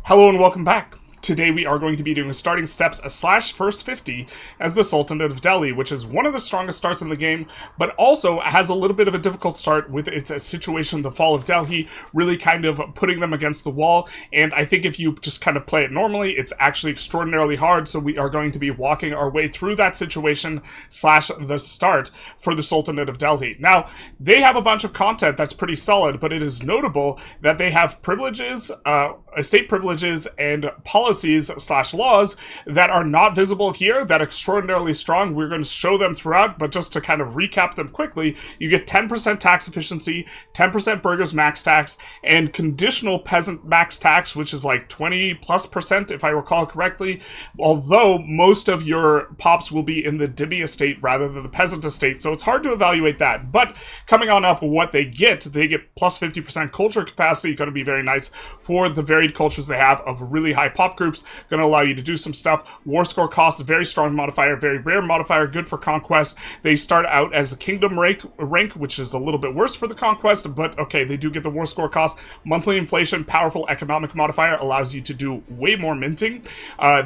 Hello and welcome back. Today we are going to be doing starting steps / first 50 as the Sultanate of Delhi, which is one of the strongest starts in the game, but also has a little bit of a difficult start with its situation, the fall of Delhi, really kind of putting them against the wall. And I think if you just kind of play it normally, it's actually extraordinarily hard. So we are going to be walking our way through that situation / the start for the Sultanate of Delhi. Now, they have a bunch of content that's pretty solid, but it is notable that they have privileges, estate privileges, and policies / laws that are not visible here, that are extraordinarily strong. We're going to show them throughout, but just to kind of recap them quickly, you get 10% tax efficiency, 10% burghers max tax, and conditional peasant max tax, which is like 20+% if I recall correctly, although most of your pops will be in the dhimmi estate rather than the peasant estate, so it's hard to evaluate that. But coming on up, what they get plus 50% culture capacity, going to be very nice for the varied cultures they have of really high pop groups, going to allow you to do some stuff. War score cost, very strong modifier, very rare modifier, good for conquest. They start out as a kingdom rank, which is a little bit worse for the conquest, but okay, they do get the war score cost. Monthly inflation, powerful economic modifier, allows you to do way more minting.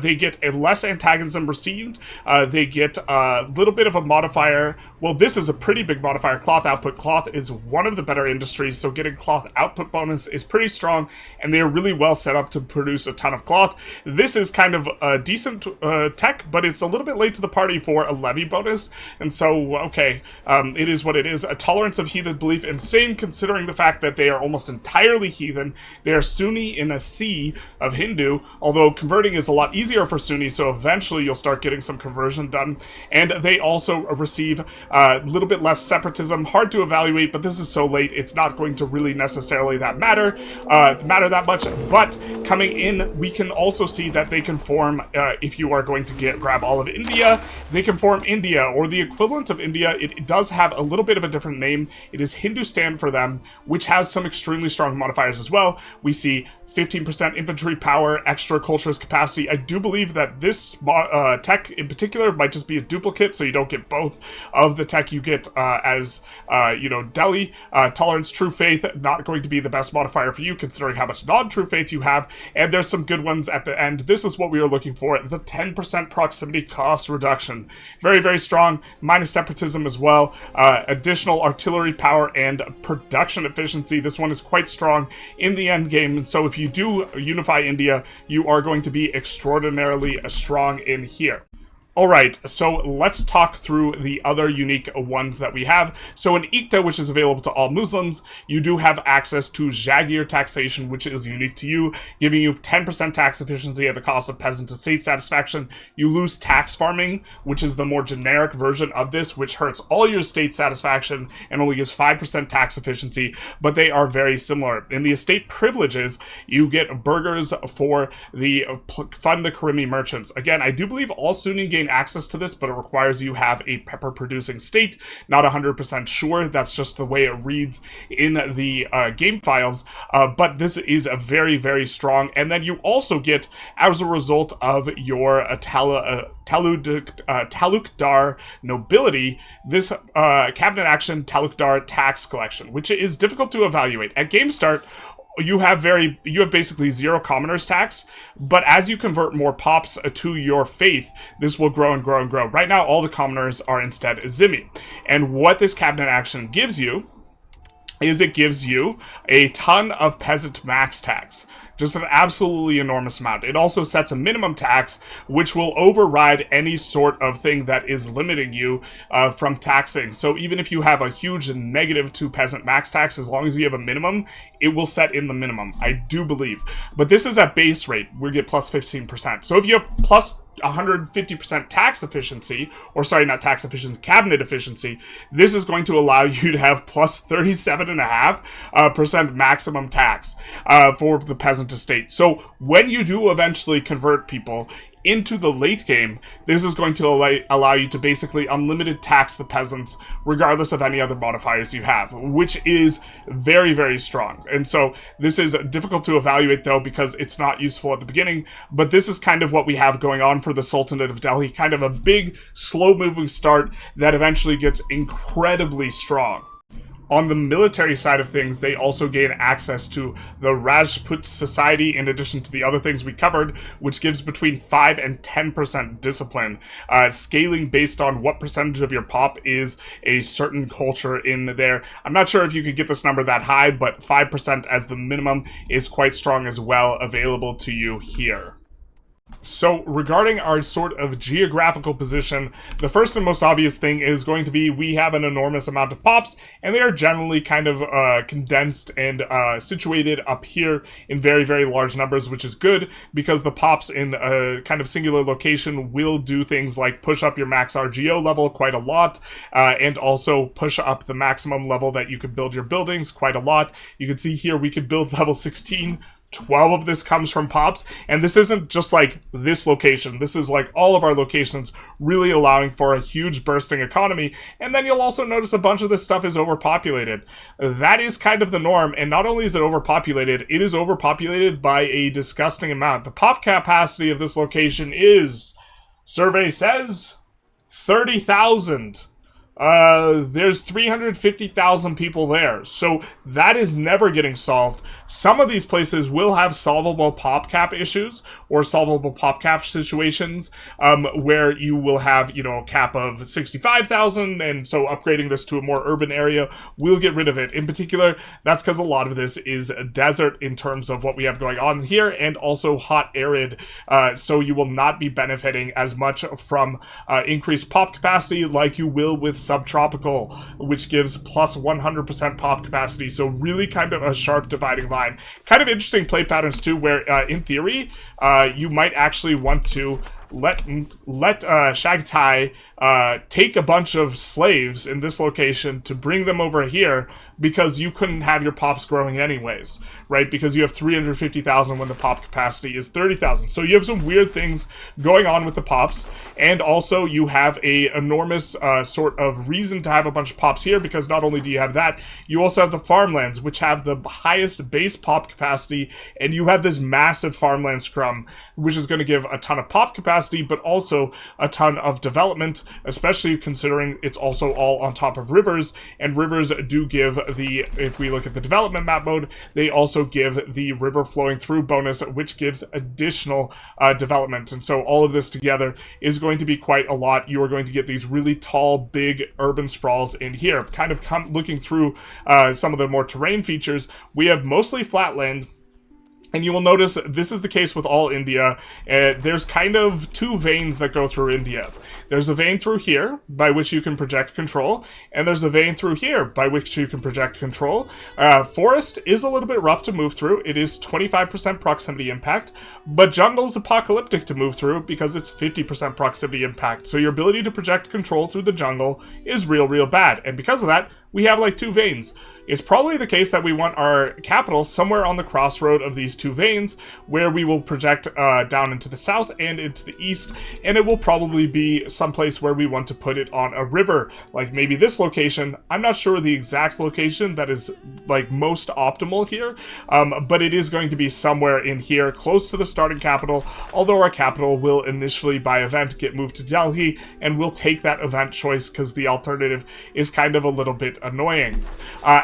They get a less antagonism received. They get a little bit of a modifier. Well, this is a pretty big modifier, cloth output. Cloth is one of the better industries, so getting cloth output bonus is pretty strong, and they are really well set up to produce a ton of cloth. This is kind of a decent tech, but it's a little bit late to the party for a levy bonus, and so, okay, it is what it is. A tolerance of heathen belief, insane considering the fact that they are almost entirely heathen. They are Sunni in a sea of Hindu, although converting is a lot easier for Sunni, so eventually you'll start getting some conversion done. And they also receive a little bit less separatism, hard to evaluate, but this is so late, it's not going to really necessarily matter that much. But coming in, we can also see that they can form, if you are going to grab all of India, they can form India, or the equivalent of India. It does have a little bit of a different name. It is Hindustan for them, which has some extremely strong modifiers as well. We see 15% infantry power, extra cultures capacity. I do believe that this tech in particular might just be a duplicate, so you don't get both of the tech you get as Delhi. Tolerance, true faith, not going to be the best modifier for you considering how much non-true faith you have, and there's some good ones at the end. This is what we are looking for, the 10% proximity cost reduction. Very, very strong, minus separatism as well. Additional artillery power and production efficiency. This one is quite strong in the end game, and so if you do unify India, you are going to be extraordinarily strong in here. Alright, so let's talk through the other unique ones that we have. So in Iqta, which is available to all Muslims, you do have access to Jaghir taxation, which is unique to you, giving you 10% tax efficiency at the cost of peasant estate satisfaction. You lose tax farming, which is the more generic version of this, which hurts all your estate satisfaction and only gives 5% tax efficiency, but they are very similar. In the estate privileges, you get burghers for the fund the Karimi merchants. Again, I do believe all Sunni gain access to this, but it requires you have a pepper producing state. Not 100% sure, that's just the way it reads in the game files, but this is a very, very strong. And then you also get, as a result of your Talukdar nobility, this cabinet action Talukdar tax collection, which is difficult to evaluate. At game start, you have basically 0 commoners tax, but as you convert more pops to your faith, this will grow and grow and grow. Right now, all the commoners are instead dhimmi. And what this cabinet action gives you is it gives you a ton of peasant max tax. Just an absolutely enormous amount. It also sets a minimum tax, which will override any sort of thing that is limiting you from taxing. So even if you have a huge negative to peasant max tax, as long as you have a minimum, it will set in the minimum, I do believe. But this is at base rate. We get plus 15%. So if you have plus 150% tax efficiency, or sorry, not tax efficiency, cabinet efficiency, this is going to allow you to have plus 37.5% maximum tax for the peasant estate. So when you do eventually convert people into the late game, this is going to allow you to basically unlimited tax the peasants regardless of any other modifiers you have, which is very, very strong. And so this is difficult to evaluate though because it's not useful at the beginning, but this is kind of what we have going on for the Sultanate of Delhi, kind of a big slow moving start that eventually gets incredibly strong. On the military side of things, they also gain access to the Rajput society in addition to the other things we covered, which gives between 5 and 10% discipline, scaling based on what percentage of your pop is a certain culture in there. I'm not sure if you could get this number that high, but 5% as the minimum is quite strong as well, available to you here. So regarding our sort of geographical position, the first and most obvious thing is going to be we have an enormous amount of pops, and they are generally kind of condensed and situated up here in very, very large numbers, which is good because the pops in a kind of singular location will do things like push up your max RGO level quite a lot, and also push up the maximum level that you could build your buildings quite a lot. You can see here we could build level 16. 12 of this comes from pops, and this isn't just like this location. This is like all of our locations, really allowing for a huge bursting economy. And then you'll also notice a bunch of this stuff is overpopulated. That is kind of the norm, and not only is it overpopulated, it is overpopulated by a disgusting amount. The pop capacity of this location is, survey says, 30,000. There's 350,000 people there, so that is never getting solved. Some of these places will have solvable pop cap issues or solvable pop cap situations, where you will have, a cap of 65,000, and so upgrading this to a more urban area will get rid of it. In particular, that's because a lot of this is a desert in terms of what we have going on here, and also hot, arid, so you will not be benefiting as much from increased pop capacity like you will with subtropical, which gives plus 100% pop capacity. So really kind of a sharp dividing line. Kind of interesting play patterns too, where in theory you might actually want to let Shagtai take a bunch of slaves in this location to bring them over here, because you couldn't have your pops growing anyways, right? Because you have 350,000 when the pop capacity is 30,000. So you have some weird things going on with the pops, and also you have a enormous sort of reason to have a bunch of pops here, because not only do you have that, you also have the farmlands, which have the highest base pop capacity, and you have this massive farmland scrum, which is going to give a ton of pop capacity, but also a ton of development, especially considering it's also all on top of rivers, and rivers do give if we look at the development map mode, they also give the river flowing through bonus, which gives additional development. And so all of this together is going to be quite a lot. You are going to get these really tall, big urban sprawls in here. Kind of looking through some of the more terrain features, we have mostly flatland. And you will notice this is the case with all India. There's kind of two veins that go through India. There's a vein through here, by which you can project control, and there's a vein through here, by which you can project control. Forest is a little bit rough to move through. It is 25% proximity impact, but jungle is apocalyptic to move through because it's 50% proximity impact. So your ability to project control through the jungle is real bad. And because of that, we have like two veins. It's probably the case that we want our capital somewhere on the crossroad of these two veins, where we will project down into the south and into the east, and it will probably be someplace where we want to put it on a river, like maybe this location. I'm not sure the exact location that is like most optimal here, but it is going to be somewhere in here, close to the starting capital, although our capital will initially by event get moved to Delhi, and we'll take that event choice because the alternative is kind of a little bit annoying.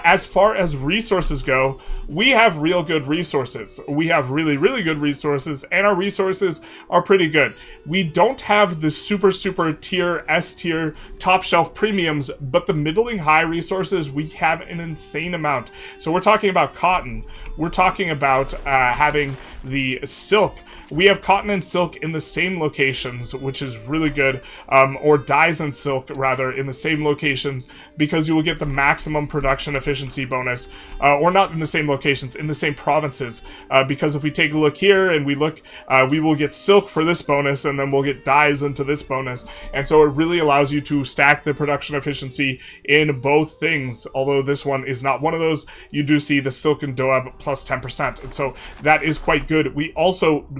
As far as resources go, we have real good resources. We have really good resources, and our resources are pretty good. We don't have the super tier, S tier, top shelf premiums, but the middling high resources, we have an insane amount. So we're talking about cotton. We're talking about having the silk. We have cotton and silk in the same locations, which is really good, or dyes and silk, rather, in the same locations, because you will get the maximum production efficiency bonus, or not in the same locations, in the same provinces, because if we take a look here and we look, we will get silk for this bonus, and then we'll get dyes into this bonus, and so it really allows you to stack the production efficiency in both things. Although this one is not one of those, you do see the silk and doab plus 10%, and so that is quite good. We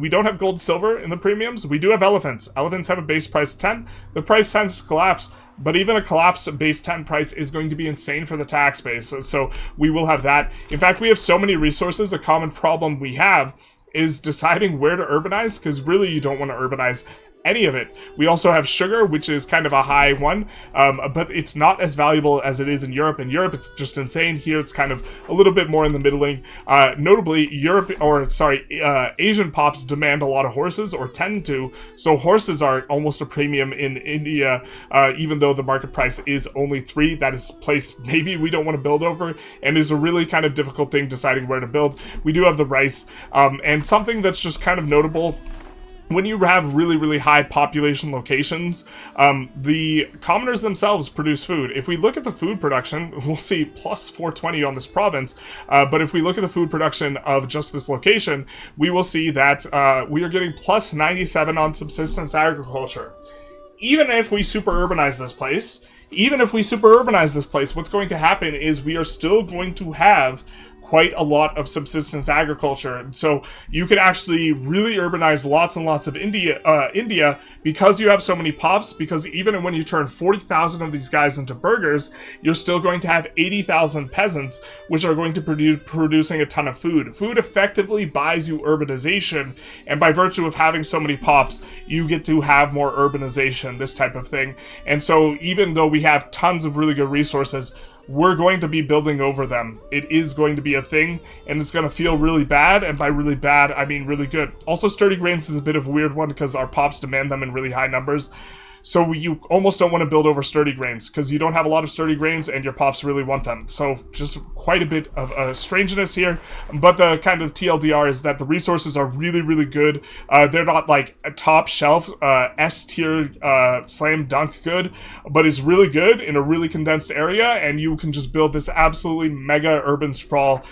don't have gold and silver in the premiums. We do have elephants. Elephants have a base price of 10. The price tends to collapse, but even a collapsed base 10 price is going to be insane for the tax base, so we will have that. In fact, we have so many resources. A common problem we have is deciding where to urbanize, because really you don't want to urbanize any of it. We also have sugar, which is kind of a high one, but it's not as valuable as it is in Europe. In Europe, it's just insane. Here, it's kind of a little bit more in the middling. Notably, Asian pops demand a lot of horses, or tend to, so horses are almost a premium in India, even though the market price is only 3. That is a place maybe we don't want to build over, and is a really kind of difficult thing deciding where to build. We do have the rice, and something that's just kind of notable. When you have really, really high population locations, the commoners themselves produce food. If we look at the food production, we'll see plus 420 on this province, but if we look at the food production of just this location, we will see that we are getting plus 97 on subsistence agriculture. Even if we super urbanize this place, what's going to happen is we are still going to have quite a lot of subsistence agriculture. So you could actually really urbanize lots and lots of India because you have so many pops, because even when you turn 40,000 of these guys into burghers, you're still going to have 80,000 peasants, which are going to producing a ton of food. Food effectively buys you urbanization, and by virtue of having so many pops, you get to have more urbanization, this type of thing. And so even though we have tons of really good resources, we're going to be building over them. It is going to be a thing, and it's going to feel really bad, and by really bad, I mean really good. Also, sturdy grains is a bit of a weird one because our pops demand them in really high numbers. So you almost don't want to build over sturdy grains because you don't have a lot of sturdy grains and your pops really want them. So just quite a bit of strangeness here. But the kind of TLDR is that the resources are really, really good. They're not like a top shelf, S tier, slam dunk good, but it's really good in a really condensed area, and you can just build this absolutely mega urban sprawl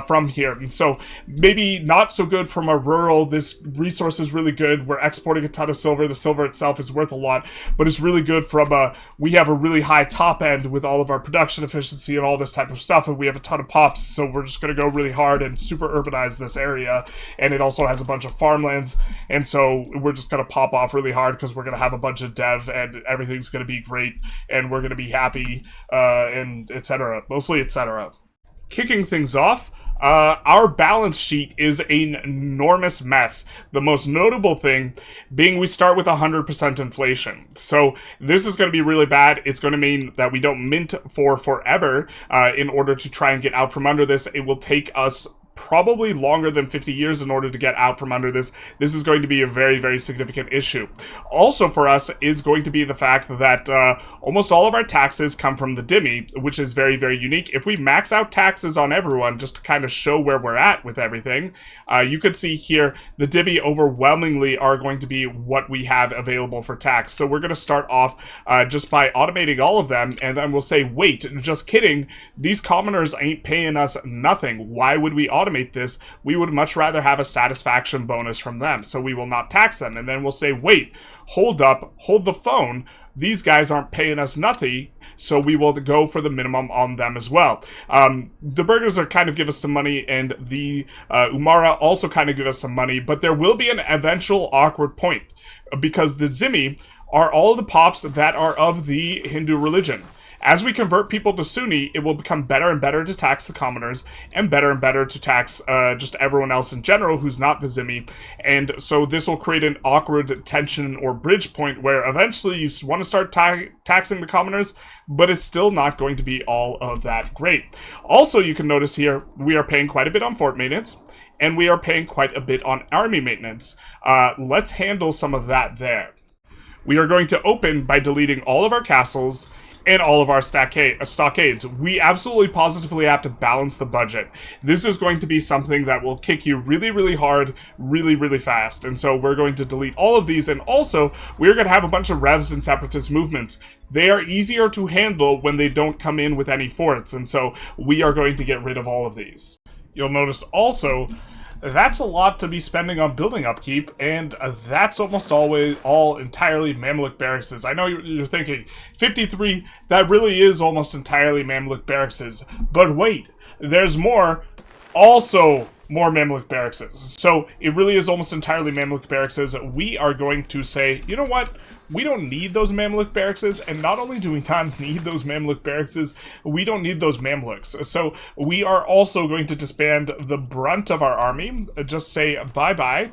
from here. And so maybe not so good from a rural. This resource is really good. We're exporting a ton of silver. The silver itself is worth a lot. But it's really good from we have a really high top end with all of our production efficiency and all this type of stuff, and we have a ton of pops, so we're just going to go really hard and super urbanize this area. And it also has a bunch of farmlands, and so we're just going to pop off really hard because we're going to have a bunch of dev, and everything's going to be great, and we're going to be happy, and etc. Mostly etc. Kicking things off, our balance sheet is an enormous mess. The most notable thing being we start with 100% inflation. So this is going to be really bad. It's going to mean that we don't mint for forever in order to try and get out from under this. It will take us probably longer than 50 years in order to get out from under this. This is going to be a very, very significant issue. Also for us is going to be the fact that almost all of our taxes come from the dhimmi, which is very, very unique. If we max out taxes on everyone, just to kind of show where we're at with everything, you could see here the dhimmi overwhelmingly are going to be what we have available for tax. So we're going to start off just by automating all of them, and then we'll say, wait, just kidding, these commoners ain't paying us nothing. Why would we automate this? We would much rather have a satisfaction bonus from them, so we will not tax them. And then we'll say, wait, hold up, hold the phone. These guys aren't paying us nothing, so we will go for the minimum on them as well. The burghers are kind of give us some money, and the Umara also kind of give us some money, but there will be an eventual awkward point, because the dhimmi are all the pops that are of the Hindu religion. As we convert people to Sunni, it will become better and better to tax the commoners, and better to tax just everyone else in general who's not the dhimmi. And so this will create an awkward tension or bridge point where eventually you want to start taxing the commoners, but it's still not going to be all of that great. Also, you can notice here, we are paying quite a bit on fort maintenance, and we are paying quite a bit on army maintenance. Let's handle some of that there. We are going to open by deleting all of our castles and all of our stockades. We absolutely positively have to balance the budget. This is going to be something that will kick you really, really hard, really, really fast. And so we're going to delete all of these, and also we're going to have a bunch of revs and separatist movements. They are easier to handle when they don't come in with any forts, and so we are going to get rid of all of these. You'll notice also that's a lot to be spending on building upkeep, and that's almost always all entirely Mamluk barracks. I know you're thinking, 53, that really is almost entirely Mamluk barracks. But wait, there's more, also more Mamluk barracks. So it really is almost entirely Mamluk barracks. We are going to say, you know what? we don't need those Mamluk barracks, and not only do we not need those Mamluk barracks, we don't need those Mamluks. So we are also going to disband the brunt of our army, just say bye-bye,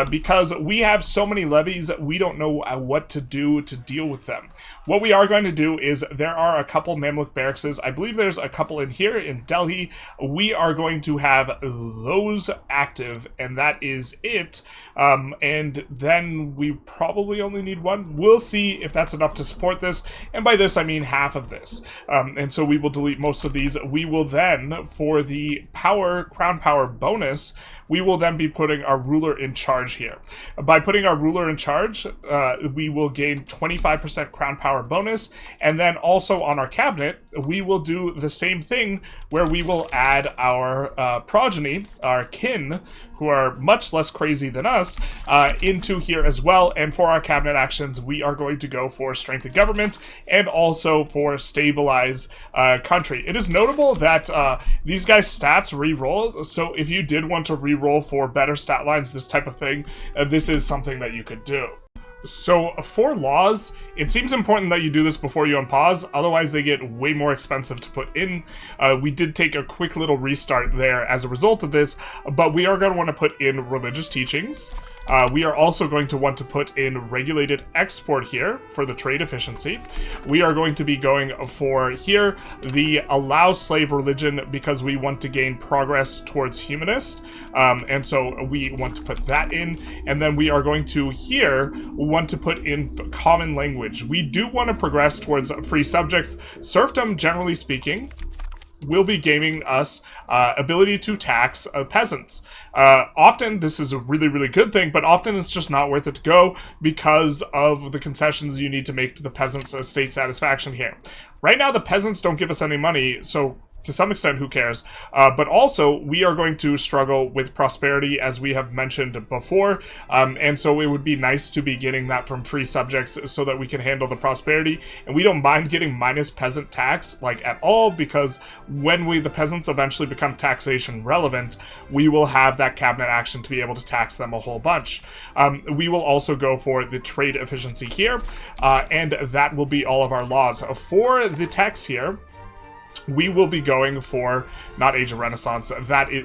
because we have so many levies, we don't know what to do to deal with them. What we are going to do is, there are a couple Mamluk barracks, I believe there's a couple in here in Delhi. We are going to have those active, and that is it. And then we probably only need one. We'll see if that's enough to support this, and by this I mean half of this. And so we will delete most of these. We will then, for the crown power bonus, we will then be putting our ruler in charge here. By putting our ruler in charge, we will gain 25% crown power bonus, and then also on our cabinet, we will do the same thing where we will add our progeny, our kin, who are much less crazy than us, into here as well. And for our cabinet actions, we are going to go for strengthen government and also for stabilize country. It is notable that these guys' stats re-roll, so if you did want to re-roll for better stat lines, this type of thing, this is something that you could do. So for laws, it seems important that you do this before you unpause, otherwise they get way more expensive to put in. We did take a quick little restart there as a result of this, but we are going to want to put in religious teachings. We are also going to want to put in regulated export here for the trade efficiency. We are going to be going for here the allow slave religion because we want to gain progress towards humanist. And so we want to put that in. And then we are going to here want to put in common language. We do want to progress towards free subjects. Serfdom, generally speaking, will be giving us ability to tax peasants. Often this is a really, really good thing, but often it's just not worth it to go because of the concessions you need to make to the peasants' state satisfaction here. Right now, the peasants don't give us any money, so to some extent, who cares? But also, we are going to struggle with prosperity, as we have mentioned before, and so it would be nice to be getting that from free subjects so that we can handle the prosperity. And we don't mind getting minus peasant tax, like, at all, because when the peasants eventually become taxation relevant, we will have that cabinet action to be able to tax them a whole bunch. We will also go for the trade efficiency here, and that will be all of our laws. For the tax here, we will be going for, not Age of Renaissance,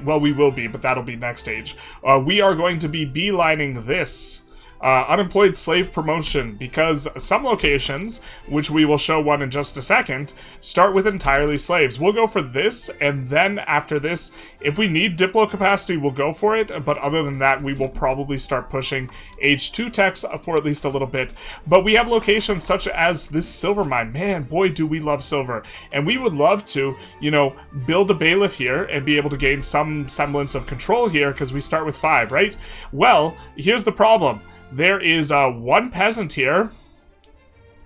well, we will be, but that'll be next age. We are going to be beelining this unemployed slave promotion, because some locations, which we will show one in just a second, start with entirely slaves. We'll go for this, and then after this, if we need Diplo capacity, we'll go for it, but other than that, we will probably start pushing Age 2 techs for at least a little bit. But we have locations such as this silver mine. Man, boy, do we love silver. And we would love to, you know, build a bailiff here and be able to gain some semblance of control here, because we start with 5, right? Well, here's the problem. There is one peasant here,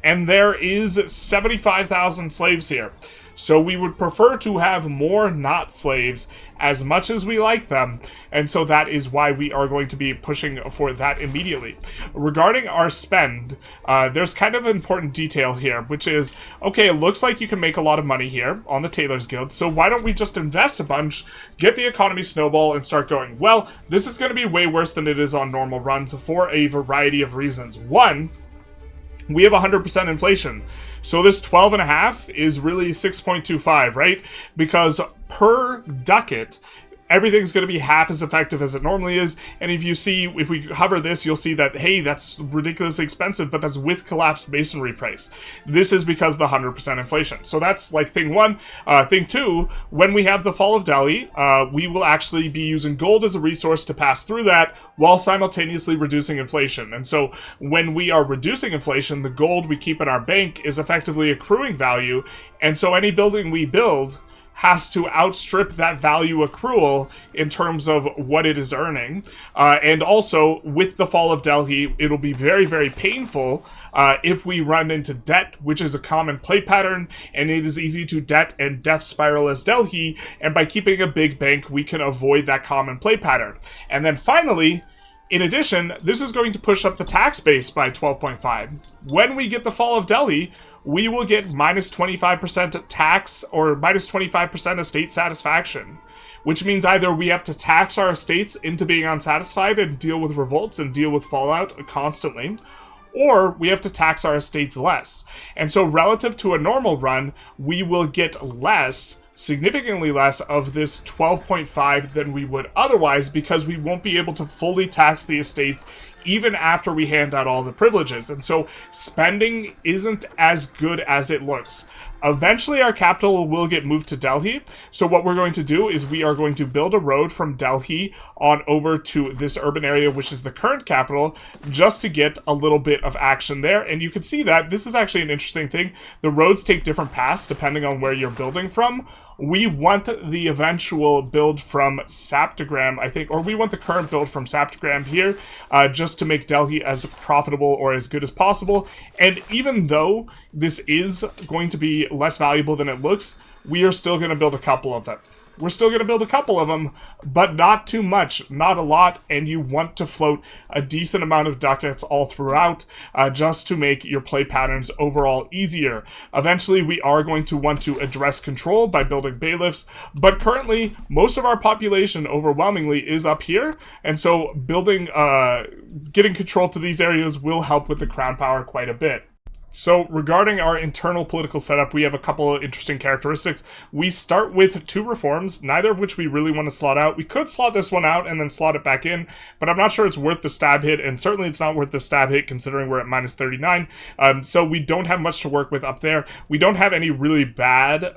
and there is 75,000 slaves here. So we would prefer to have more not slaves as much as we like them, and so that is why we are going to be pushing for that immediately. Regarding our spend, there's kind of an important detail here, which is, okay, it looks like you can make a lot of money here on the Tailors Guild, so why don't we just invest a bunch, get the economy snowball, and start going? Well, this is going to be way worse than it is on normal runs for a variety of reasons. One, we have 100% inflation. So this 12.5 is really 6.25, right? Because per ducat, everything's going to be half as effective as it normally is. And if you see, if we hover this, you'll see that, hey, that's ridiculously expensive, but that's with collapsed masonry price. This is because of the 100% inflation. So that's like thing one. Thing two, when we have the fall of Delhi, we will actually be using gold as a resource to pass through that while simultaneously reducing inflation. And so when we are reducing inflation, the gold we keep in our bank is effectively accruing value. And so any building we build has to outstrip that value accrual in terms of what it is earning. And also, with the fall of Delhi, it'll be very, very painful if we run into debt, which is a common play pattern, and it is easy to debt and death spiral as Delhi, and by keeping a big bank, we can avoid that common play pattern. And then finally, in addition, this is going to push up the tax base by 12.5. When we get the fall of Delhi, we will get minus 25% tax or minus 25% estate satisfaction, which means either we have to tax our estates into being unsatisfied and deal with revolts and deal with fallout constantly, or we have to tax our estates less. And so relative to a normal run, we will get less, significantly less of this 12.5 than we would otherwise, because we won't be able to fully tax the estates even after we hand out all the privileges. And so spending isn't as good as it looks. Eventually our capital will get moved to Delhi, so what we're going to do is we are going to build a road from Delhi on over to this urban area, which is the current capital, just to get a little bit of action there. And you can see that this is actually an interesting thing. The roads take different paths depending on where you're building from. We want the eventual build from Saptagram, I think, or we want the current build from Saptagram here, just to make Delhi as profitable or as good as possible. And even though this is going to be less valuable than it looks, we are still going to build a couple of them. We're still going to build a couple of them, but not too much, not a lot, and you want to float a decent amount of ducats all throughout, just to make your play patterns overall easier. Eventually, we are going to want to address control by building bailiffs, but currently, most of our population overwhelmingly is up here, and so building, getting control to these areas will help with the crown power quite a bit. So regarding our internal political setup, we have a couple of interesting characteristics. We start with 2 reforms, neither of which we really want to slot out. We could slot this one out and then slot it back in, but I'm not sure it's worth the stab hit, and certainly it's not worth the stab hit considering we're at minus 39. So we don't have much to work with up there. We don't have any really bad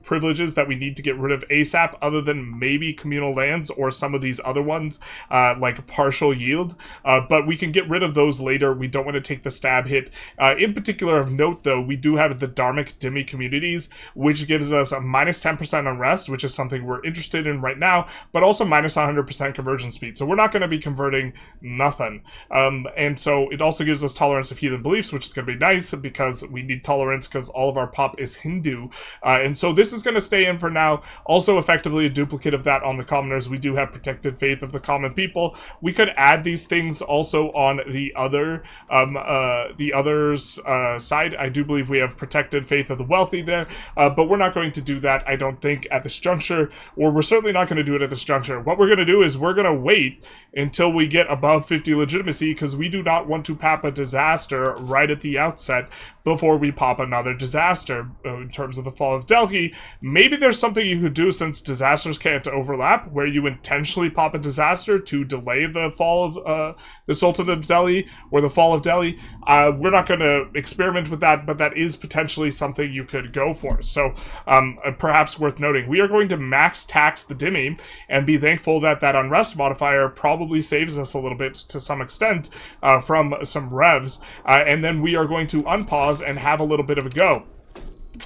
privileges that we need to get rid of ASAP, other than maybe communal lands or some of these other ones, like partial yield. But we can get rid of those later. We don't want to take the stab hit. In particular, of note, though, we do have the Dharmic Dhimmi communities, which gives us a minus 10% unrest, which is something we're interested in right now, but also minus 100% conversion speed. So we're not going to be converting nothing. And so it also gives us tolerance of heathen beliefs, which is going to be nice because we need tolerance because all of our pop is Hindu. And so this is going to stay in for now. Also effectively a duplicate of that on the commoners. We do have protected faith of the common people. We could add these things also on the other, the others, side. I do believe we have protected faith of the wealthy there, but we're not going to do that, I don't think, at this juncture, or we're certainly not going to do it at this juncture. What we're going to do is we're going to wait until we get above 50 legitimacy, because we do not want to pop a disaster right at the outset before we pop another disaster. In terms of the fall of Delhi, maybe there's something you could do, since disasters can't overlap, where you intentionally pop a disaster to delay the fall of the Sultanate of Delhi, or the fall of Delhi. We're not going to experiment with that, but that is potentially something you could go for. So perhaps worth noting, we are going to max tax the Dhimmi and be thankful that that unrest modifier probably saves us a little bit to some extent from some revs, and then we are going to unpause and have a little bit of a go.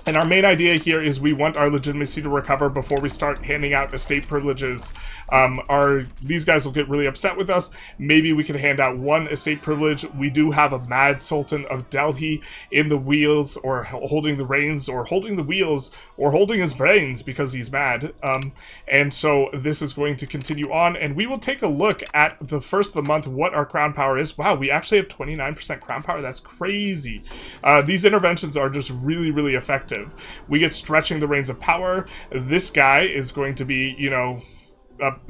And our main idea here is we want our legitimacy to recover before we start handing out estate privileges. These guys will get really upset with us. Maybe we can hand out 1 estate privilege. We do have a mad Sultan of Delhi in the wheels, or holding the reins, or holding the wheels, or holding his brains because he's mad. And so this is going to continue on, and we will take a look at the first of the month what our crown power is. Wow, we actually have 29% crown power. That's crazy. These interventions are just really, really effective. We get stretching the reins of power. This guy is going to be, you know,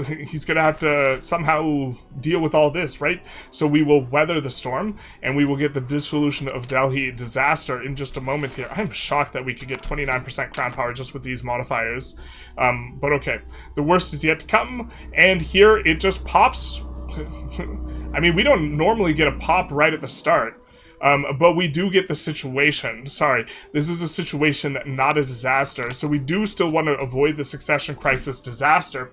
he's gonna have to somehow deal with all this, right? So we will weather the storm, and we will get the dissolution of Delhi disaster in just a moment here. I'm shocked that we could get 29% crown power just with these modifiers. But okay, the worst is yet to come, and here it just pops. I mean, we don't normally get a pop right at the start. But we do get the situation. Sorry, this is a situation, not a disaster. So we do still want to avoid the succession crisis disaster.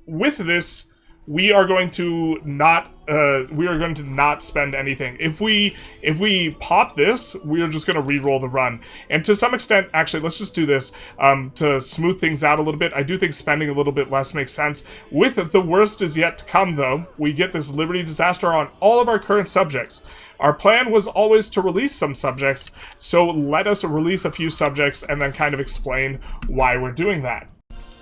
With this, we are going to not spend anything. If we pop this, we are just going to re-roll the run. And to some extent, actually, let's just do this to smooth things out a little bit. I do think spending a little bit less makes sense. With the worst is yet to come, though, we get this liberty disaster on all of our current subjects. Our plan was always to release some subjects, so let us release a few subjects and then kind of explain why we're doing that.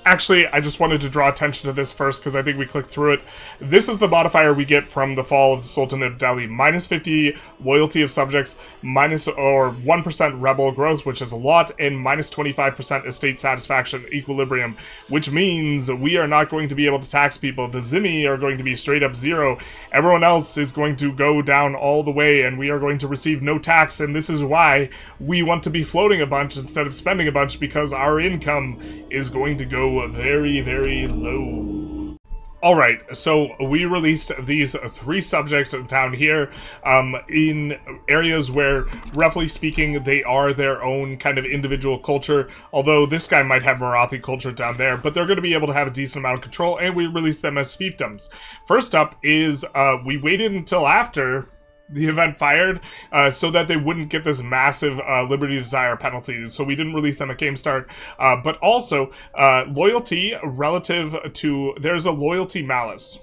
Actually, I just wanted to draw attention to this first because I think we clicked through it. This is the modifier we get from the fall of the Sultanate of Delhi. Minus 50 loyalty of subjects, minus or 1% rebel growth, which is a lot, and minus 25% estate satisfaction equilibrium, which means we are not going to be able to tax people. The Zimmi are going to be straight up 0. Everyone else is going to go down all the way, and we are going to receive no tax, and this is why we want to be floating a bunch instead of spending a bunch, because our income is going to go very, very low. Alright, so we released these 3 subjects down here in areas where, roughly speaking, they are their own kind of individual culture, although this guy might have Marathi culture down there, but they're going to be able to have a decent amount of control, and we released them as fiefdoms. First up is we waited until after the event fired, so that they wouldn't get this massive Liberty Desire penalty. So we didn't release them at game start. But also, loyalty relative to... There's a loyalty malice.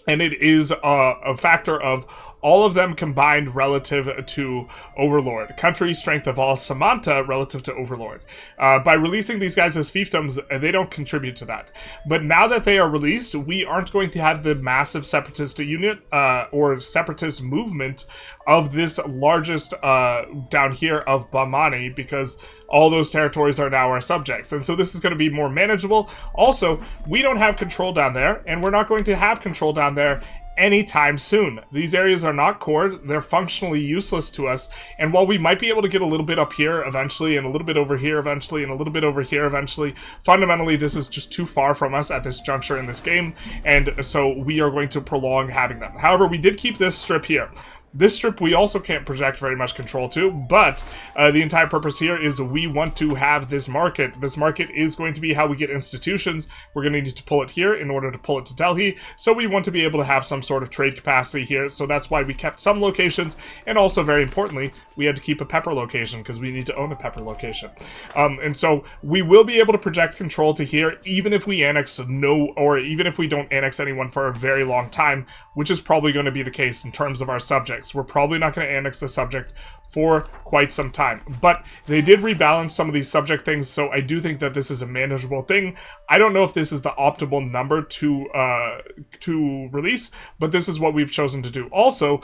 And it is a factor of all of them combined relative to Overlord. Country strength of all Samanta relative to Overlord. By releasing these guys as fiefdoms, they don't contribute to that. But now that they are released, we aren't going to have the massive separatist unit or separatist movement of this largest down here of Bamani, because all those territories are now our subjects. And so this is going to be more manageable. Also, we don't have control down there, and we're not going to have control down there anytime soon. These areas are not cored, they're functionally useless to us, and while we might be able to get a little bit up here eventually, and a little bit over here eventually, and a little bit over here eventually, fundamentally this is just too far from us at this juncture in this game, and so we are going to prolong having them. However, we did keep this strip here. This strip we also can't project very much control to, but the entire purpose here is we want to have this market. This market is going to be how we get institutions. We're going to need to pull it here in order to pull it to Delhi, so we want to be able to have some sort of trade capacity here, so that's why we kept some locations, and also, very importantly, we had to keep a pepper location, because we need to own a pepper location. And so we will be able to project control to here, even if we annex or even if we don't annex anyone for a very long time, which is probably going to be the case in terms of our subjects. We're probably not going to annex the subject for quite some time. But they did rebalance some of these subject things, so I do think that this is a manageable thing. I don't know if this is the optimal number to release, but this is what we've chosen to do. Also,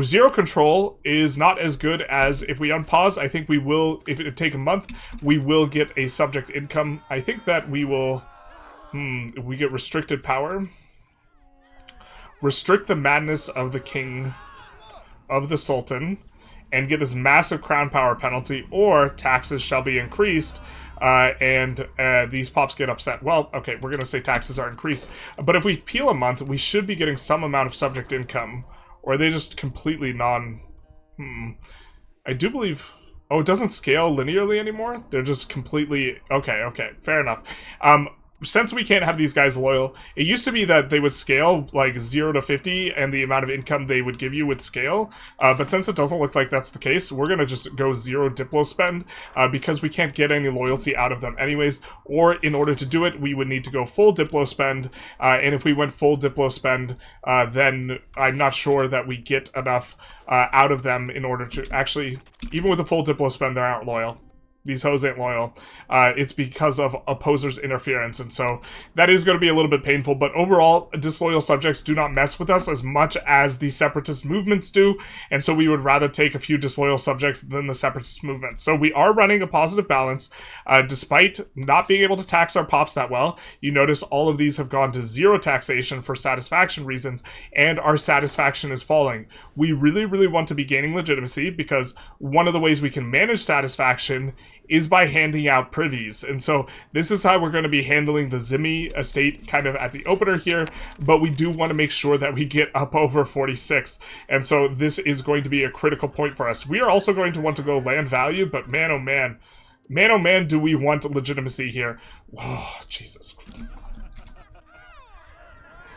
0 control is not as good as if we unpause. I think we will, if it take a month, we will get a subject income. I think that we will, we get restricted power. Restrict the madness of the king of the Sultan, and get this massive crown power penalty, or taxes shall be increased, and these pops get upset. Well, okay, we're going to say taxes are increased, but if we peel a month, we should be getting some amount of subject income, or are they just completely I do believe... Oh, it doesn't scale linearly anymore? They're just completely... Okay, fair enough. Since we can't have these guys loyal, it used to be that they would scale like 0 to 50 and the amount of income they would give you would scale, but since it doesn't look like that's the case, we're gonna just go 0 Diplo spend, because we can't get any loyalty out of them anyways, or in order to do it, we would need to go full Diplo spend, and if we went full Diplo spend, then I'm not sure that we get enough out of them in order to actually, even with a full Diplo spend, they aren't loyal. These hoes ain't loyal. It's because of opposers' interference, and so that is going to be a little bit painful, but overall, disloyal subjects do not mess with us as much as the separatist movements do, and so we would rather take a few disloyal subjects than the separatist movement. So we are running a positive balance, despite not being able to tax our pops that well. You notice all of these have gone to 0 taxation for satisfaction reasons, and our satisfaction is falling. We really, really want to be gaining legitimacy, because one of the ways we can manage satisfaction is by handing out privies. And so this is how we're going to be handling the Zimmi estate kind of at the opener here, but we do want to make sure that we get up over 46. And so this is going to be a critical point for us. We are also going to want to go land value, but man, oh man, do we want legitimacy here. Oh, Jesus.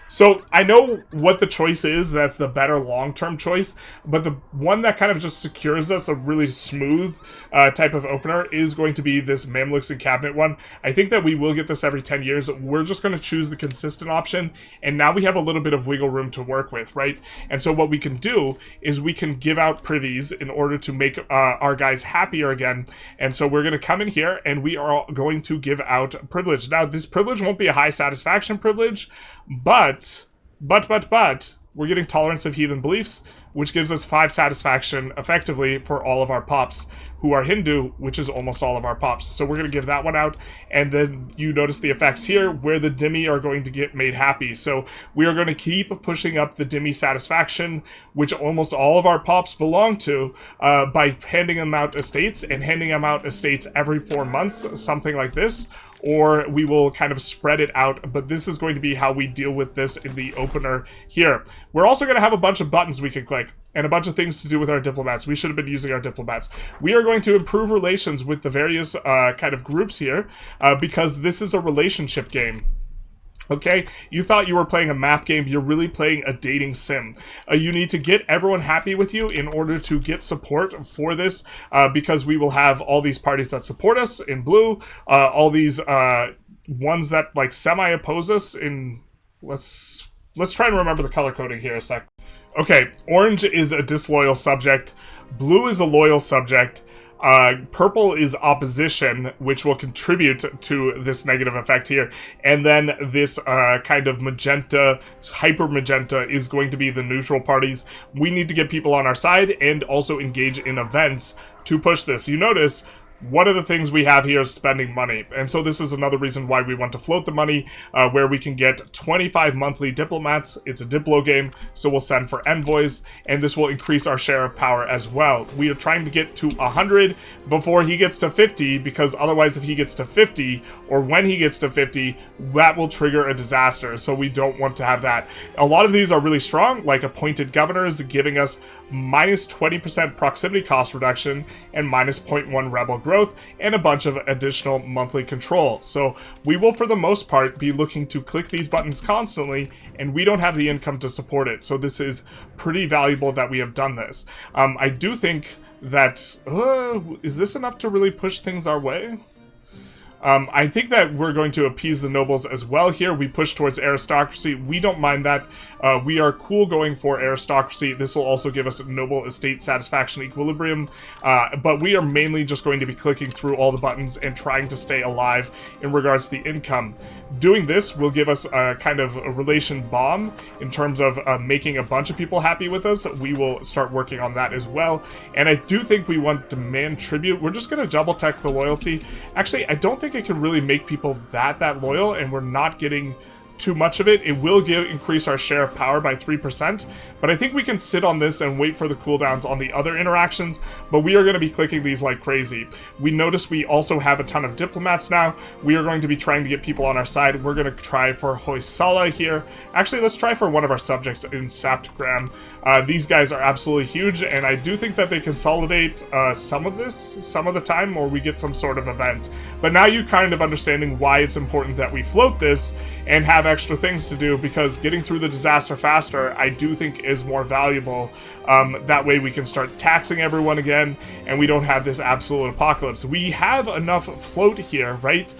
So I know what the choice is, that's the better long-term choice, but the one that kind of just secures us a really smooth type of opener is going to be this Mamluks and Cabinet one. I think that we will get this every 10 years. We're just going to choose the consistent option, and now we have a little bit of wiggle room to work with, right? And so what we can do is we can give out privies in order to make our guys happier again. And so we're going to come in here, and we are going to give out privilege. Now, this privilege won't be a high satisfaction privilege, but, we're getting tolerance of heathen beliefs, which gives us 5 satisfaction, effectively, for all of our pops, who are Hindu, which is almost all of our pops. So we're going to give that one out, and then you notice the effects here, where the Dhimmi are going to get made happy. So we are going to keep pushing up the Dhimmi satisfaction, which almost all of our pops belong to, by handing them out estates, and handing them out estates every 4 months, something like this. Or we will kind of spread it out, but this is going to be how we deal with this in the opener here. We're also going to have a bunch of buttons we can click, and a bunch of things to do with our diplomats. We should have been using our diplomats. We are going to improve relations with the various kind of groups here, because this is a relationship game. Okay, you thought you were playing a map game, you're really playing a dating sim. You need to get everyone happy with you in order to get support for this, because we will have all these parties that support us in blue, all these ones that like semi-oppose us in... Let's try and remember the color coding here a sec. Okay, orange is a disloyal subject, blue is a loyal subject, purple is opposition, which will contribute to this negative effect here. And then this kind of magenta, hyper magenta, is going to be the neutral parties. We need to get people on our side and also engage in events to push this. You notice one of the things we have here is spending money. And so this is another reason why we want to float the money, where we can get 25 monthly diplomats. It's a Diplo game, so we'll send for envoys, and this will increase our share of power as well. We are trying to get to 100 before he gets to 50, because otherwise if he gets to 50, or when he gets to 50, that will trigger a disaster, so we don't want to have that. A lot of these are really strong, like appointed governors, giving us minus 20% proximity cost reduction and minus 0.1 rebel growth, and a bunch of additional monthly control. So we will, for the most part, be looking to click these buttons constantly, and we don't have the income to support it. So this is pretty valuable that we have done this. I do think that... is this enough to really push things our way? I think that we're going to appease the nobles as well here. We push towards aristocracy. We don't mind that. We are cool going for aristocracy. This will also give us noble estate satisfaction equilibrium. But we are mainly just going to be clicking through all the buttons and trying to stay alive in regards to the income. Doing this will give us a kind of a relation bomb in terms of making a bunch of people happy with us. We will start working on that as well. And I do think we want demand tribute. We're just going to double tech the loyalty. Actually, I don't think it can really make people that loyal, and we're not getting too much of it. It will increase our share of power by 3%, but I think we can sit on this and wait for the cooldowns on the other interactions, but we are going to be clicking these like crazy. We notice we also have a ton of diplomats now. We are going to be trying to get people on our side. We're going to try for Hoysala here. Actually, let's try for one of our subjects in Saptgram. These guys are absolutely huge, and I do think that they consolidate some of the time, or we get some sort of event. But now you're kind of understanding why it's important that we float this and have extra things to do, because getting through the disaster faster, I do think, is more valuable. That way we can start taxing everyone again, and we don't have this absolute apocalypse. We have enough float here, right,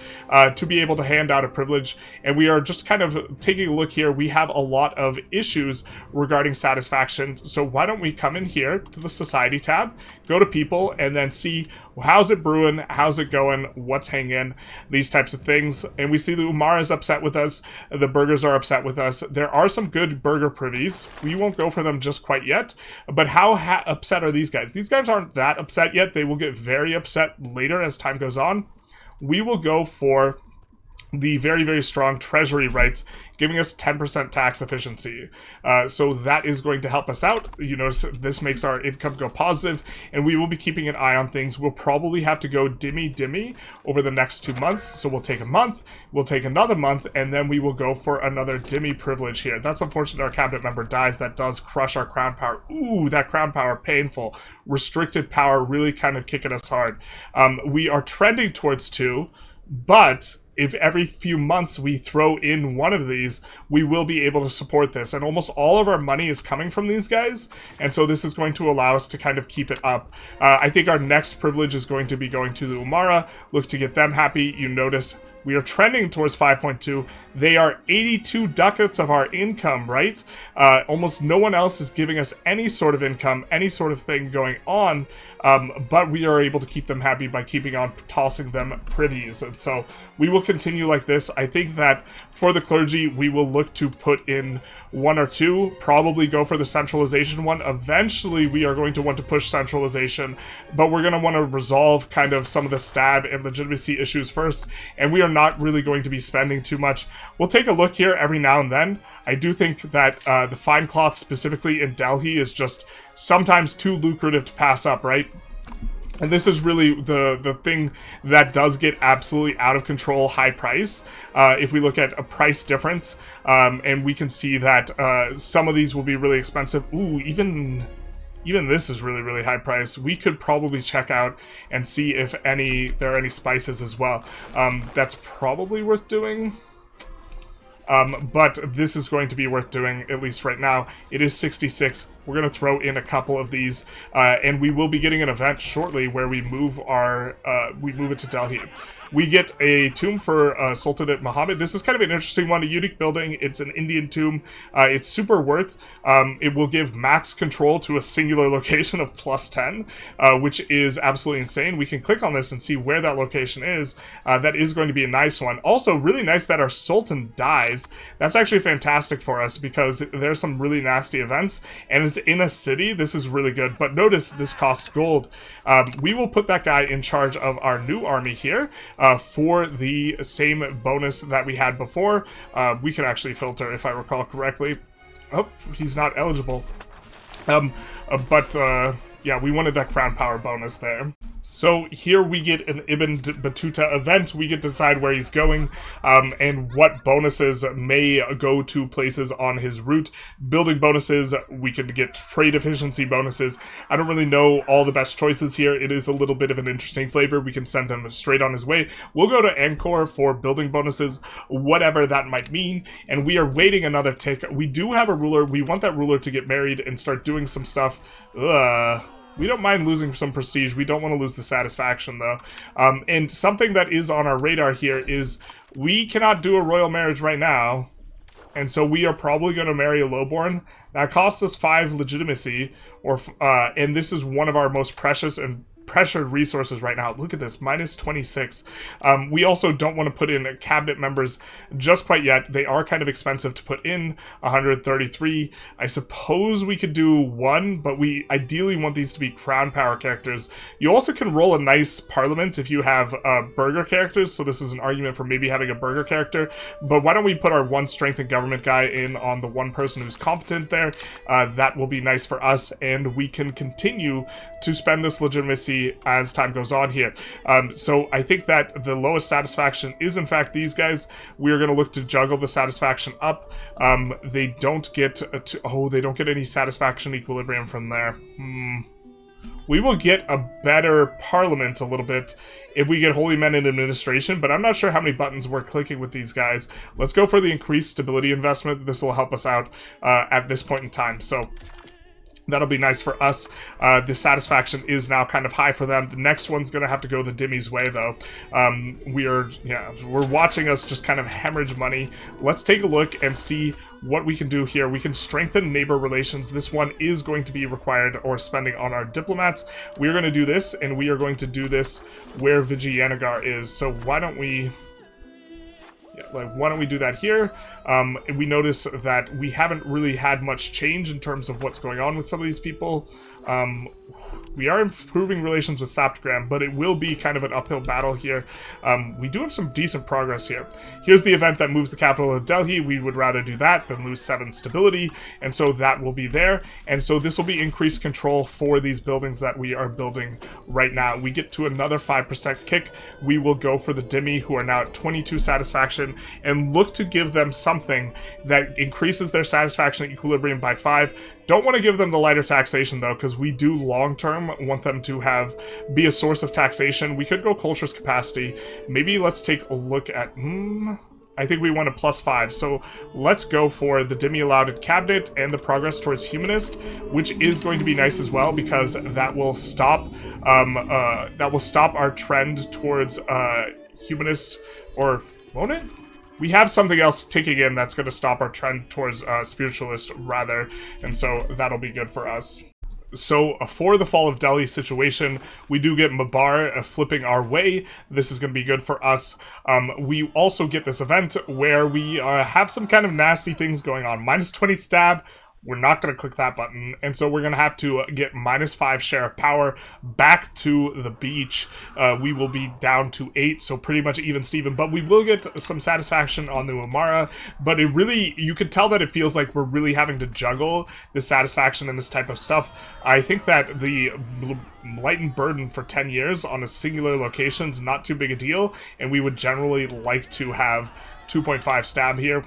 to be able to hand out a privilege, and we are just kind of taking a look here. We have a lot of issues regarding satisfaction, so why don't we come in here to the Society tab, go to People, and then see how's it brewing, how's it going, what's hanging, these types of things. And we see the Umara is upset with us, the burgers are upset with us. There are some good burger privies. We won't go for them just quite yet, but how upset are these guys? These guys aren't that upset yet. They will get very upset later as time goes on. We will go for the very, very strong treasury rights, giving us 10% tax efficiency. So that is going to help us out. You notice this makes our income go positive, and we will be keeping an eye on things. We'll probably have to go dimmy over the next 2 months. So we'll take a month, we'll take another month, and then we will go for another dimmy privilege here. That's unfortunate our cabinet member dies. That does crush our crown power. Ooh, that crown power, painful. Restricted power really kind of kicking us hard. We are trending towards 2, but if every few months we throw in one of these, we will be able to support this. And almost all of our money is coming from these guys, and so this is going to allow us to kind of keep it up. I think our next privilege is going to be going to the Umara. Look to get them happy. You notice we are trending towards 5.2. They are 82 ducats of our income, right? Almost no one else is giving us any sort of income, any sort of thing going on, but we are able to keep them happy by keeping on tossing them privies. And so we will continue like this. I think that for the clergy, we will look to put in one or two, probably go for the centralization one. Eventually, we are going to want to push centralization, but we're going to want to resolve kind of some of the stab and legitimacy issues first, and we are not really going to be spending too much. We'll take a look here every now and then. I do think that the fine cloth, specifically in Delhi, is just sometimes too lucrative to pass up, right? And this is really the thing that does get absolutely out of control high price. If we look at a price difference, and we can see that some of these will be really expensive. Ooh, even this is really, really high price. We could probably check out and see if there are any spices as well. That's probably worth doing. But this is going to be worth doing, at least right now. It is 66. We're going to throw in a couple of these, and we will be getting an event shortly where we move it to Delhi. We get a tomb for Sultanate Muhammad. This is kind of an interesting one, a unique building. It's an Indian tomb. It's super worth. It will give max control to a singular location of +10, which is absolutely insane. We can click on this and see where that location is. That is going to be a nice one. Also, really nice that our Sultan dies. That's actually fantastic for us because there's some really nasty events, and it's in a city. This is really good, but notice this costs gold. We will put that guy in charge of our new army here. For the same bonus that we had before. We can actually filter, if I recall correctly. Oh, he's not eligible. Yeah, we wanted that crown power bonus there. So here we get an Ibn Battuta event. We get to decide where he's going and what bonuses may go to places on his route. Building bonuses, we can get trade efficiency bonuses. I don't really know all the best choices here. It is a little bit of an interesting flavor. We can send him straight on his way. We'll go to Angkor for building bonuses, whatever that might mean. And we are waiting another tick. We do have a ruler. We want that ruler to get married and start doing some stuff. We don't mind losing some prestige. We don't want to lose the satisfaction, though. And something that is on our radar here is we cannot do a royal marriage right now. And so we are probably going to marry a lowborn. That costs us 5 legitimacy, and this is one of our most precious and pressured resources right now. Look at this, minus 26. We also don't want to put in cabinet members just quite yet. They are kind of expensive to put in, 133. I suppose we could do 1, but we ideally want these to be crown power characters. You also can roll a nice parliament if you have burgher characters, so this is an argument for maybe having a burgher character, but why don't we put our 1 strength and government guy in on the 1 person who's competent there. That will be nice for us, and we can continue to spend this legitimacy as time goes on here. So I think that the lowest satisfaction is in fact these guys. We are going to look to juggle the satisfaction up. They don't get they don't get any satisfaction equilibrium from there. We will get a better parliament a little bit if we get holy men in administration, but I'm not sure how many buttons we're clicking with these guys. Let's go for the increased stability investment. This will help us out at this point in time. So that'll be nice for us. The satisfaction is now kind of high for them. The next one's going to have to go the Dhimmy's way, though. We're watching us just kind of hemorrhage money. Let's take a look and see what we can do here. We can strengthen neighbor relations. This one is going to be required or spending on our diplomats. We're going to do this, and we are going to do this where Vijayanagar is. So why don't we do that here? We notice that we haven't really had much change in terms of what's going on with some of these people. We are improving relations with Saptagram, but it will be kind of an uphill battle here. We do have some decent progress here. Here's the event that moves the capital of Delhi. We would rather do that than lose 7 stability, and so that will be there. And so this will be increased control for these buildings that we are building right now. We get to another 5% kick. We will go for the Dhimmi, who are now at 22 satisfaction. and look to give them something that increases their satisfaction and equilibrium by 5. Don't want to give them the lighter taxation though, because we do long-term want them to be a source of taxation. We could go culture's capacity. Maybe let's take a look at... I think we want a +5, so let's go for the demi-allowed cabinet and the progress towards humanist, which is going to be nice as well because that will stop our trend towards humanist, or won't it? We have something else ticking in that's going to stop our trend towards spiritualist rather, and so that'll be good for us. So for the Fall of Delhi situation, we do get Mabar flipping our way. This is going to be good for us. We also get this event where we have some kind of nasty things going on. -20 stab. We're not going to click that button, and so we're going to have to get -5 share of power back to the beach. We will be down to 8, so pretty much even Steven, but we will get some satisfaction on the Umara, but it really, you can tell that it feels like we're really having to juggle the satisfaction and this type of stuff. I think that the lightened burden for 10 years on a singular location is not too big a deal, and we would generally like to have 2.5 stab here.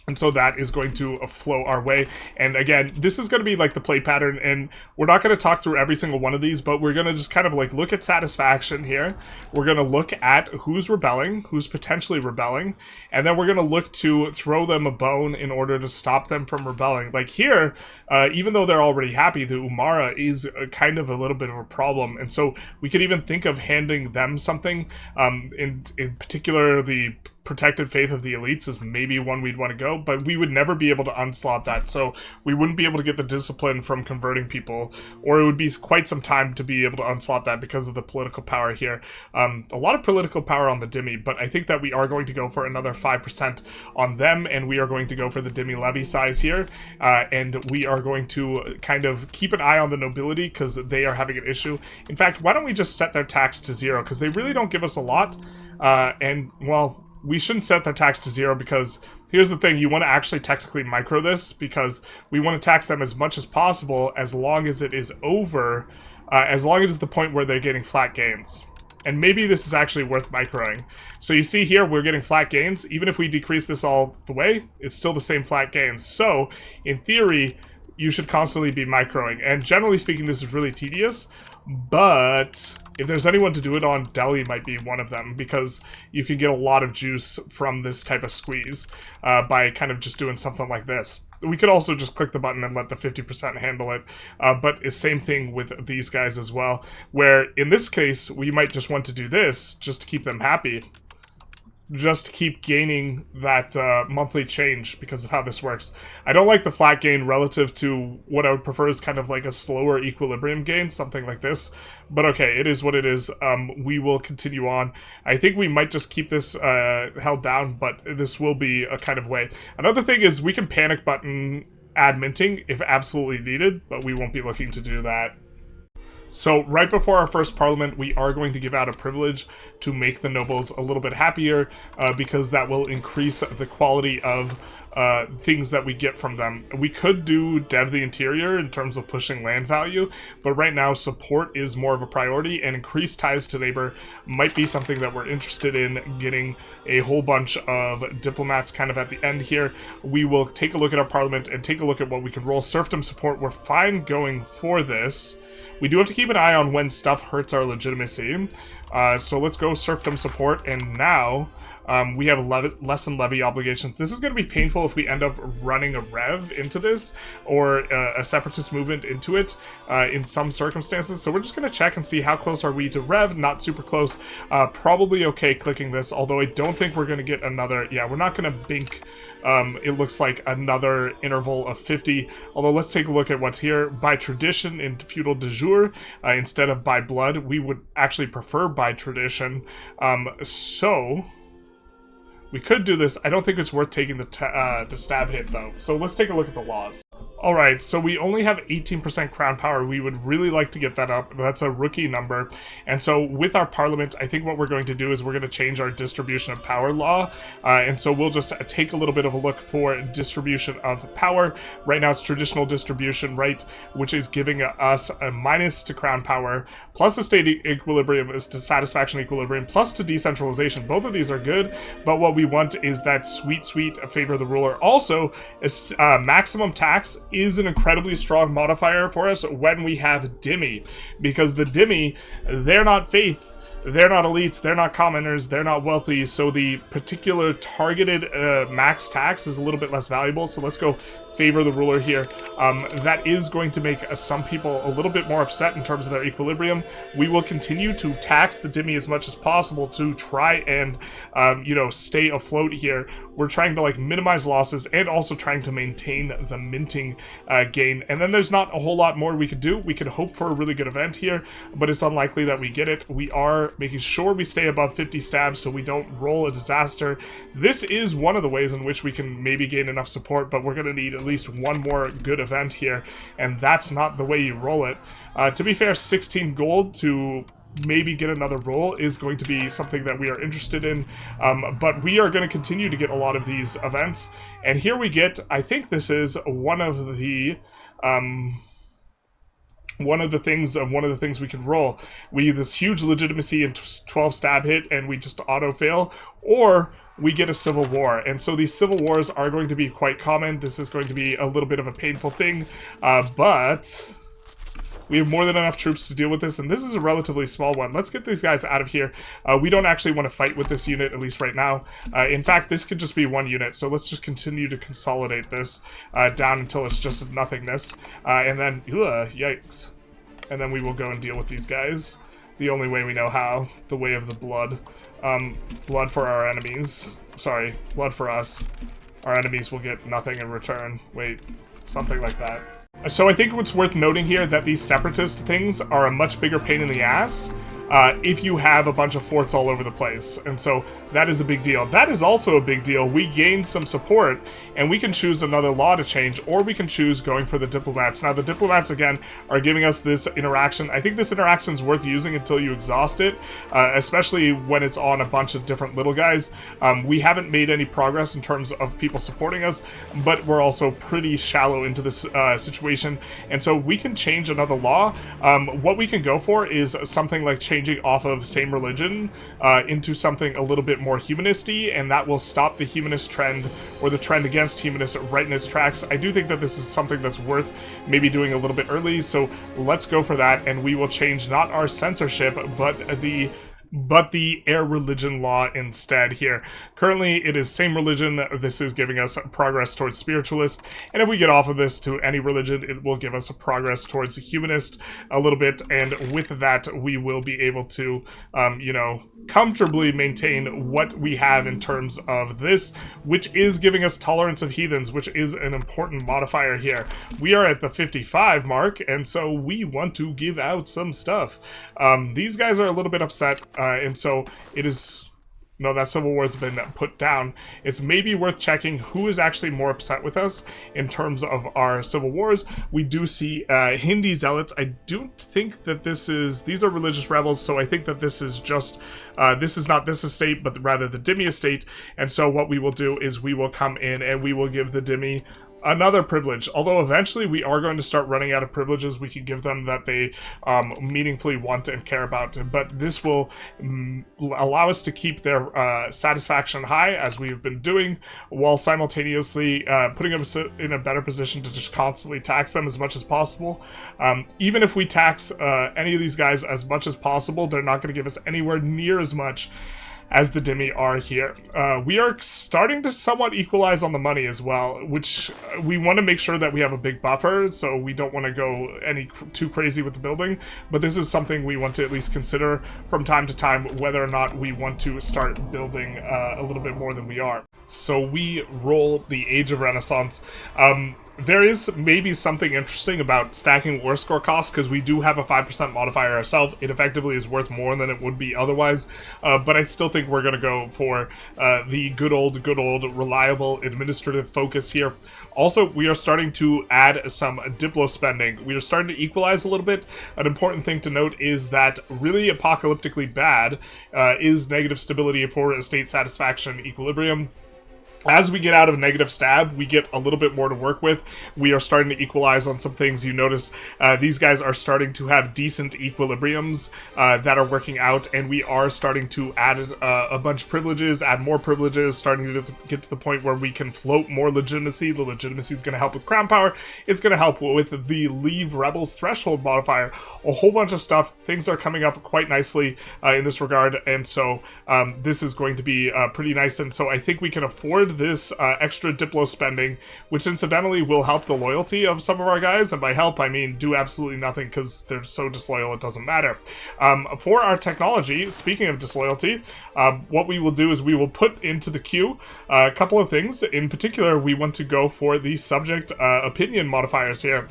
And so that is going to flow our way. And again, this is going to be like the play pattern, and we're not going to talk through every single one of these, but we're going to just kind of like look at satisfaction here. We're going to look at who's rebelling, who's potentially rebelling, and then we're going to look to throw them a bone in order to stop them from rebelling. Like here, even though they're already happy, the Umara is kind of a little bit of a problem. And so we could even think of handing them something. In particular, the protected faith of the elites is maybe one we'd want to go, but we would never be able to unslot that, so we wouldn't be able to get the discipline from converting people, or it would be quite some time to be able to unslot that because of the political power here. A lot of political power on the Demi, but I think that we are going to go for another 5% on them, and we are going to go for the Demi levy size here, and we are going to kind of keep an eye on the nobility because they are having an issue. In fact, why don't we just set their tax to 0, because they really don't give us a lot, and, well, we shouldn't set their tax to 0 because here's the thing, you want to actually technically micro this because we want to tax them as much as possible as long as it is over, as long as it's the point where they're getting flat gains. And maybe this is actually worth microing. So you see here, we're getting flat gains. Even if we decrease this all the way, it's still the same flat gains. So, in theory, you should constantly be microing. And generally speaking, this is really tedious, but if there's anyone to do it on, Delhi might be one of them, because you can get a lot of juice from this type of squeeze by kind of just doing something like this. We could also just click the button and let the 50% handle it, but it's same thing with these guys as well, where in this case, we might just want to do this just to keep them happy. Just to keep gaining that monthly change because of how this works. I don't like the flat gain relative to what I would prefer is kind of like a slower equilibrium gain, something like this. But okay, it is what it is. We will continue on. I think we might just keep this held down, but this will be a kind of way. Another thing is we can panic button add minting if absolutely needed, but we won't be looking to do that. So right before our first parliament, we are going to give out a privilege to make the nobles a little bit happier because that will increase the quality of things that we get from them. We could do Dev the Interior in terms of pushing land value, but right now support is more of a priority, and increased ties to neighbor might be something that we're interested in getting a whole bunch of diplomats kind of at the end here. We will take a look at our parliament and take a look at what we can roll. Serfdom support, we're fine going for this. We do have to keep an eye on when stuff hurts our legitimacy. So let's go serfdom support, and now we have lesson levy obligations. This is going to be painful if we end up running a rev into this, or a separatist movement into it in some circumstances. So we're just going to check and see how close are we to rev. Not super close. Probably okay clicking this, although I don't think we're going to get another... Yeah, we're not going to bink, it looks like, another interval of 50. Although let's take a look at what's here. By tradition in feudal de jure, instead of by blood, we would actually prefer by tradition. So... we could do this. I don't think it's worth taking the stab hit, though. So let's take a look at the laws. Alright, so we only have 18% crown power. We would really like to get that up. That's a rookie number. And so with our parliament, I think what we're going to do is we're going to change our distribution of power law. And so we'll just take a little bit of a look for distribution of power. Right now it's traditional distribution, right, which is giving us a minus to crown power, plus a state equilibrium is to satisfaction equilibrium, plus to decentralization. Both of these are good, but what we want is that sweet favor of the ruler. Also, maximum tax is an incredibly strong modifier for us when we have Dhimmi, because the Dhimmi, they're not faith, they're not elites, they're not commoners, they're not wealthy, so the particular targeted max tax is a little bit less valuable. So let's go favor the ruler here. That is going to make some people a little bit more upset in terms of their equilibrium. We will continue to tax the Dhimmi as much as possible to try and, you know, stay afloat here. We're trying to, like, minimize losses and also trying to maintain the minting gain. And then there's not a whole lot more we could do. We could hope for a really good event here, but it's unlikely that we get it. We are making sure we stay above 50 stabs so we don't roll a disaster. This is one of the ways in which we can maybe gain enough support, but we're going to need at least one more good event here, and that's not the way you roll it. To be fair, 16 gold to maybe get another roll is going to be something that we are interested in, but we are going to continue to get a lot of these events. And here we get, I think this is one of the things we can roll. We have this huge legitimacy and 12 stab hit, and we just auto fail, or we get a civil war. And so these civil wars are going to be quite common. This is going to be a little bit of a painful thing, but we have more than enough troops to deal with this, and this is a relatively small one. Let's get these guys out of here. We don't actually want to fight with this unit, at least right now. In fact, this could just be one unit, so let's just continue to consolidate this down until it's just nothingness. And then, yikes. And then we will go and deal with these guys the only way we know how, the way of the blood. Blood for our enemies. Sorry, blood for us. Our enemies will get nothing in return. Wait, something like that. So I think what's worth noting here that these separatist things are a much bigger pain in the ass if you have a bunch of forts all over the place. And so that is a big deal. That is also a big deal. We gained some support, and we can choose another law to change, or we can choose going for the diplomats. Now, the diplomats, again, are giving us this interaction. I think this interaction is worth using until you exhaust it, especially when it's on a bunch of different little guys. We haven't made any progress in terms of people supporting us, but we're also pretty shallow into this situation, and so we can change another law. What we can go for is something like changing off of same religion into something a little bit more humanisty, and that will stop the humanist trend or the trend against humanists right in its tracks. I do think that this is something that's worth maybe doing a little bit early, so let's go for that, and we will change not our censorship, but the air religion law instead here. Currently, it is same religion. This is giving us progress towards spiritualist, and if we get off of this to any religion, it will give us a progress towards humanist a little bit, and with that, we will be able to, you know, comfortably maintain what we have in terms of this, which is giving us tolerance of heathens, which is an important modifier here. We are at the 55 mark, and so we want to give out some stuff. These guys are a little bit upset, and so it is... No, that civil war has been put down. It's maybe worth checking who is actually more upset with us in terms of our civil wars. We do see Hindi zealots. I don't think that these are religious rebels, so I think that this is just, this is not this estate, but rather the Dhimmi estate. And so what we will do is we will come in and we will give the Dhimmi another privilege, although eventually we are going to start running out of privileges we can give them that they meaningfully want and care about, but this will allow us to keep their satisfaction high, as we've been doing, while simultaneously putting us in a better position to just constantly tax them as much as possible. Even if we tax any of these guys as much as possible, they're not going to give us anywhere near as much as the Dhimmi are here. We are starting to somewhat equalize on the money as well, which we want to make sure that we have a big buffer, so we don't want to go too crazy with the building, but this is something we want to at least consider from time to time, whether or not we want to start building a little bit more than we are. So we roll the Age of Renaissance. There is maybe something interesting about stacking war score costs, because we do have a 5% modifier ourselves. It effectively is worth more than it would be otherwise, but I still think we're going to go for the good old, reliable administrative focus here. Also, we are starting to add some Diplo spending. We are starting to equalize a little bit. An important thing to note is that really apocalyptically bad is negative stability for estate satisfaction equilibrium. As we get out of negative stab, we get a little bit more to work with. We are starting to equalize on some things. You notice these guys are starting to have decent equilibriums that are working out, and we are starting to add a bunch of privileges, add more privileges, starting to get to the point where we can float more legitimacy. The legitimacy is going to help with crown power. It's going to help with the leave rebels threshold modifier. A whole bunch of stuff. Things are coming up quite nicely in this regard, and so this is going to be pretty nice. And so I think we can afford this extra Diplo spending, which incidentally will help the loyalty of some of our guys, and by help I mean do absolutely nothing because they're so disloyal it doesn't matter. For our technology, speaking of disloyalty, what we will do is we will put into the queue a couple of things. In particular, we want to go for the subject opinion modifiers here.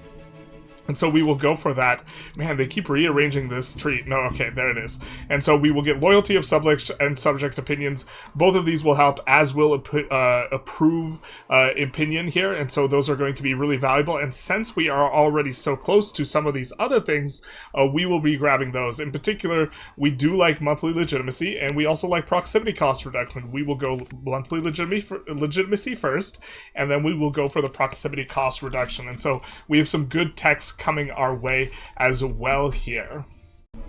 And so we will go for that. Man, they keep rearranging this tree. No, okay, there it is. And so we will get loyalty of subject and subject opinions. Both of these will help, as will approve opinion here. And so those are going to be really valuable. And since we are already so close to some of these other things, we will be grabbing those. In particular, we do like monthly legitimacy, and we also like proximity cost reduction. We will go monthly legitimacy first, and then we will go for the proximity cost reduction. And so we have some good text coming our way as well here.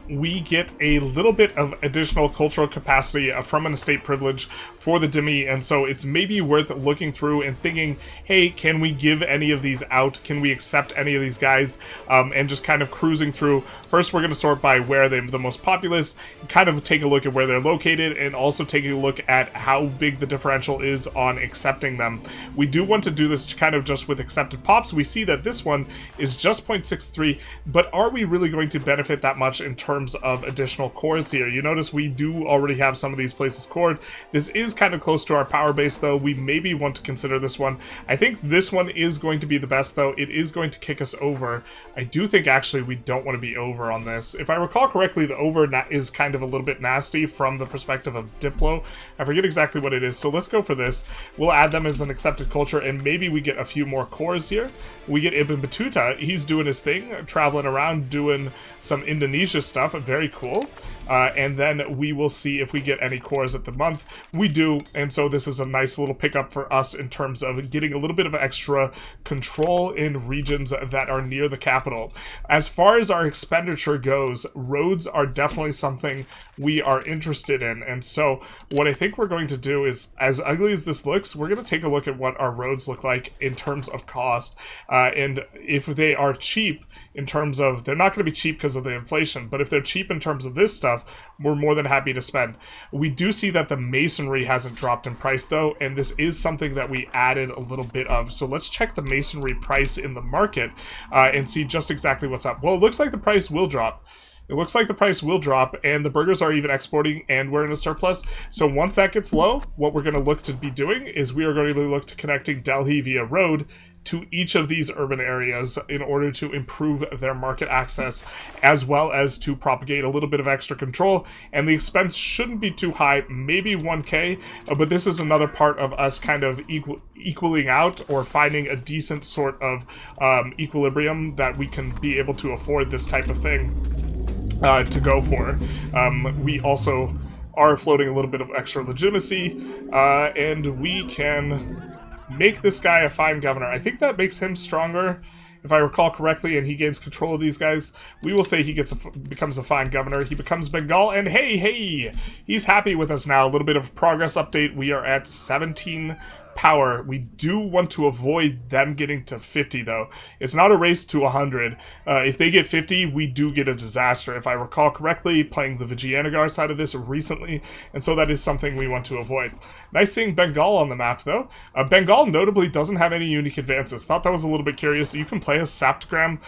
We get a little bit of additional cultural capacity from an estate privilege for the Dhimmi, and so it's maybe worth looking through and thinking, hey, can we give any of these out? Can we accept any of these guys? And just kind of cruising through. First, we're going to sort by where they're the most populous, kind of take a look at where they're located, and also taking a look at how big the differential is on accepting them. We do want to do this kind of just with accepted pops. We see that this one is just 0.63, but are we really going to benefit that much in terms of additional cores here? You notice we do already have some of these places cored. This is kind of close to our power base, though. We maybe want to consider this one. I think this one is going to be the best, though. It is going to kick us over. I do think, actually, we don't want to be over on this. If I recall correctly, the over is kind of a little bit nasty from the perspective of Diplo. I forget exactly what it is, so let's go for this. We'll add them as an accepted culture, and maybe we get a few more cores here. We get Ibn Battuta. He's doing his thing, traveling around, doing some Indonesia stuff. Very cool. And then we will see if we get any cores at the month. We do, and so this is a nice little pickup for us in terms of getting a little bit of extra control in regions that are near the capital. As far as our expenditure goes, roads are definitely something we are interested in, and so what I think we're going to do is, as ugly as this looks, we're going to take a look at what our roads look like in terms of cost, and if they are cheap in terms of, they're not going to be cheap because of the inflation, but if they're cheap in terms of this stuff, we're more than happy to spend. We do see that the masonry hasn't dropped in price, though, and this is something that we added a little bit of. So let's check the masonry price in the market and see just exactly what's up. Well, it looks like the price will drop. It looks like the price will drop, and the burgers are even exporting, and we're in a surplus. So once that gets low, what we're going to look to be doing is we are going to look to connecting Delhi via road to each of these urban areas in order to improve their market access, as well as to propagate a little bit of extra control. And the expense shouldn't be too high, maybe 1K, but this is another part of us kind of equaling out, or finding a decent sort of equilibrium that we can be able to afford this type of thing to go for. We also are floating a little bit of extra legitimacy, and we can make this guy a fine governor. I think that makes him stronger, if I recall correctly, and he gains control of these guys. We will say he becomes a fine governor. He becomes Bengal, and hey, he's happy with us now. A little bit of progress update. We are at 17 power. We do want to avoid them getting to 50, though. It's not a race to 100. If they get 50, we do get a disaster, if I recall correctly, playing the Vijayanagar side of this recently, and so that is something we want to avoid. Nice seeing Bengal on the map, though. Bengal notably doesn't have any unique advances. Thought that was a little bit curious. You can play as Saptgram.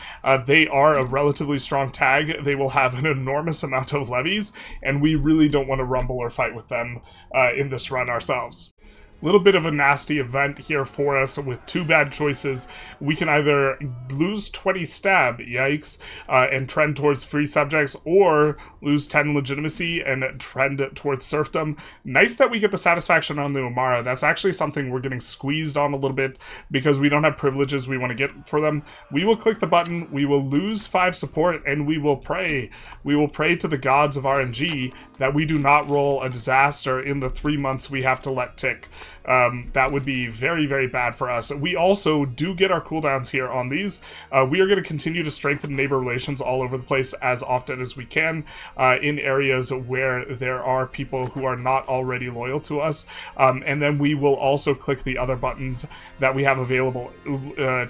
They are a relatively strong tag. They will have an enormous amount of levies, and we really don't want to rumble or fight with them in this run ourselves. little bit of a nasty event here for us with two bad choices. We can either lose 20 stab, yikes, and trend towards free subjects, or lose 10 legitimacy and trend towards serfdom. Nice that we get the satisfaction on the Umara. That's actually something we're getting squeezed on a little bit because we don't have privileges we want to get for them. We will click the button, we will lose 5 support, and we will pray. We will pray to the gods of RNG that we do not roll a disaster in the 3 months we have to let tick. That would be very, very bad for us. We also do get our cooldowns here on these. We are going to continue to strengthen neighbor relations all over the place as often as we can in areas where there are people who are not already loyal to us. And then we will also click the other buttons that we have available.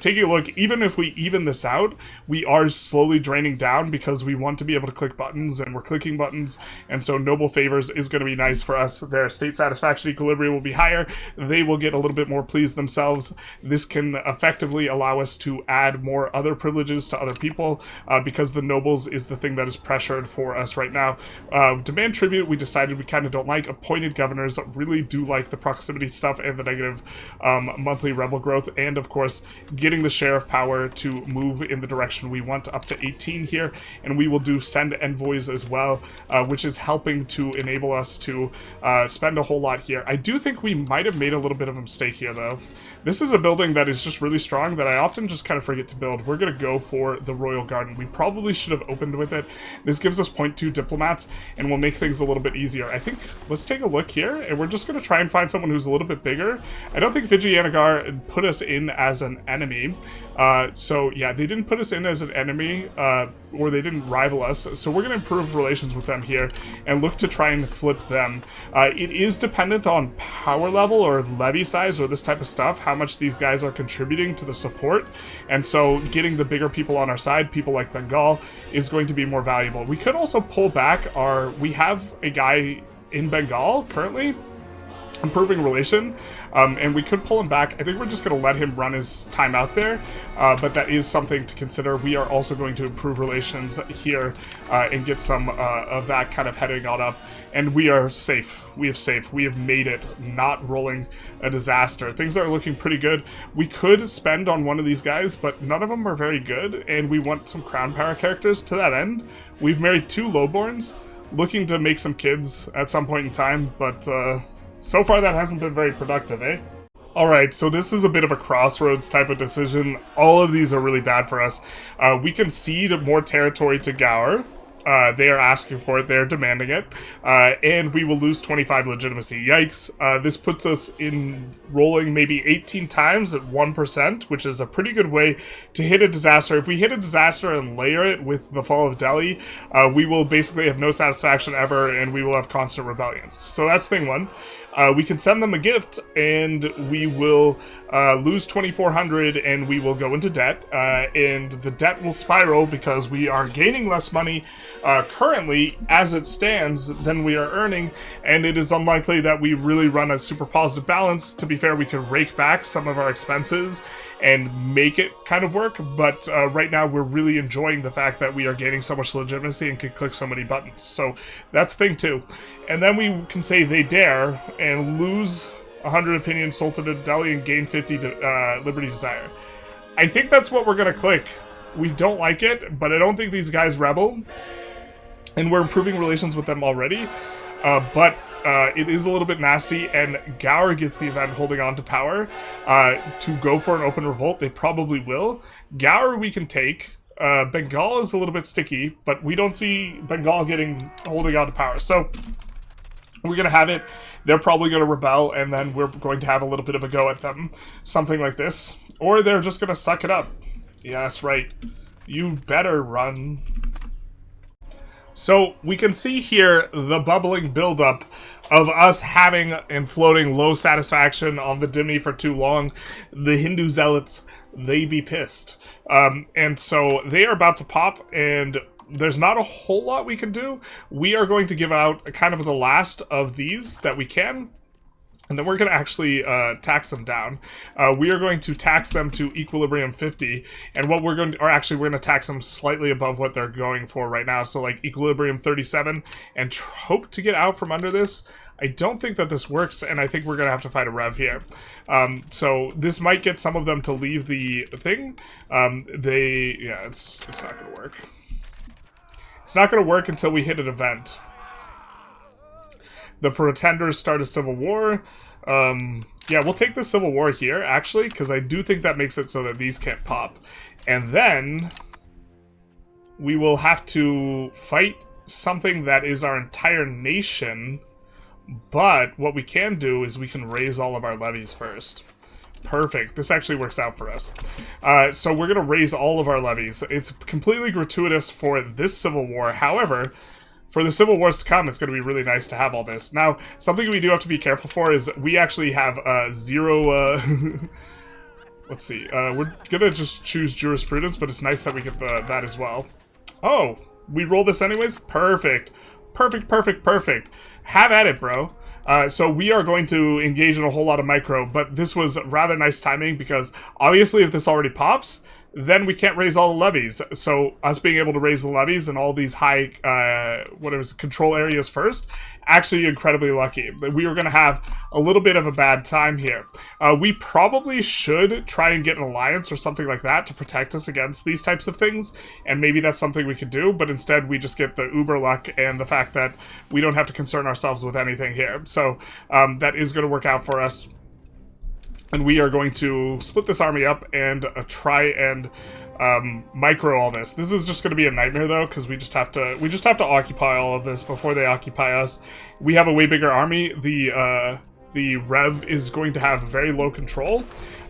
Taking a look, even if we even this out, we are slowly draining down because we want to be able to click buttons, and we're clicking buttons, and so noble favors is going to be nice for us. Their state satisfaction equilibrium will be higher. They will get a little bit more pleased themselves. This can effectively allow us to add more other privileges to other people because the nobles is the thing that is pressured for us right now. Demand tribute, we decided we kind of don't like. Appointed governors really do like the proximity stuff and the negative monthly rebel growth, and of course getting the share of power to move in the direction we want up to 18 here, and we will do send envoys as well, which is helping to enable us to spend a whole lot here. I do think we might have made a little bit of a mistake here though. This is a building that is just really strong that I often just kind of forget to build. We're going to go for the Royal Garden. We probably should have opened with it. This gives us 0.2 diplomats and will make things a little bit easier. I think, let's take a look here, and we're just going to try and find someone who's a little bit bigger. I don't think Vijayanagara put us in as an enemy. So yeah, they didn't put us in as an enemy, or they didn't rival us. So we're going to improve relations with them here and look to try and flip them. It is dependent on power level or levy size or this type of stuff, how much these guys are contributing to the support, and so getting the bigger people on our side, people like Bengal, is going to be more valuable. We could also pull back we have a guy in Bengal currently improving relation, and we could pull him back. I think we're just going to let him run his time out there, but that is something to consider. We are also going to improve relations here and get some of that kind of heading on up, and we are safe. We have made it, not rolling a disaster. Things are looking pretty good. We could spend on one of these guys, but none of them are very good, and we want some crown power characters to that end. We've married 2 lowborns, looking to make some kids at some point in time, but so far that hasn't been very productive, eh? Alright, so this is a bit of a crossroads type of decision. All of these are really bad for us. We can cede more territory to Gower. They are asking for it, they're demanding it, and we will lose 25 legitimacy. Yikes. This puts us in rolling maybe 18 times at 1%, which is a pretty good way to hit a disaster. If we hit a disaster and layer it with the fall of Delhi, we will basically have no satisfaction ever, and we will have constant rebellions. So that's thing one. We can send them a gift, and we will lose 2,400, and we will go into debt, and the debt will spiral because we are gaining less money currently as it stands than we are earning, and it is unlikely that we really run a super positive balance. To be fair, we could rake back some of our expenses and make it kind of work, but right now we're really enjoying the fact that we are gaining so much legitimacy and can click so many buttons. So that's thing 2. And then we can say they dare and lose 100 opinion Sultan of Delhi and gain 50 Liberty Desire. I think that's what we're going to click. We don't like it, but I don't think these guys rebel, and we're improving relations with them already, but it is a little bit nasty, and Gower gets the event holding on to power to go for an open revolt. They probably will. Gower we can take. Bengal is a little bit sticky, but we don't see Bengal holding on to power. So we're going to have it. They're probably going to rebel, and then we're going to have a little bit of a go at them. Something like this. Or they're just going to suck it up. Yeah, that's right. You better run. So we can see here the bubbling buildup of us having and floating low satisfaction on the Dimny for too long. The Hindu zealots, they be pissed. And so they are about to pop, and there's not a whole lot we can do. We are going to give out kind of the last of these that we can. And then we're going to actually tax them down. We are going to tax them to equilibrium 50, and what we're going to, or actually we're going to tax them slightly above what they're going for right now, so like equilibrium 37, and hope to get out from under this. I don't think that this works, and I think we're going to have to fight a rev here. So this might get some of them to leave the thing. Yeah, it's not going to work. It's not going to work until we hit an event. The Pretenders start a civil war. Yeah, we'll take the civil war here, actually, because I do think that makes it so that these can't pop. And then we will have to fight something that is our entire nation, but what we can do is we can raise all of our levies first. Perfect. This actually works out for us. So we're going to raise all of our levies. It's completely gratuitous for this civil war. However, for the civil wars to come, it's going to be really nice to have all this. Now, something we do have to be careful for is we actually have zero... let's see. We're going to just choose jurisprudence, but it's nice that we get that as well. Oh, we roll this anyways? Perfect. Perfect, perfect, perfect. Have at it, bro. So we are going to engage in a whole lot of micro, but this was rather nice timing because obviously if this already pops, then we can't raise all the levies. So us being able to raise the levies in all these high, control areas first, actually incredibly lucky. We were going to have a little bit of a bad time here. We probably should try and get an alliance or something like that to protect us against these types of things, and maybe that's something we could do, but instead we just get the uber luck and the fact that we don't have to concern ourselves with anything here. So that is going to work out for us. And we are going to split this army up and try and micro all this. This is just going to be a nightmare though, because we just have to occupy all of this before they occupy us. We have a way bigger army. The Rev is going to have very low control,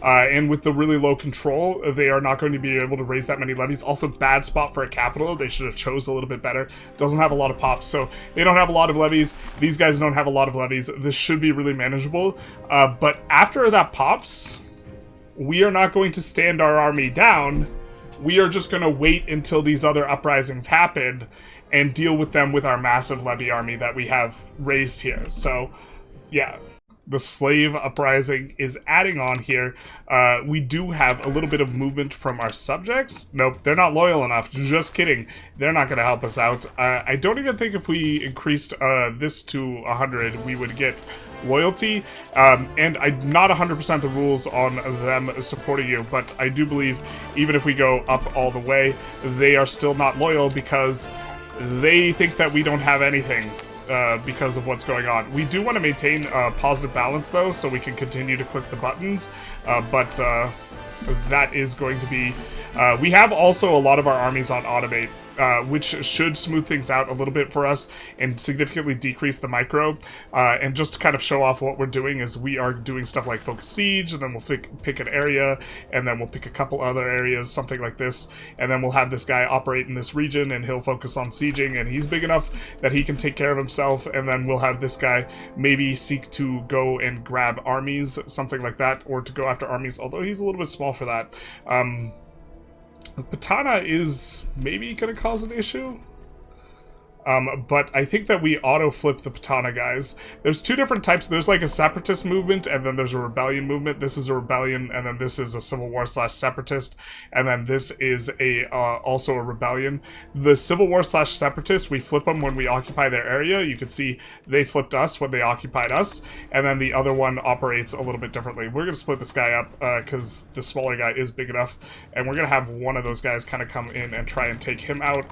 and with the really low control, they are not going to be able to raise that many levies. Also, bad spot for a capital. They should have chose a little bit better. Doesn't have a lot of pops, so they don't have a lot of levies. These guys don't have a lot of levies. This should be really manageable, but after that pops, we are not going to stand our army down. We are just going to wait until these other uprisings happen and deal with them with our massive levy army that we have raised here. So, yeah. The slave uprising is adding on here. We do have a little bit of movement from our subjects. Nope, they're not loyal enough. Just kidding. They're not going to help us out. I don't even think if we increased this to 100, we would get loyalty. And I'm not 100% the rules on them supporting you, but I do believe even if we go up all the way, they are still not loyal because they think that we don't have anything. Because of what's going on. We do want to maintain a positive balance though, so we can continue to click the buttons, but that is going to be... we have also a lot of our armies on automate, which should smooth things out a little bit for us and significantly decrease the micro. And just to kind of show off what we're doing is we are doing stuff like focus siege, and then we'll pick an area, and then we'll pick a couple other areas, something like this, and then we'll have this guy operate in this region, and he'll focus on sieging, and he's big enough that he can take care of himself, and then we'll have this guy maybe seek to go and grab armies, something like that, or to go after armies, although he's a little bit small for that. Patana is maybe going to cause an issue. But I think that we auto-flip the Patana guys. There's two different types. There's like a separatist movement, and then there's a rebellion movement. This is a rebellion, and then this is a civil war / separatist, and then this is also a rebellion. The civil war / separatist, we flip them when we occupy their area. You can see they flipped us when they occupied us, and then the other one operates a little bit differently. We're going to split this guy up because the smaller guy is big enough, and we're going to have one of those guys kind of come in and try and take him out,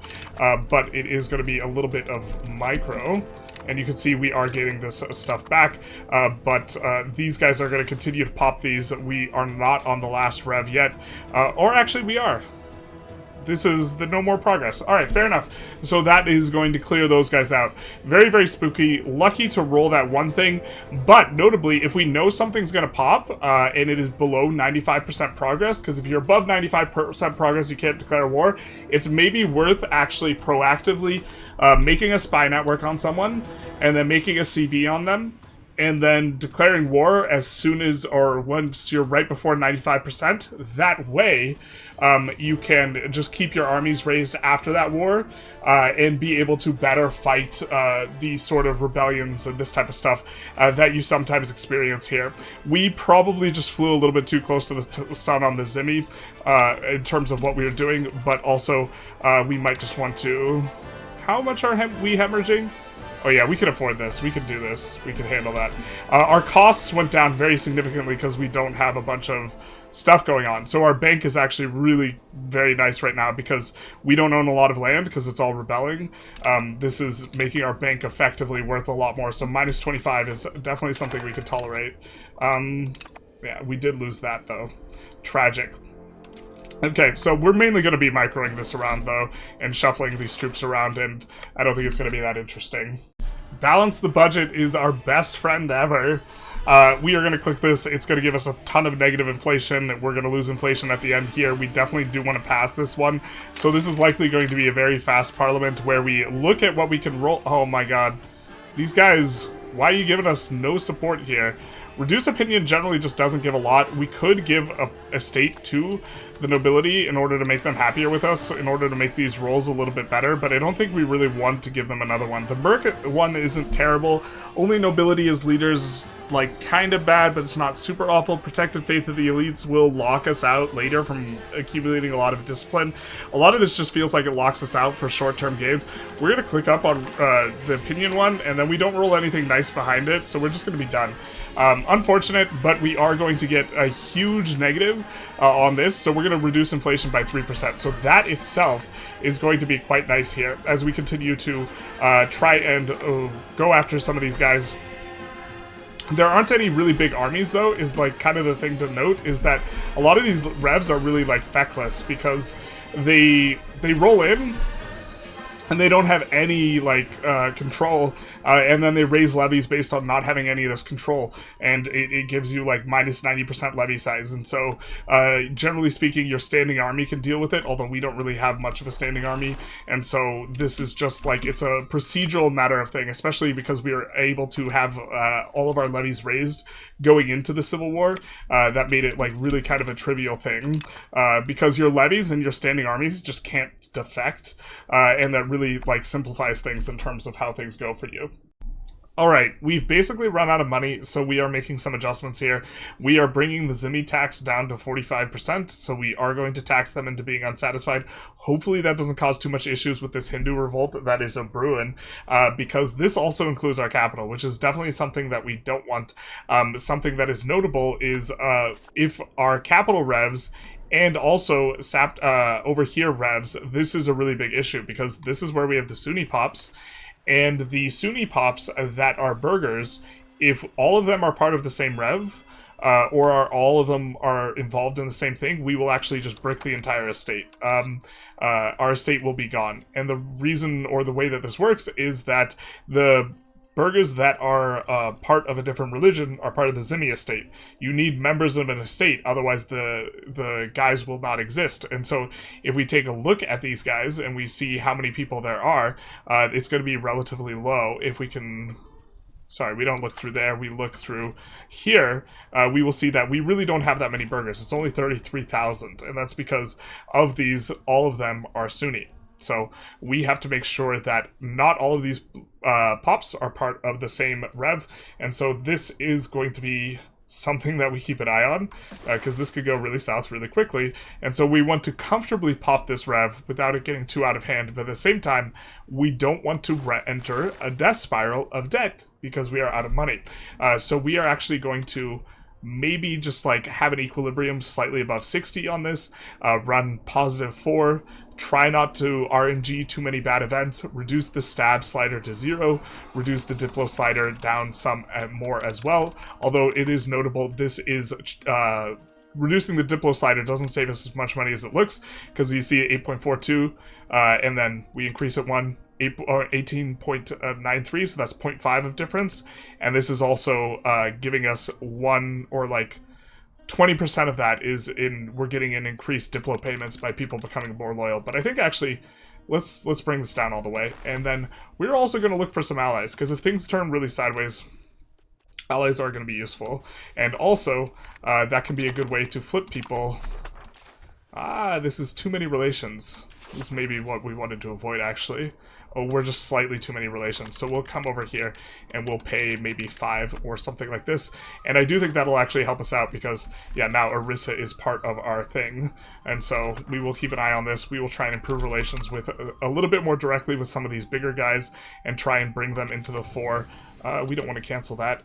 but it is going to be a little bit of micro, and you can see we are getting this stuff back, but these guys are going to continue to pop these. We are not on the last rev yet, or actually we are. This is the no more progress. Alright, fair enough. So that is going to clear those guys out. Very, very spooky. Lucky to roll that one thing, but notably, if we know something's going to pop, and it is below 95% progress, because if you're above 95% progress, you can't declare war, it's maybe worth actually proactively making a spy network on someone, and then making a CD on them, and then declaring war as soon as, or once you're right before 95%. That way, you can just keep your armies raised after that war, and be able to better fight these sort of rebellions and this type of stuff that you sometimes experience here. We probably just flew a little bit too close to the sun on the Zimmy in terms of what we were doing, but also we might just want to... How much are we hemorrhaging? Oh yeah, we can afford this. We can do this. We can handle that. Our costs went down very significantly because we don't have a bunch of stuff going on. So our bank is actually really very nice right now because we don't own a lot of land because it's all rebelling. This is making our bank effectively worth a lot more. So minus 25 is definitely something we could tolerate. Yeah, we did lose that though. Tragic. Okay, so we're mainly going to be microing this around, though, and shuffling these troops around, and I don't think it's going to be that interesting. Balance the budget is our best friend ever. We are going to click this. It's going to give us a ton of negative inflation. We're going to lose inflation at the end here. We definitely do want to pass this one. So this is likely going to be a very fast parliament where we look at what we can roll. Oh my god. These guys, why are you giving us no support here? Reduce opinion generally just doesn't give a lot. We could give a state to the nobility in order to make them happier with us, in order to make these rolls a little bit better, but I don't think we really want to give them another one. The Merc one isn't terrible. Only nobility as leaders, like, kind of bad, but it's not super awful. Protected faith of the elites will lock us out later from accumulating a lot of discipline. A lot of this just feels like it locks us out for short-term gains. We're going to click up on the opinion one, and then we don't roll anything nice behind it, so we're just going to be done. Unfortunate, but we are going to get a huge negative on this, so we're going to reduce inflation by 3%. So that itself is going to be quite nice here as we continue to try and go after some of these guys. There aren't any really big armies, though, is like kind of the thing to note, is that a lot of these revs are really like feckless because they roll in and they don't have any, like, control, and then they raise levies based on not having any of this control, and it gives you, like, minus 90% levy size, and so, generally speaking, your standing army can deal with it, although we don't really have much of a standing army, and so this is just, like, it's a procedural matter of thing, especially because we are able to have all of our levies raised going into the Civil War. That made it, like, really kind of a trivial thing, because your levies and your standing armies just can't defect, and that really like simplifies things in terms of how things go for you. Alright, we've basically run out of money, so we are making some adjustments here. We are bringing the Zimmy tax down to 45%, so we are going to tax them into being unsatisfied. Hopefully that doesn't cause too much issues with this Hindu revolt that is a brewing, because this also includes our capital, which is definitely something that we don't want. Something that is notable is if our capital revs and also over here revs, this is a really big issue because this is where we have the Sunni pops, and the Sunni pops that are burghers, if all of them are part of the same rev, or all of them are involved in the same thing, we will actually just brick the entire estate. Our estate will be gone. And the reason, or the way that this works, is that the burghers that are part of a different religion are part of the Zimmy estate. You need members of an estate, otherwise the guys will not exist. And so if we take a look at these guys and we see how many people there are, it's going to be relatively low. If we can... Sorry, we don't look through there, we look through here, we will see that we really don't have that many burghers. It's only 33,000, and that's because of these, all of them are Sunni. So we have to make sure that not all of these pops are part of the same rev, and so this is going to be something that we keep an eye on, because this could go really south really quickly, and so we want to comfortably pop this rev without it getting too out of hand, but at the same time, we don't want to enter a death spiral of debt, because we are out of money. So we are actually going to maybe just like have an equilibrium slightly above 60 on this, run positive 4, try not to RNG too many bad events, reduce the stab slider to 0, reduce the diplo slider down some more as well, although it is notable this is reducing the diplo slider doesn't save us as much money as it looks, because you see 8.42, and then we increase it 18.93, so that's 0.5 of difference, and this is also giving us 1 or like 20% of that is we're getting an increased diplo payments by people becoming more loyal. But I think actually, let's bring this down all the way, and then we're also going to look for some allies, because if things turn really sideways, Allies are going to be useful. And also, that can be a good way to flip people. Ah, this is too many relations. This may be what we wanted to avoid, actually. Oh, we're just slightly too many relations. So we'll come over here and we'll pay maybe 5 or something like this. And I do think that'll actually help us out because, yeah, now Orissa is part of our thing. And so we will keep an eye on this. We will try and improve relations with a little bit more directly with some of these bigger guys and try and bring them into the fore. We don't want to cancel that.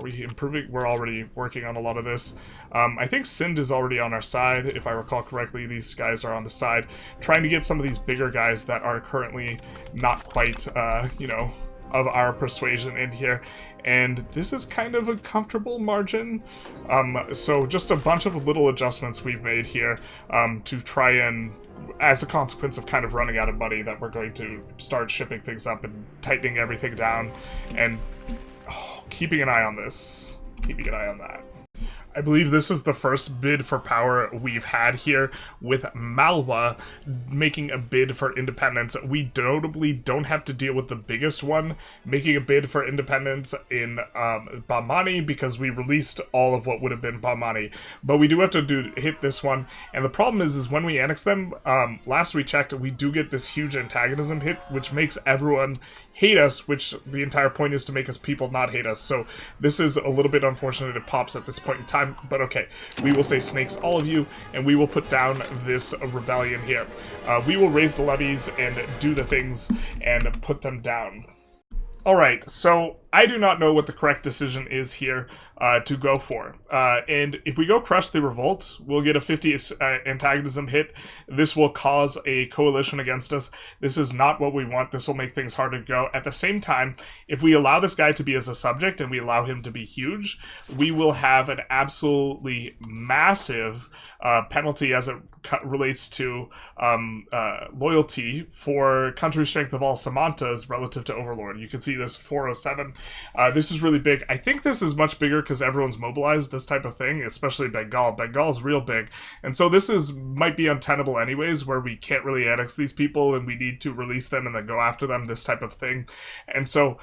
Are we improving? We're already working on a lot of this. I think Sind is already on our side. If I recall correctly, these guys are on the side. Trying to get some of these bigger guys that are currently not quite, you know, of our persuasion in here. And this is kind of a comfortable margin. So just a bunch of little adjustments we've made here to try and, as a consequence of kind of running out of money, that we're going to start shipping things up and tightening everything down and keeping an eye on this. Keeping an eye on that. I believe this is the first bid for power we've had here, with Malwa making a bid for independence. We notably don't have to deal with the biggest one making a bid for independence in Bamani, because we released all of what would have been Bamani. But we do have to hit this one, and the problem is when we annex them, last we checked, we do get this huge antagonism hit, which makes everyone hate us, which the entire point is to make us people not hate us. So this is a little bit unfortunate it pops at this point in time, but okay. We will say snakes all of you, and we will put down this rebellion here. We will raise the levies and do the things and put them down. Alright, so I do not know what the correct decision is here to go for. And if we go crush the revolt, we'll get a 50 antagonism hit. This will cause a coalition against us. This is not what we want. This will make things harder to go. At the same time, if we allow this guy to be as a subject and we allow him to be huge, we will have an absolutely massive penalty as it relates to loyalty for country strength of all Samantas relative to Overlord. You can see this 407. This is really big. I think this is much bigger because everyone's mobilized, this type of thing, especially Bengal. Bengal's real big. And so this might be untenable anyways, where we can't really annex these people and we need to release them and then go after them, this type of thing. And so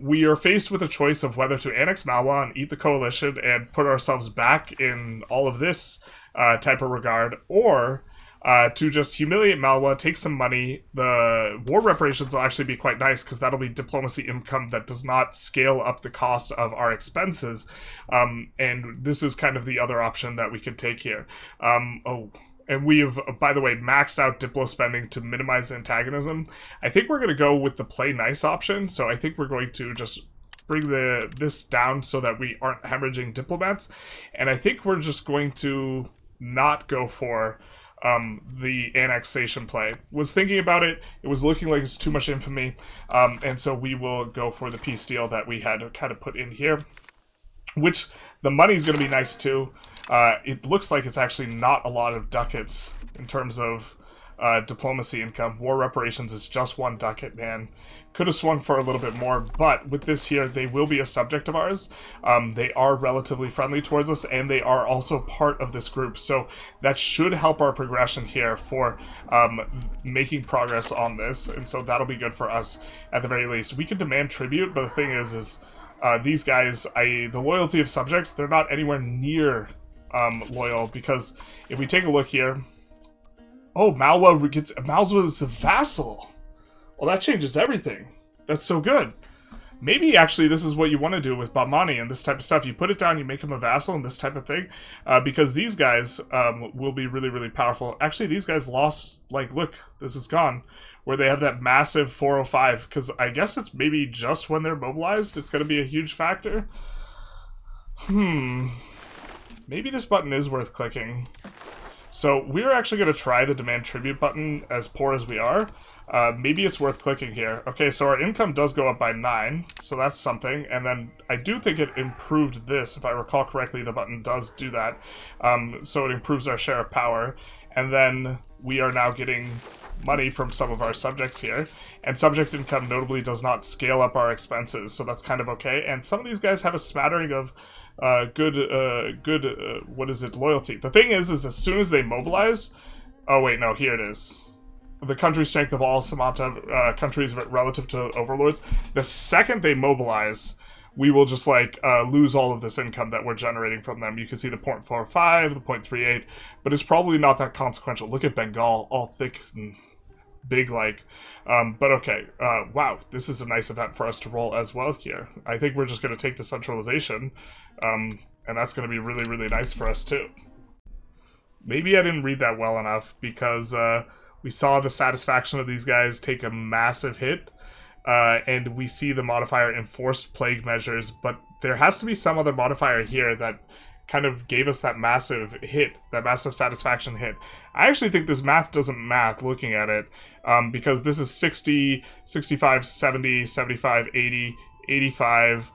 we are faced with a choice of whether to annex Malwa and eat the coalition and put ourselves back in all of this type of regard, or to just humiliate Malwa, take some money. The war reparations will actually be quite nice because that'll be diplomacy income that does not scale up the cost of our expenses. And this is kind of the other option that we could take here. And we have, by the way, maxed out Diplo spending to minimize antagonism. I think we're going to go with the play nice option. So I think we're going to just bring this down so that we aren't hemorrhaging diplomats. And I think we're just going to not go for the annexation play. Was thinking about it, it was looking like it's too much infamy, and so we will go for the peace deal that we had kind of put in here, which the money's going to be nice too. It looks like it's actually not a lot of ducats in terms of diplomacy income. War reparations is just 1 ducat, man. Could have swung for a little bit more, but with this here, they will be a subject of ours. They are relatively friendly towards us, and they are also part of this group, so that should help our progression here for making progress on this, and so that'll be good for us at the very least. We could demand tribute, but the thing is these guys, the loyalty of subjects, they're not anywhere near loyal, because if we take a look here, oh, Malwa is a vassal. Well, that changes everything. That's so good. Maybe, actually, this is what you want to do with Bamani and this type of stuff. You put it down, you make him a vassal and this type of thing. Because these guys will be really, really powerful. Actually, these guys lost, like, look, this is gone. Where they have that massive 405. Because I guess it's maybe just when they're mobilized, it's going to be a huge factor. Maybe this button is worth clicking. So we're actually going to try the demand tribute button, as poor as we are. Maybe it's worth clicking here. Okay, so our income does go up by 9, so that's something. And then I do think it improved this. If I recall correctly, the button does do that. So it improves our share of power. And then we are now getting money from some of our subjects here. And subject income notably does not scale up our expenses, so that's kind of okay. And some of these guys have a smattering of loyalty. The thing is as soon as they mobilize, oh wait, no, here it is. The country strength of all Samanta countries relative to overlords. The second they mobilize, we will just like lose all of this income that we're generating from them. You can see the 0.45, the 0.38, but it's probably not that consequential. Look at Bengal, all thick and big like. But okay, wow, this is a nice event for us to roll as well here. I think we're just going to take the centralization, and that's going to be really, really nice for us too. Maybe I didn't read that well enough, because we saw the satisfaction of these guys take a massive hit, and we see the modifier enforced plague measures, but there has to be some other modifier here that kind of gave us that massive hit, that massive satisfaction hit. I actually think this math doesn't math looking at it, because this is 60, 65, 70, 75, 80, 85,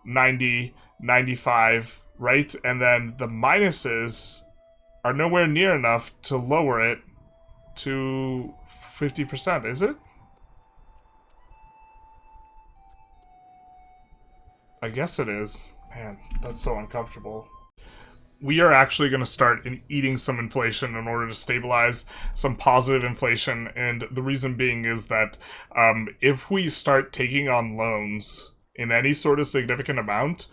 90, 95, right? And then the minuses are nowhere near enough to lower it to 50%, is it? I guess it is. Man, that's so uncomfortable. We are actually going to start eating some inflation in order to stabilize some positive inflation, and the reason being is that if we start taking on loans in any sort of significant amount,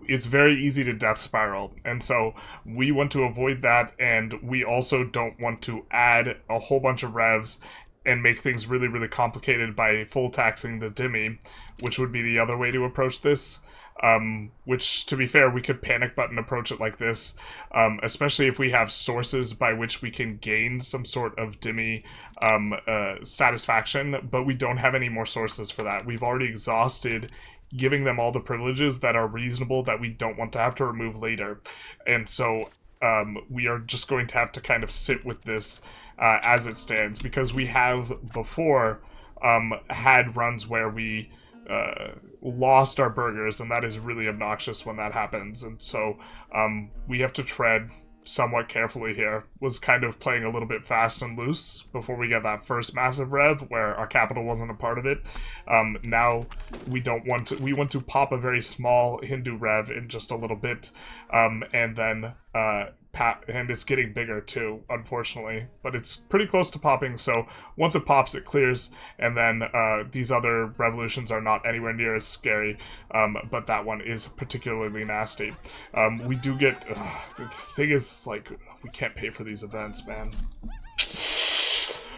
it's very easy to death spiral, and so we want to avoid that, and we also don't want to add a whole bunch of revs and make things really, really complicated by full taxing the dhimmi, which would be the other way to approach this. Which, to be fair, we could panic button approach it like this, especially if we have sources by which we can gain some sort of dhimmi satisfaction, but we don't have any more sources for that. We've already exhausted giving them all the privileges that are reasonable that we don't want to have to remove later. And so we are just going to have to kind of sit with this as it stands, because we have before had runs where we lost our burgers, and that is really obnoxious when that happens. And so we have to tread somewhat carefully here. Was kind of playing a little bit fast and loose before we get that first massive rev where our capital wasn't a part of it. Now we don't want to, we want to pop a very small Hindu rev in just a little bit, and then and it's getting bigger too, unfortunately, but it's pretty close to popping. So once it pops, it clears, and then these other revolutions are not anywhere near as scary, but that one is particularly nasty. We do get the thing is, like, we can't pay for these events, man.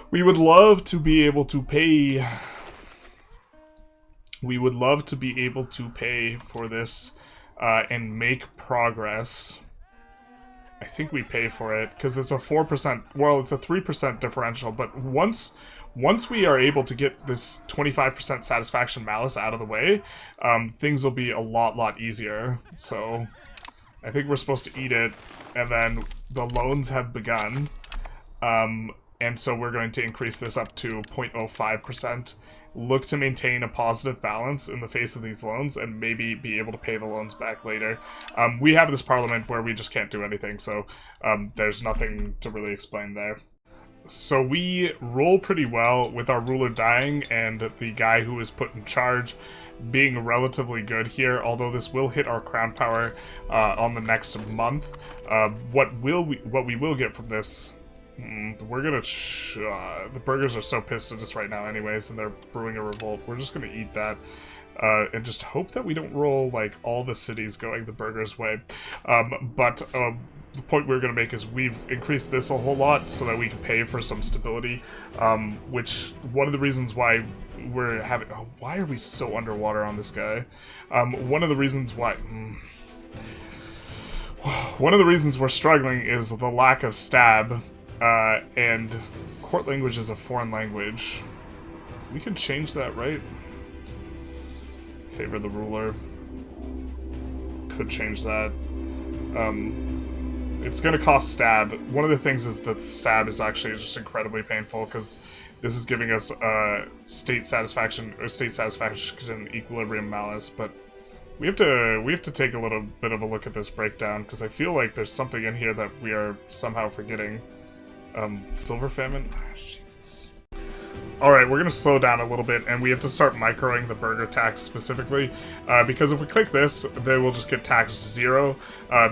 We would love to be able to pay. We would love to be able to pay for this and make progress. I think we pay for it because it's a 4%, well, it's a 3% differential, but once we are able to get this 25% satisfaction malice out of the way, things will be a lot easier. So I think we're supposed to eat it, and then the loans have begun, and so we're going to increase this up to 0.05%. Look to maintain a positive balance in the face of these loans, and maybe be able to pay the loans back later. We have this parliament where we just can't do anything, so there's nothing to really explain there. So we roll pretty well with our ruler dying and the guy who is put in charge being relatively good here, although this will hit our crown power on the next month. What we will get from this, we're gonna the burgers are so pissed at us right now anyways, and they're brewing a revolt. We're just gonna eat that and just hope that we don't roll like all the cities going the burgers way. But the point we're gonna make is we've increased this a whole lot so that we can pay for some stability, which one of the reasons why we're having, why are we so underwater on this guy? One of the reasons why we're struggling is the lack of stab. And court language is a foreign language. We can change that, right? Favor the ruler. Could change that. It's gonna cost stab. One of the things is that stab is actually just incredibly painful, because this is giving us state satisfaction equilibrium malice, but we have to take a little bit of a look at this breakdown, because I feel like there's something in here that we are somehow forgetting. Silver famine? Jesus. Alright, we're going to slow down a little bit, and we have to start microing the burger tax specifically, because if we click this, they will just get taxed 0,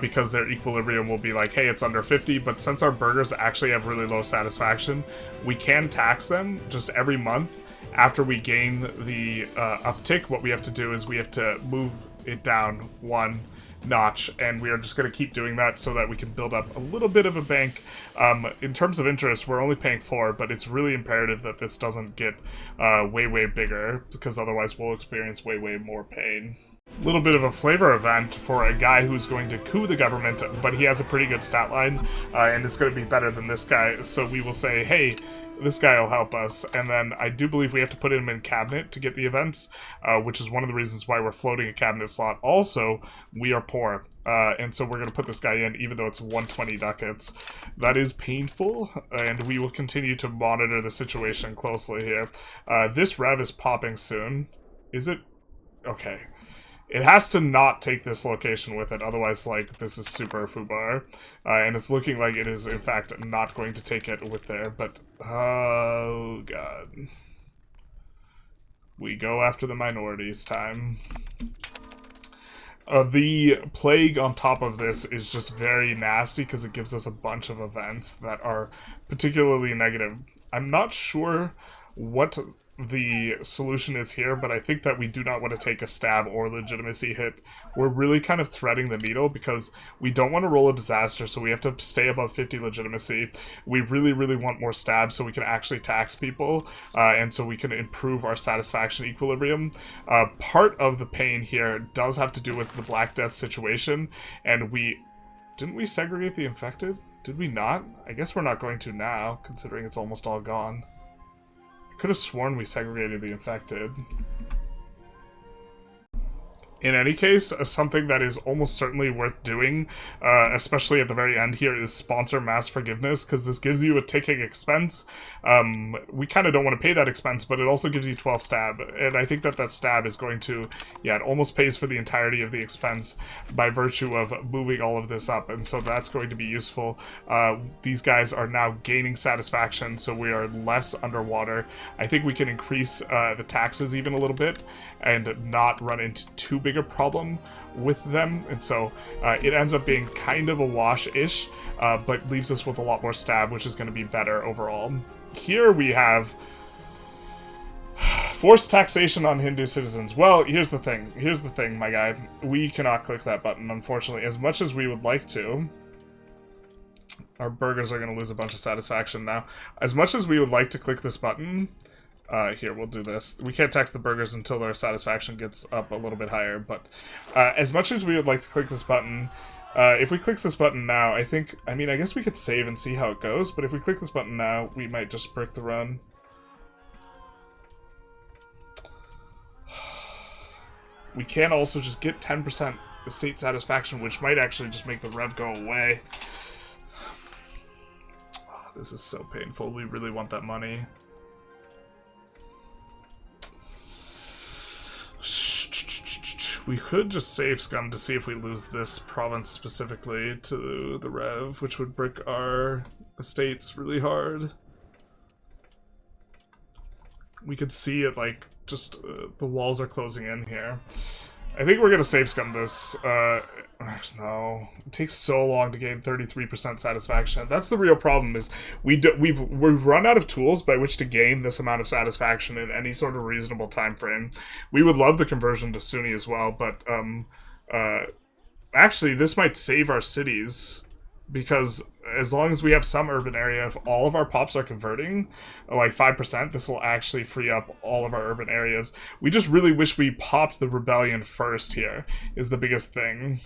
because their equilibrium will be like, hey, it's under 50, but since our burgers actually have really low satisfaction, we can tax them just every month. After we gain the uptick, what we have to do is we have to move it down 1 notch, and we are just going to keep doing that so that we can build up a little bit of a bank. In terms of interest, we're only paying 4, but it's really imperative that this doesn't get way bigger, because otherwise we'll experience way more pain. A little bit of a flavor event for a guy who's going to coup the government, but he has a pretty good stat line, and it's going to be better than this guy, so we will say, hey, this guy will help us, and then I do believe we have to put him in cabinet to get the events, which is one of the reasons why we're floating a cabinet slot. Also, we are poor, and so we're going to put this guy in, even though it's 120 ducats. That is painful, and we will continue to monitor the situation closely here. This rev is popping soon. Is it? Okay. It has to not take this location with it, otherwise, like, this is super foobar. And it's looking like it is, in fact, not going to take it with there, but, oh god. We go after the minorities time. The plague on top of this is just very nasty, because it gives us a bunch of events that are particularly negative. I'm not sure what the solution is here, but I think that we do not want to take a stab or legitimacy hit. We're really kind of threading the needle because we don't want to roll a disaster, so we have to stay above 50 legitimacy. We really want more stabs so we can actually tax people, and so we can improve our satisfaction equilibrium. Part of the pain here does have to do with the Black Death situation, and didn't we segregate the infected? Did we not? I guess we're not going to now, considering it's almost all gone. Could have sworn we segregated the infected. In any case, something that is almost certainly worth doing, especially at the very end here, is sponsor mass forgiveness, because this gives you a ticking expense. We kind of don't want to pay that expense, but it also gives you 12 stab, and I think that that stab is going to, yeah, it almost pays for the entirety of the expense by virtue of moving all of this up, and so that's going to be useful. These guys are now gaining satisfaction, so we are less underwater. I think we can increase the taxes even a little bit, and not run into too big a problem with them, and so it ends up being kind of a wash-ish, but leaves us with a lot more stab, which is going to be better overall. Here we have forced taxation on Hindu citizens. Well, here's the thing, my guy. We cannot click that button, unfortunately, as much as we would like to. Our burgers are going to lose a bunch of satisfaction now. As much as we would like to click this button, here, we'll do this. We can't tax the burgers until their satisfaction gets up a little bit higher, but as much as we would like to click this button, if we click this button now, I guess we could save and see how it goes, but if we click this button now, we might just brick the run. We can also just get 10% estate satisfaction, which might actually just make the rev go away. Oh, this is so painful. We really want that money. We could just save scum to see if we lose this province specifically to the rev, which would brick our estates really hard. We could see it, like, just the walls are closing in here. I think we're gonna save scum this. No, it takes so long to gain 33% satisfaction. That's the real problem. Is we've run out of tools by which to gain this amount of satisfaction in any sort of reasonable time frame. We would love the conversion to Sunni as well, but actually, this might save our cities, because as long as we have some urban area, if all of our pops are converting, like 5%, this will actually free up all of our urban areas. We just really wish we popped the rebellion first here, is the biggest thing.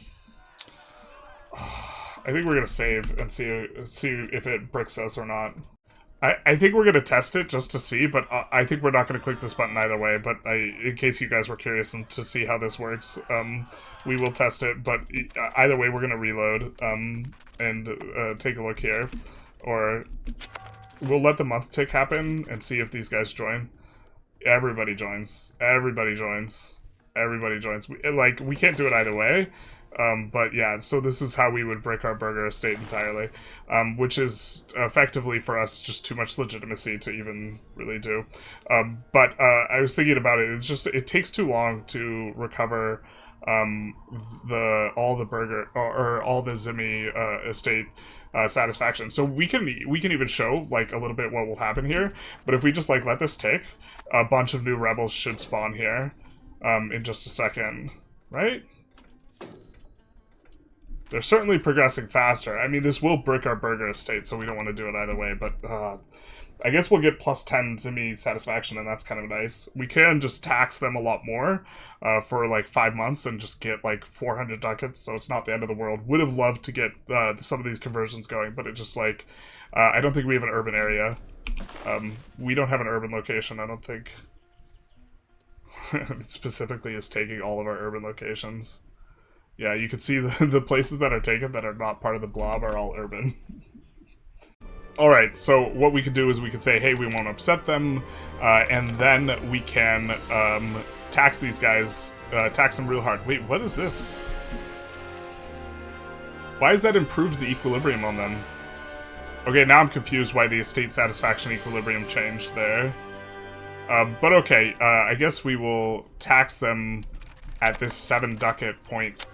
I think we're going to save and see if it bricks us or not. I think we're going to test it just to see, but I think we're not going to click this button either way, but in case you guys were curious and to see how this works, we will test it, but either way we're going to reload and take a look here, or we'll let the month tick happen and see if these guys join. Everybody joins. Everybody joins. Everybody joins. We can't do it either way, But yeah, so this is how we would break our burger estate entirely, which is effectively for us just too much legitimacy to even really do. But I was thinking about it. It's just it takes too long to recover all the burger or all the Zimmy estate satisfaction. So we can even show like a little bit what will happen here. But if we just like let this tick, a bunch of new rebels should spawn here in just a second, right? They're certainly progressing faster. I mean, this will brick our burger estate, so we don't want to do it either way, but I guess we'll get plus 10 Zimmy satisfaction, and that's kind of nice. We can just tax them a lot more for like 5 months and just get like 400 ducats, so it's not the end of the world. Would have loved to get some of these conversions going, but it just like, I don't think we have an urban area. We don't have an urban location, I don't think. It specifically is taking all of our urban locations. Yeah, you can see the places that are taken that are not part of the blob are all urban. Alright, so what we could do is we could say, hey, we won't upset them, and then we can tax these guys, tax them real hard. Wait, what is this? Why has that improved the equilibrium on them? Okay, now I'm confused why the estate satisfaction equilibrium changed there. But okay, I guess we will tax them at this 7 ducat point,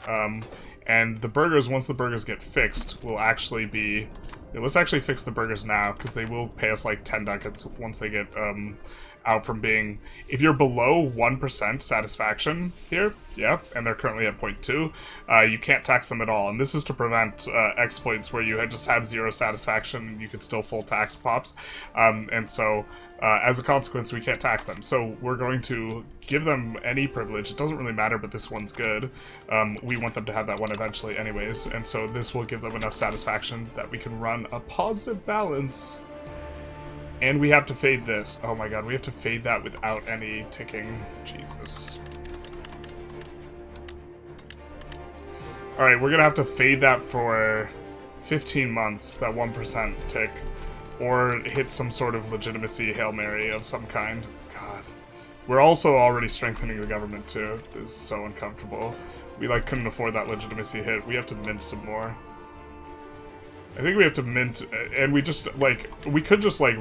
and the burgers, once the burgers get fixed, will actually be... Yeah, let's actually fix the burgers now, because they will pay us like 10 ducats once they get out from being... If you're below 1% satisfaction here, yeah, and they're currently at 0.2, you can't tax them at all, and this is to prevent exploits where you just have 0 satisfaction and you can still full tax pops, and so... as a consequence, we can't tax them. So we're going to give them any privilege. It doesn't really matter, but this one's good. We want them to have that one eventually anyways, and so this will give them enough satisfaction that we can run a positive balance. And we have to fade this. Oh my god, we have to fade that without any ticking. Jesus. Alright, we're gonna have to fade that for 15 months, that 1% tick. Or hit some sort of legitimacy Hail Mary of some kind. God. We're also already strengthening the government too. This is so uncomfortable. We like couldn't afford that legitimacy hit. We have to mint some more. I think we have to mint, and we just like, we could just like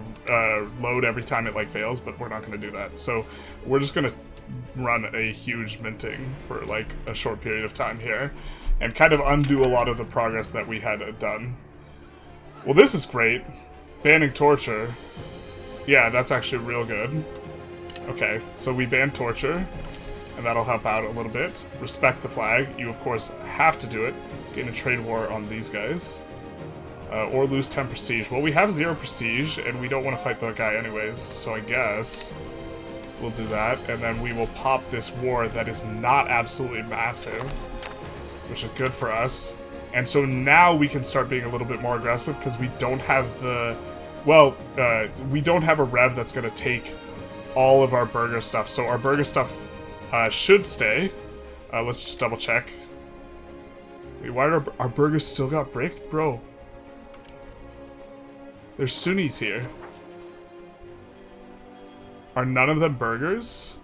load every time it like fails, but we're not gonna do that. So we're just gonna run a huge minting for like a short period of time here and kind of undo a lot of the progress that we had done. Well, this is great. Banning torture. Yeah, that's actually real good. Okay, so we ban torture, and that'll help out a little bit. Respect the flag. You, of course, have to do it. Gain a trade war on these guys. Or lose 10 prestige. Well, we have 0 prestige, and we don't want to fight the guy anyways, so I guess we'll do that, and then we will pop this war that is not absolutely massive, which is good for us. And so now we can start being a little bit more aggressive, because we don't have the... Well, we don't have a rev that's going to take all of our burger stuff. So our burger stuff should stay. Let's just double check. Wait, why are our burgers still got bricked? Bro. There's Sunnis here. Are none of them burgers?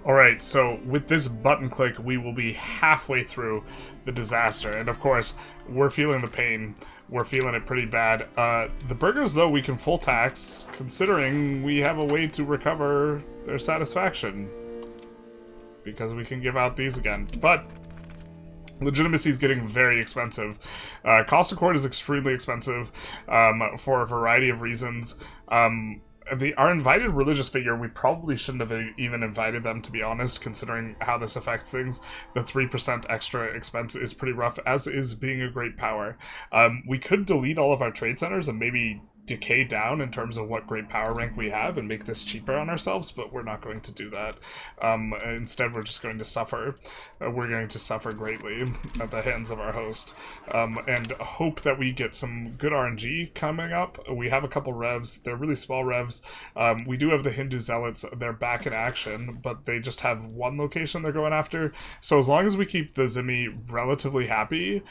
Alright, so with this button click, we will be halfway through the disaster. And of course, we're feeling the pain. We're feeling it pretty bad. The burgers, though, we can full tax, considering we have a way to recover their satisfaction. Because we can give out these again. But legitimacy is getting very expensive. Cost of court is extremely expensive for a variety of reasons. Our invited religious figure, we probably shouldn't have even invited them, to be honest, considering how this affects things. The 3% extra expense is pretty rough, as is being a great power. We could delete all of our trade centers and maybe decay down in terms of what great power rank we have and make this cheaper on ourselves, but we're not going to do that. Instead, we're just going to suffer. We're going to suffer greatly at the hands of our host, and hope that we get some good RNG coming up. We have a couple revs. They're really small revs. We do have the Hindu Zealots. They're back in action, but they just have one location they're going after. So as long as we keep the Zimmy relatively happy,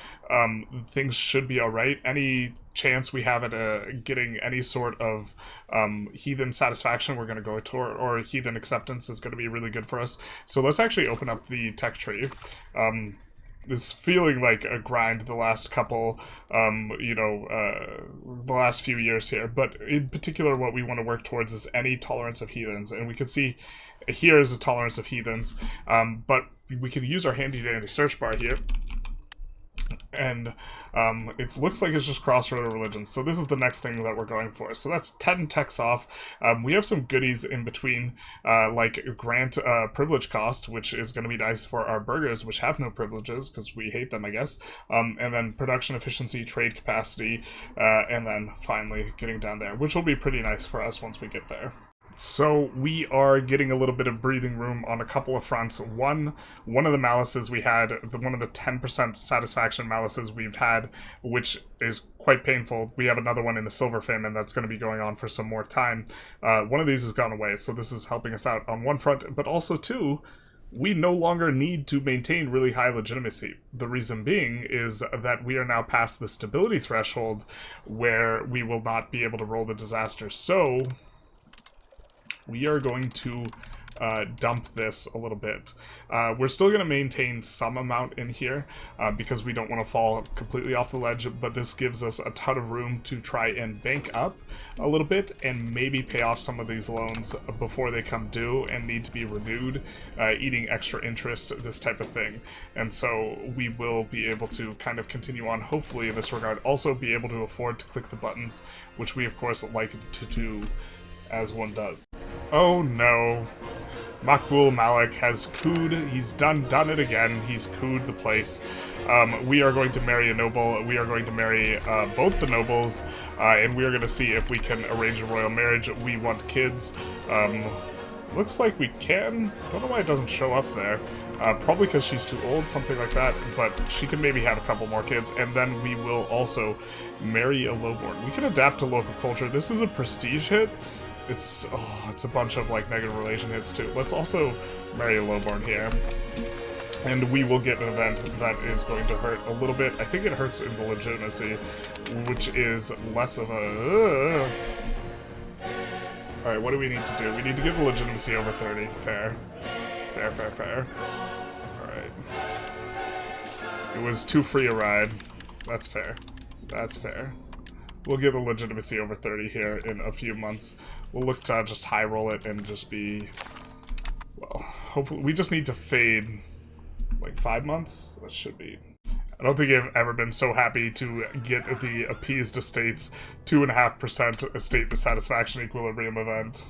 things should be alright. Any chance we have at getting any sort of heathen satisfaction, we're going to go toward, or heathen acceptance is going to be really good for us. So let's actually open up the tech tree. Is feeling like a grind the last couple, the last few years here. But in particular, what we want to work towards is any tolerance of heathens. And we can see here is a tolerance of heathens, but we can use our handy-dandy search bar here. And it looks like it's just crossroad religions. So this is the next thing that we're going for. So that's 10 techs off. We have some goodies in between, like grant privilege cost, which is going to be nice for our burgers, which have no privileges because we hate them, I guess. And then production efficiency, trade capacity, and then finally getting down there, which will be pretty nice for us once we get there. So we are getting a little bit of breathing room on a couple of fronts. One of the malices we had, one of the 10% satisfaction malices we've had, which is quite painful. We have another one in the silver famine that's going to be going on for some more time. One of these has gone away, so this is helping us out on one front, but also two, we no longer need to maintain really high legitimacy. The reason being is that we are now past the stability threshold where we will not be able to roll the disaster. So we are going to dump this a little bit. We're still going to maintain some amount in here because we don't want to fall completely off the ledge, but this gives us a ton of room to try and bank up a little bit and maybe pay off some of these loans before they come due and need to be renewed, eating extra interest, this type of thing. And so we will be able to kind of continue on, hopefully in this regard, also be able to afford to click the buttons, which we of course like to do as one does. Oh no. Makbul Malik has cooed. He's done it again. He's cooed the place. We are going to marry a noble. We are going to marry both the nobles, and we are going to see if we can arrange a royal marriage. We want kids. Looks like we can. Don't know why it doesn't show up there. Probably because she's too old, something like that. But she can maybe have a couple more kids, and then we will also marry a lowborn. We can adapt to local culture. This is a prestige hit. It's a bunch of like negative relation hits too. Let's also marry a lowborn here. And we will get an event that is going to hurt a little bit. I think it hurts in the legitimacy, which is less of a... Alright, what do we need to do? We need to get the legitimacy over 30. Fair. Fair, fair, fair. Alright. It was too free a ride. That's fair. That's fair. We'll get the legitimacy over 30 here in a few months. We'll look to just high roll it and just be, well, hopefully we just need to fade like 5 months. That should be. I don't think I've ever been so happy to get the appeased estates 2.5% estate dissatisfaction equilibrium event.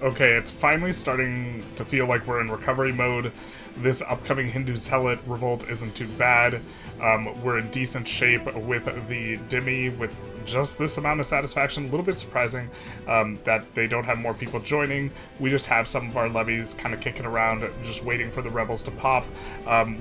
Okay, it's finally starting to feel like we're in recovery mode. This upcoming Hindu Zealot revolt isn't too bad. We're in decent shape with the Dhimmi, with just this amount of satisfaction. A little bit surprising that they don't have more people joining. We just have some of our levies kind of kicking around, just waiting for the rebels to pop.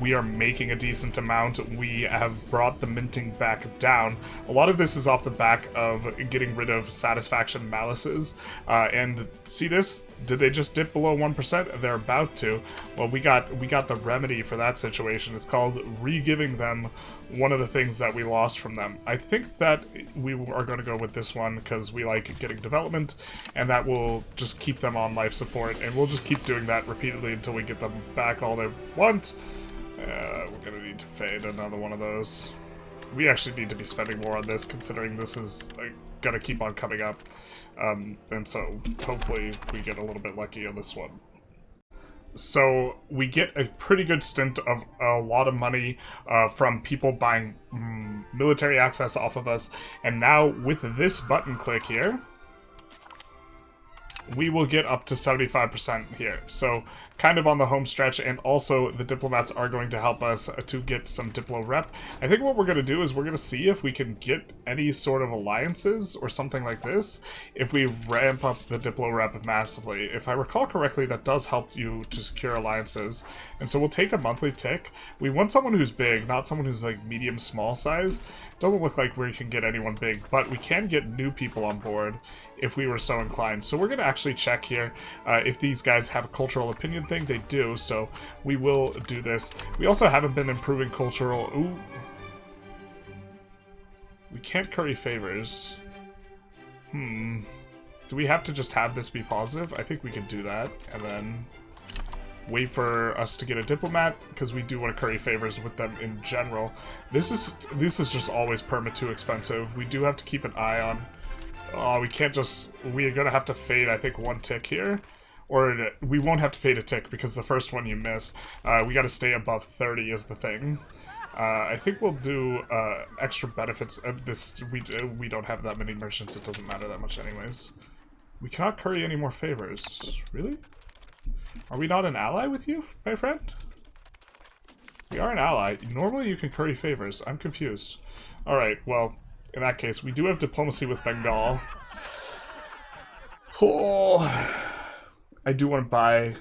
We are making a decent amount. We have brought the minting back down. A lot of this is off the back of getting rid of satisfaction malices. And see this? Did they just dip below 1%? They're about to. Well, we got the remedy for that situation. It's called re-giving them one of the things that we lost from them. I think that we are going to go with this one because we like getting development, and that will just keep them on life support, and we'll just keep doing that repeatedly until we get them back all they want. We're going to need to fade another one of those. We actually need to be spending more on this, considering this is going to keep on coming up. And so hopefully we get a little bit lucky on this one. So we get a pretty good stint of a lot of money from people buying military access off of us. And now with this button click here, we will get up to 75% here. So kind of on the home stretch, and also the diplomats are going to help us to get some diplo rep. I think what we're going to do is we're going to see if we can get any sort of alliances or something like this if we ramp up the diplo rep massively. If I recall correctly, that does help you to secure alliances. And so we'll take a monthly tick. We want someone who's big, not someone who's like medium small size. Doesn't look like we can get anyone big, but we can get new people on board if we were so inclined. So we're going to actually check here if these guys have a cultural opinion thing. They do, so we will do this. We also haven't been improving cultural... Ooh. We can't curry favors. Do we have to just have this be positive? I think we can do that, and then wait for us to get a diplomat, because we do want to curry favors with them in general. This is just always perma too expensive. We do have to keep an eye on... Oh, we can't just... We're gonna have to fade, I think, one tick here. Or we won't have to fade a tick, because the first one you miss. We gotta stay above 30 is the thing. I think we'll do extra benefits. We don't have that many merchants, it doesn't matter that much anyways. We cannot curry any more favors. Really? Are we not an ally with you, my friend? We are an ally. Normally you can curry favors. I'm confused. Alright, well, in that case, we do have diplomacy with Bengal. Oh, I do want to buy...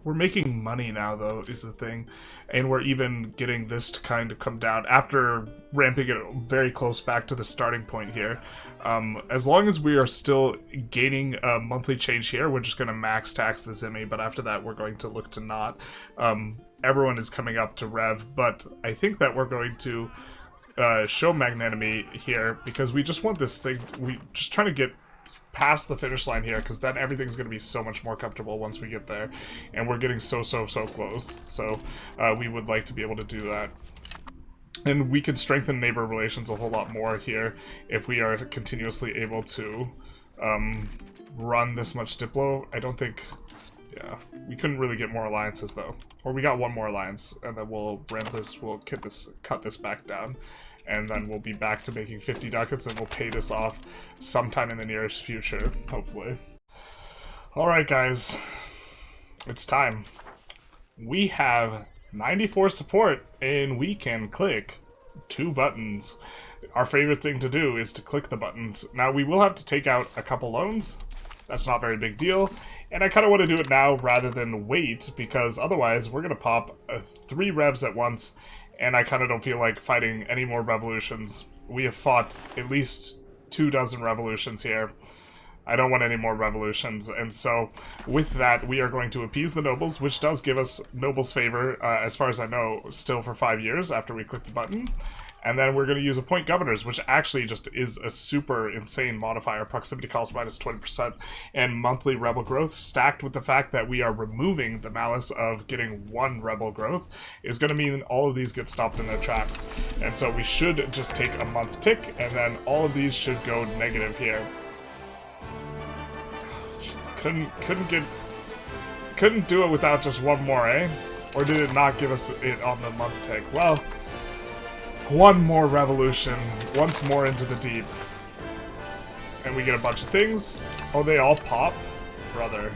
We're making money now, though, is the thing. And we're even getting this to kind of come down after ramping it very close back to the starting point here. As long as we are still gaining a monthly change here, we're just going to max tax the Zimmy, but after that we're going to look to not. Everyone is coming up to Rev, but I think that we're going to show magnanimity here, because we just want this thing, we just trying to get past the finish line here, because then everything's going to be so much more comfortable once we get there, and we're getting so close, so we would like to be able to do that. And we can strengthen neighbor relations a whole lot more here if we are continuously able to run this much Diplo. I don't think... Yeah, we couldn't really get more alliances, though. Or we got one more alliance, and then we'll ramp this, we'll cut this back down. And then we'll be back to making 50 ducats, and we'll pay this off sometime in the nearest future, hopefully. Alright, guys. It's time. We have 94 support, and we can click 2 buttons. Our favorite thing to do is to click the buttons. Now, we will have to take out a couple loans. That's not a very big deal. And I kind of want to do it now rather than wait, because otherwise we're going to pop 3 revs at once, and I kind of don't feel like fighting any more revolutions. We have fought at least 24 revolutions here. I don't want any more revolutions, and so with that, we are going to appease the nobles, which does give us nobles' favor, as far as I know, still for 5 years after we click the button. And then we're going to use appoint governors, which actually just is a super insane modifier. Proximity cost minus 20%, and monthly rebel growth, stacked with the fact that we are removing the malice of getting 1 rebel growth, is going to mean all of these get stopped in their tracks. And so we should just take a month tick, and then all of these should go negative here. Couldn't do it without just 1 more, eh? Or did it not give us it on the month tick? Well, 1 more revolution, once more into the deep. And we get a bunch of things. Oh, they all pop? Brother.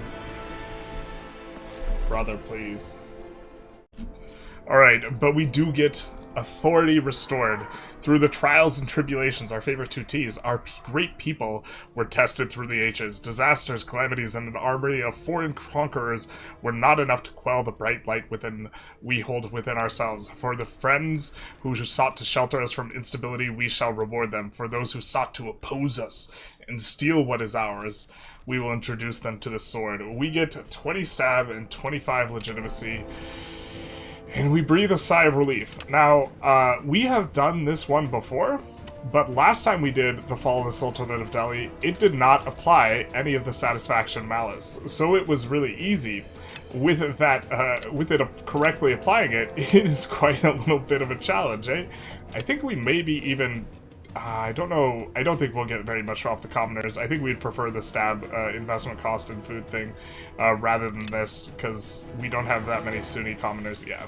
Brother, please. Alright, but we do get authority restored through the trials and tribulations. Our favorite 2 T's. Our great people were tested through the H's. Disasters, calamities, and an army of foreign conquerors were not enough to quell the bright light we hold within ourselves. For the friends who sought to shelter us from instability, we shall reward them. For those who sought to oppose us and steal what is ours, we will introduce them to the sword. We get 20 stab and 25 legitimacy. And we breathe a sigh of relief. Now, we have done this one before, but last time we did the Fall of the Sultanate of Delhi, it did not apply any of the satisfaction malice. So it was really easy. With that, with it correctly applying it, it is quite a little bit of a challenge, eh? I think we maybe even... I don't know. I don't think we'll get very much off the commoners. I think we'd prefer the stab investment cost and food thing rather than this, because we don't have that many Sunni commoners. Yeah.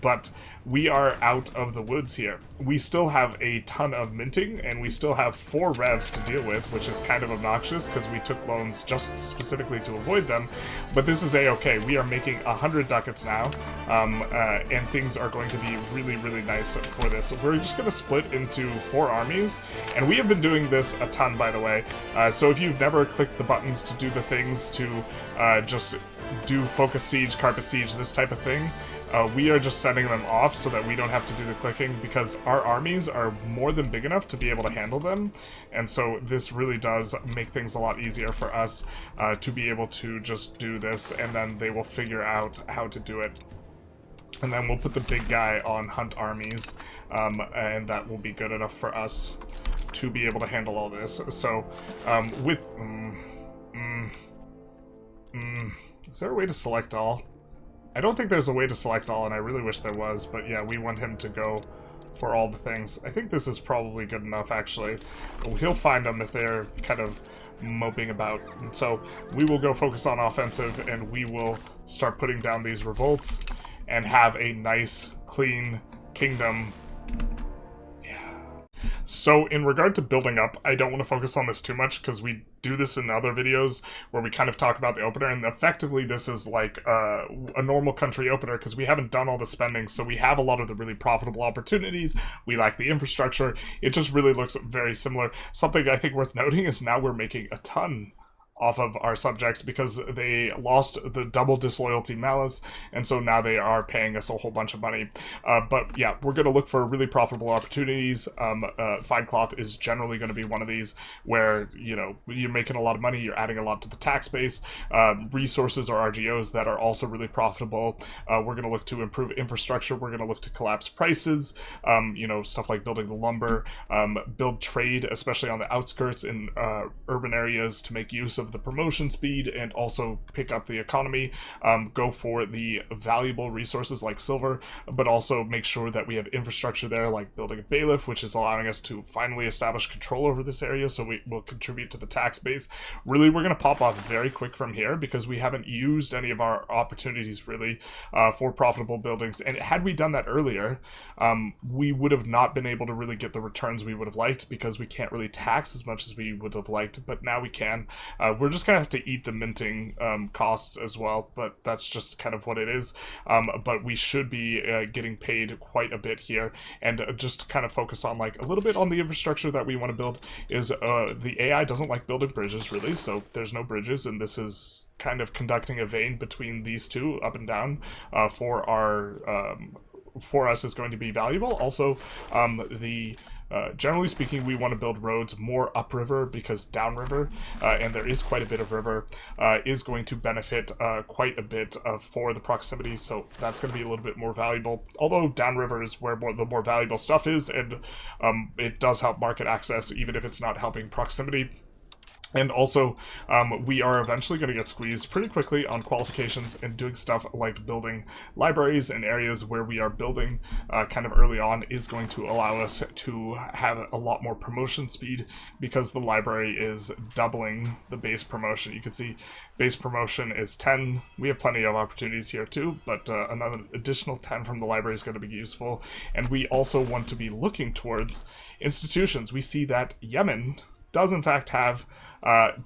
But we are out of the woods here. We still have a ton of minting, and we still have 4 revs to deal with, which is kind of obnoxious because we took loans just specifically to avoid them. But this is a-okay. We are making 100 ducats now, and things are going to be really, really nice for this. We're just going to split into 4 armies, and we have been doing this a ton, by the way. So if you've never clicked the buttons to do the things to just do focus siege, carpet siege, this type of thing, we are just setting them off so that we don't have to do the clicking, because our armies are more than big enough to be able to handle them, and so this really does make things a lot easier for us to be able to just do this, and then they will figure out how to do it. And then we'll put the big guy on hunt armies, and that will be good enough for us to be able to handle all this. So, with... is there a way to select all? I don't think there's a way to select all, and I really wish there was, but yeah, we want him to go for all the things. I think this is probably good enough, actually. He'll find them if they're kind of moping about. And so we will go focus on offensive, and we will start putting down these revolts and have a nice, clean kingdom. So in regard to building up, I don't want to focus on this too much because we do this in other videos where we kind of talk about the opener, and effectively this is like a normal country opener because we haven't done all the spending, so we have a lot of the really profitable opportunities. We lack the infrastructure. It just really looks very similar. Something I think worth noting is now we're making a ton off of our subjects because they lost the double disloyalty malice, and so now they are paying us a whole bunch of money. But yeah, we're going to look for really profitable opportunities. Fine cloth is generally going to be one of these where, you know, you're making a lot of money, you're adding a lot to the tax base. Resources or RGOs that are also really profitable. We're going to look to improve infrastructure. We're going to look to collapse prices, you know, stuff like building the lumber, build trade, especially on the outskirts in urban areas to make use of the promotion speed and also pick up the economy. Go for the valuable resources like silver, but also make sure that we have infrastructure there, like building a bailiff, which is allowing us to finally establish control over this area, so we will contribute to the tax base. Really, we're going to pop off very quick from here because we haven't used any of our opportunities really for profitable buildings, and had we done that earlier, we would have not been able to really get the returns we would have liked because we can't really tax as much as we would have liked, but now we can. We're just gonna have to eat the minting costs as well, but that's just kind of what it is. But we should be getting paid quite a bit here, and just to kind of focus on like a little bit on the infrastructure that we want to build is the AI doesn't like building bridges really, so there's no bridges, and this is kind of conducting a vein between these two up and down for our for us is going to be valuable. Also, generally speaking, we want to build roads more upriver because downriver, and there is quite a bit of river, is going to benefit quite a bit for the proximity, so that's going to be a little bit more valuable. Although downriver is where the more valuable stuff is, and it does help market access, even if it's not helping proximity. And also, we are eventually going to get squeezed pretty quickly on qualifications and doing stuff like building libraries and areas where we are building kind of early on is going to allow us to have a lot more promotion speed because the library is doubling the base promotion. You can see base promotion is 10. We have plenty of opportunities here too, but another additional 10 from the library is going to be useful. And we also want to be looking towards institutions. We see that Yemen does in fact have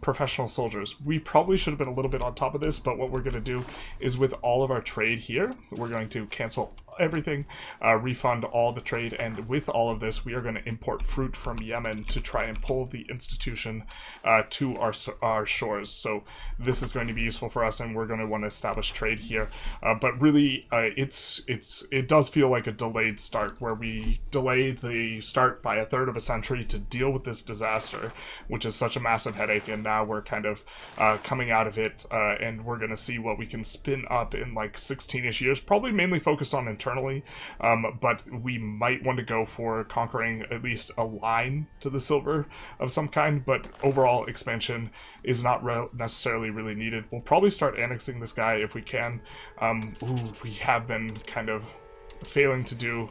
professional soldiers. We probably should have been a little bit on top of this, but what we're going to do is with all of our trade here, we're going to cancel everything, refund all the trade, and with all of this, we are going to import fruit from Yemen to try and pull the institution to our shores. So this is going to be useful for us, and we're going to want to establish trade here. But really, it does feel like a delayed start, where we delay the start by a third of a century to deal with this disaster, which is such a massive headache, and now we're kind of coming out of it, and we're going to see what we can spin up in like 16-ish years, probably mainly focused on internally, but we might want to go for conquering at least a line to the silver of some kind, but overall expansion is not necessarily really needed. We'll probably start annexing this guy if we can. We have been kind of failing to do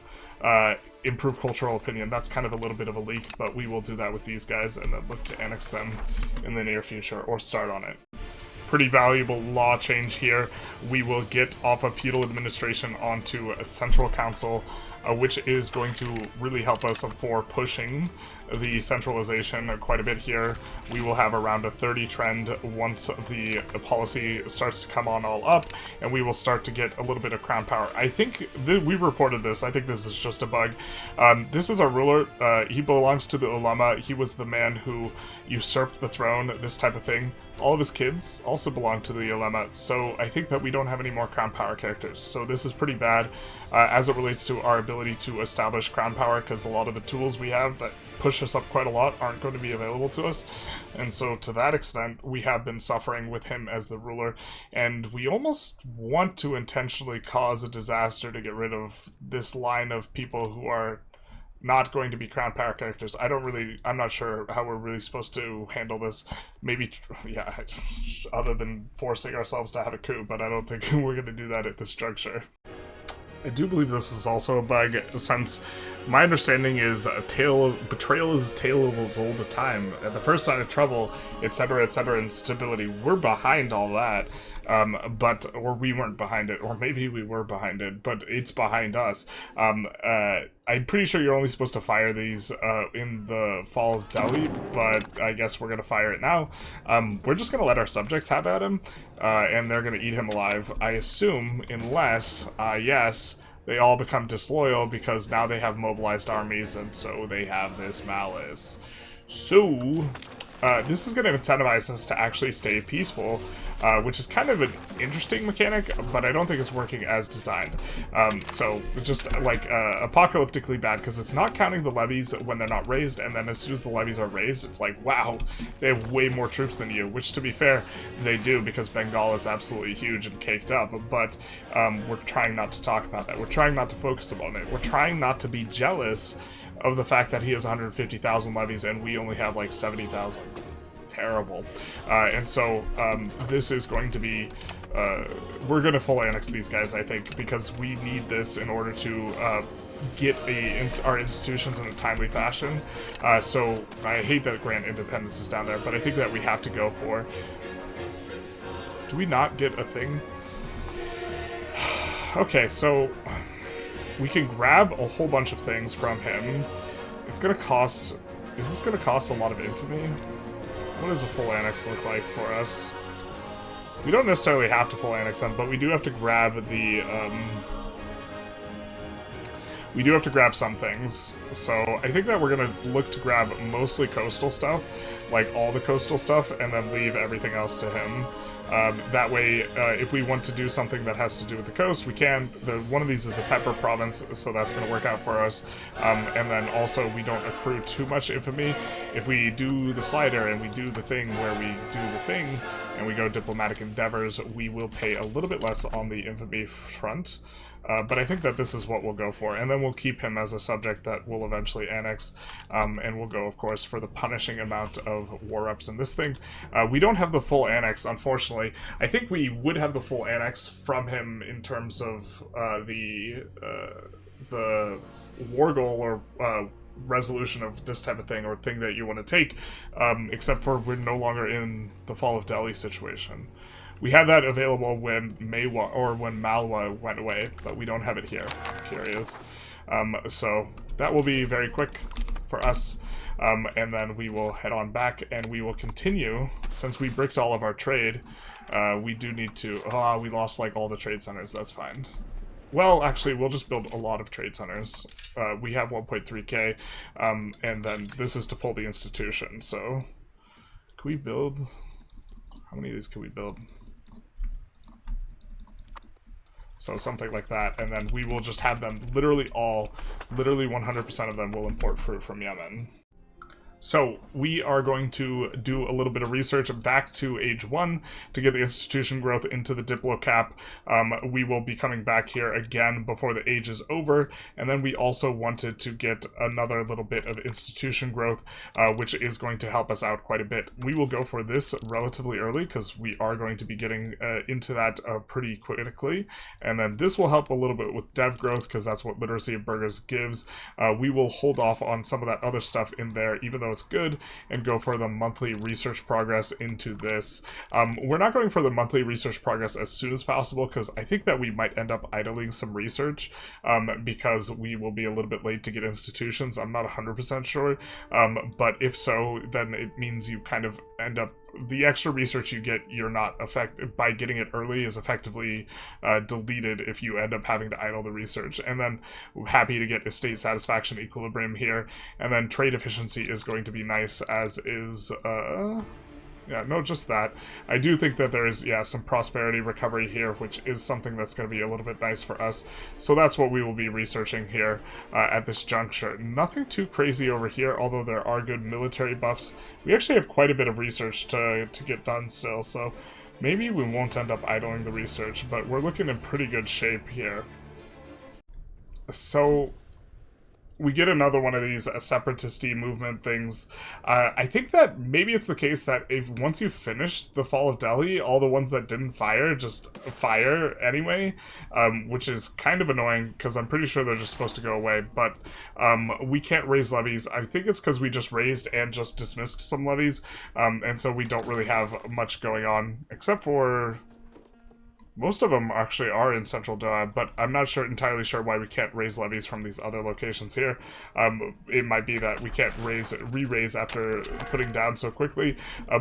improve cultural opinion. That's kind of a little bit of a leak, but we will do that with these guys and then look to annex them in the near future or start on it. Pretty valuable law change here. We will get off of feudal administration onto a central council, which is going to really help us for pushing the centralization quite a bit here. We will have around a 30 trend once the policy starts to come on all up, and we will start to get a little bit of crown power. I think we reported this. I think this is just a bug. This is our ruler. He belongs to the ulama. He was the man who usurped the throne, this type of thing. All of his kids also belong to the ulama, so I think that we don't have any more crown power characters. So this is pretty bad as it relates to our ability to establish crown power, because a lot of the tools we have that push us up quite a lot aren't going to be available to us. And so to that extent, we have been suffering with him as the ruler, and we almost want to intentionally cause a disaster to get rid of this line of people who are not going to be crown power characters. I'm not sure how we're really supposed to handle this. Maybe, yeah, other than forcing ourselves to have a coup, but I don't think we're going to do that at this juncture. I do believe this is also a bug, since my understanding is betrayal is a tale of as old a time. At the first sign of trouble, etc., instability. We're behind all that, or we weren't behind it, or maybe we were behind it, but it's behind us. I'm pretty sure you're only supposed to fire these in the Fall of Delhi, but I guess we're gonna fire it now. We're just gonna let our subjects have at him, and they're gonna eat him alive, I assume, unless, yes, they all become disloyal because now they have mobilized armies, and so they have this malice. So, this is going to incentivize us to actually stay peaceful, which is kind of an interesting mechanic, but I don't think it's working as designed. So, just like apocalyptically bad, because it's not counting the levies when they're not raised, and then as soon as the levies are raised, it's like, wow, they have way more troops than you, which to be fair, they do, because Bengal is absolutely huge and caked up, but we're trying not to talk about that. We're trying not to focus on it. We're trying not to be jealous of the fact that he has 150,000 levies and we only have like 70,000. Terrible. And so this is going to be, we're going to full annex these guys, I think, because we need this in order to get our institutions in a timely fashion. So I hate that Grand Independence is down there, but I think that we have to go for... Do we not get a thing? Okay, so... We can grab a whole bunch of things from him. It's gonna cost... Is this gonna cost a lot of infamy? What does a full annex look like for us? We don't necessarily have to full annex them, but we do have to grab the, we do have to grab some things. So I think that we're gonna look to grab mostly coastal stuff, like all the coastal stuff, and then leave everything else to him. That way, if we want to do something that has to do with the coast, we can. One of these is a pepper province, so that's going to work out for us. And then also, we don't accrue too much infamy. If we do the slider and we do the thing where we do the thing, and we go diplomatic endeavors, we will pay a little bit less on the infamy front. But I think that this is what we'll go for, and then we'll keep him as a subject that we'll eventually annex, and we'll go, of course, for the punishing amount of war reps in this thing. We don't have the full annex, unfortunately. I think we would have the full annex from him in terms of the war goal or resolution of this type of thing, or thing that you want to take, except for we're no longer in the Fall of Delhi situation. We had that available when when Malwa went away, but we don't have it here. Curious. So that will be very quick for us, and then we will head on back, and we will continue. Since we bricked all of our trade, we do need to... we lost like all the trade centers, that's fine. Well, actually, we'll just build a lot of trade centers. We have 1.3k, and then this is to pull the institution, so... Can we build... How many of these can we build? So something like that, and then we will just have them literally 100% of them will import fruit from Yemen. So we are going to do a little bit of research back to age 1 to get the institution growth into the Diplo cap. We will be coming back here again before the age is over, and then we also wanted to get another little bit of institution growth, which is going to help us out quite a bit. We will go for this relatively early because we are going to be getting into that pretty quickly, and then this will help a little bit with dev growth because that's what Literacy of Burghers gives. We will hold off on some of that other stuff in there, even though it's good, and go for the monthly research progress into this. We're not going for the monthly research progress as soon as possible because I think that we might end up idling some research because we will be a little bit late to get institutions. I'm not 100% sure, but if so, then it means you kind of end up, the extra research you get, you're not affected by getting it early, is effectively deleted if you end up having to idle the research. And then happy to get estate satisfaction equilibrium here, and then trade efficiency is going to be nice, as is Yeah, no, just that. I do think that there is, yeah, some prosperity recovery here, which is something that's going to be a little bit nice for us. So that's what we will be researching here at this juncture. Nothing too crazy over here, although there are good military buffs. We actually have quite a bit of research to get done still, so maybe we won't end up idling the research, but we're looking in pretty good shape here. So we get another one of these separatist-y movement things. I think that maybe it's the case that if once you finish the fall of Delhi, all the ones that didn't fire just fire anyway, which is kind of annoying because I'm pretty sure they're just supposed to go away, but we can't raise levies. I think it's because we just raised and just dismissed some levies, and so we don't really have much going on, except for... Most of them actually are in Central Doha, but I'm not entirely sure why we can't raise levies from these other locations here. It might be that we can't re-raise after putting down so quickly,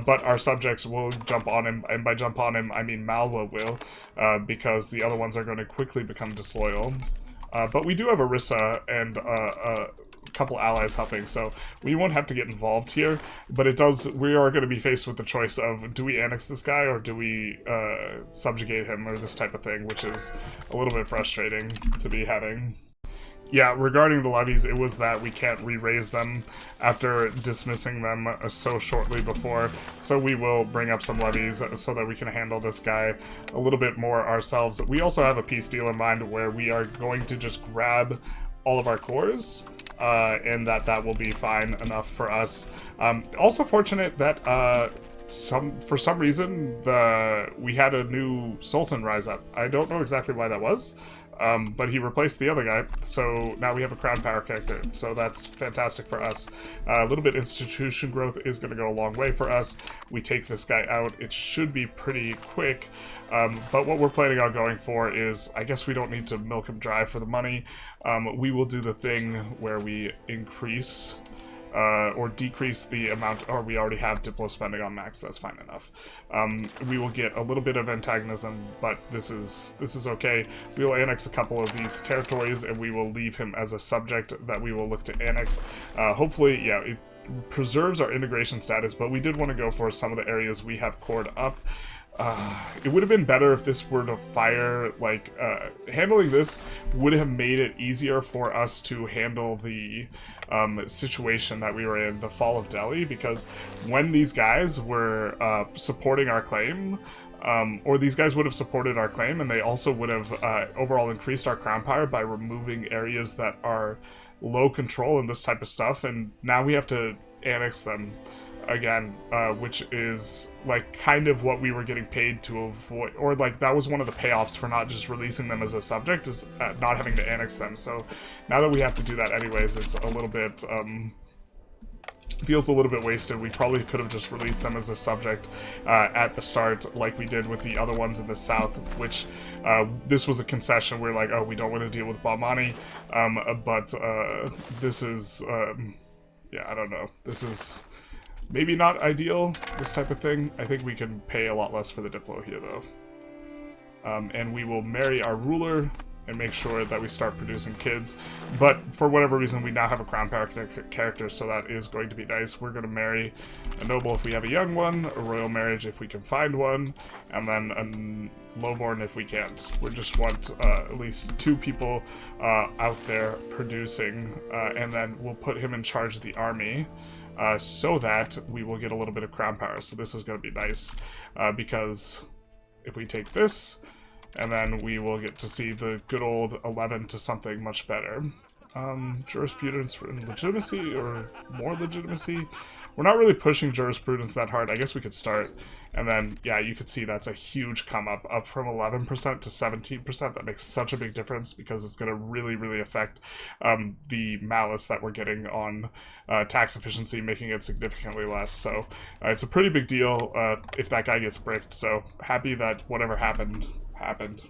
but our subjects will jump on him, and by jump on him, I mean Malwa will, because the other ones are going to quickly become disloyal. But we do have Orissa and a couple allies helping, so we won't have to get involved here, but we are going to be faced with the choice of, do we annex this guy or do we subjugate him or this type of thing, which is a little bit frustrating to be having. Yeah, regarding the levies, it was that we can't re-raise them after dismissing them so shortly before, so we will bring up some levies so that we can handle this guy a little bit more ourselves. We also have a peace deal in mind where we are going to just grab all of our cores, and that will be fine enough for us. Also fortunate that for some reason we had a new Sultan rise up. I don't know exactly why that was. But he replaced the other guy, so now we have a crown power character, so that's fantastic for us. A little bit institution growth is going to go a long way for us. We take this guy out, it should be pretty quick, but what we're planning on going for is, I guess we don't need to milk him dry for the money. We will do the thing where we increase or decrease the amount, or we already have Diplo spending on max, that's fine enough. We will get a little bit of antagonism, but this is okay. We will annex a couple of these territories, and we will leave him as a subject that we will look to annex. Hopefully, yeah, it preserves our integration status, but we did want to go for some of the areas we have cored up. It would have been better if this were to fire, like, handling this would have made it easier for us to handle the situation that we were in, the fall of Delhi, because when these guys were supporting our claim, or these guys would have supported our claim, and they also would have overall increased our crown power by removing areas that are low control and this type of stuff, and now we have to annex them again, which is like kind of what we were getting paid to avoid, or like that was one of the payoffs for not just releasing them as a subject, is not having to annex them. So now that we have to do that anyways, it's a little bit feels a little bit wasted. We probably could have just released them as a subject at the start, like we did with the other ones in the south, which this was a concession. We're like, oh, we don't want to deal with Bahmani, but this is yeah, I don't know, this is maybe not ideal, this type of thing. I think we can pay a lot less for the Diplo here, though. And we will marry our ruler and make sure that we start producing kids. But for whatever reason, we now have a crown power character, so that is going to be nice. We're going to marry a noble if we have a young one, a royal marriage if we can find one, and then a lowborn if we can't. We just want at least 2 people out there producing, and then we'll put him in charge of the army. So that we will get a little bit of crown power. So this is going to be nice, because if we take this, and then we will get to see the good old 11 to something much better. Jurisprudence for legitimacy, or more legitimacy. We're not really pushing jurisprudence that hard. I guess we could start. And then, yeah, you could see that's a huge come up from 11% to 17%. That makes such a big difference because it's going to really, really affect the malice that we're getting on tax efficiency, making it significantly less. So it's a pretty big deal if that guy gets bricked. So happy that whatever happened, happened.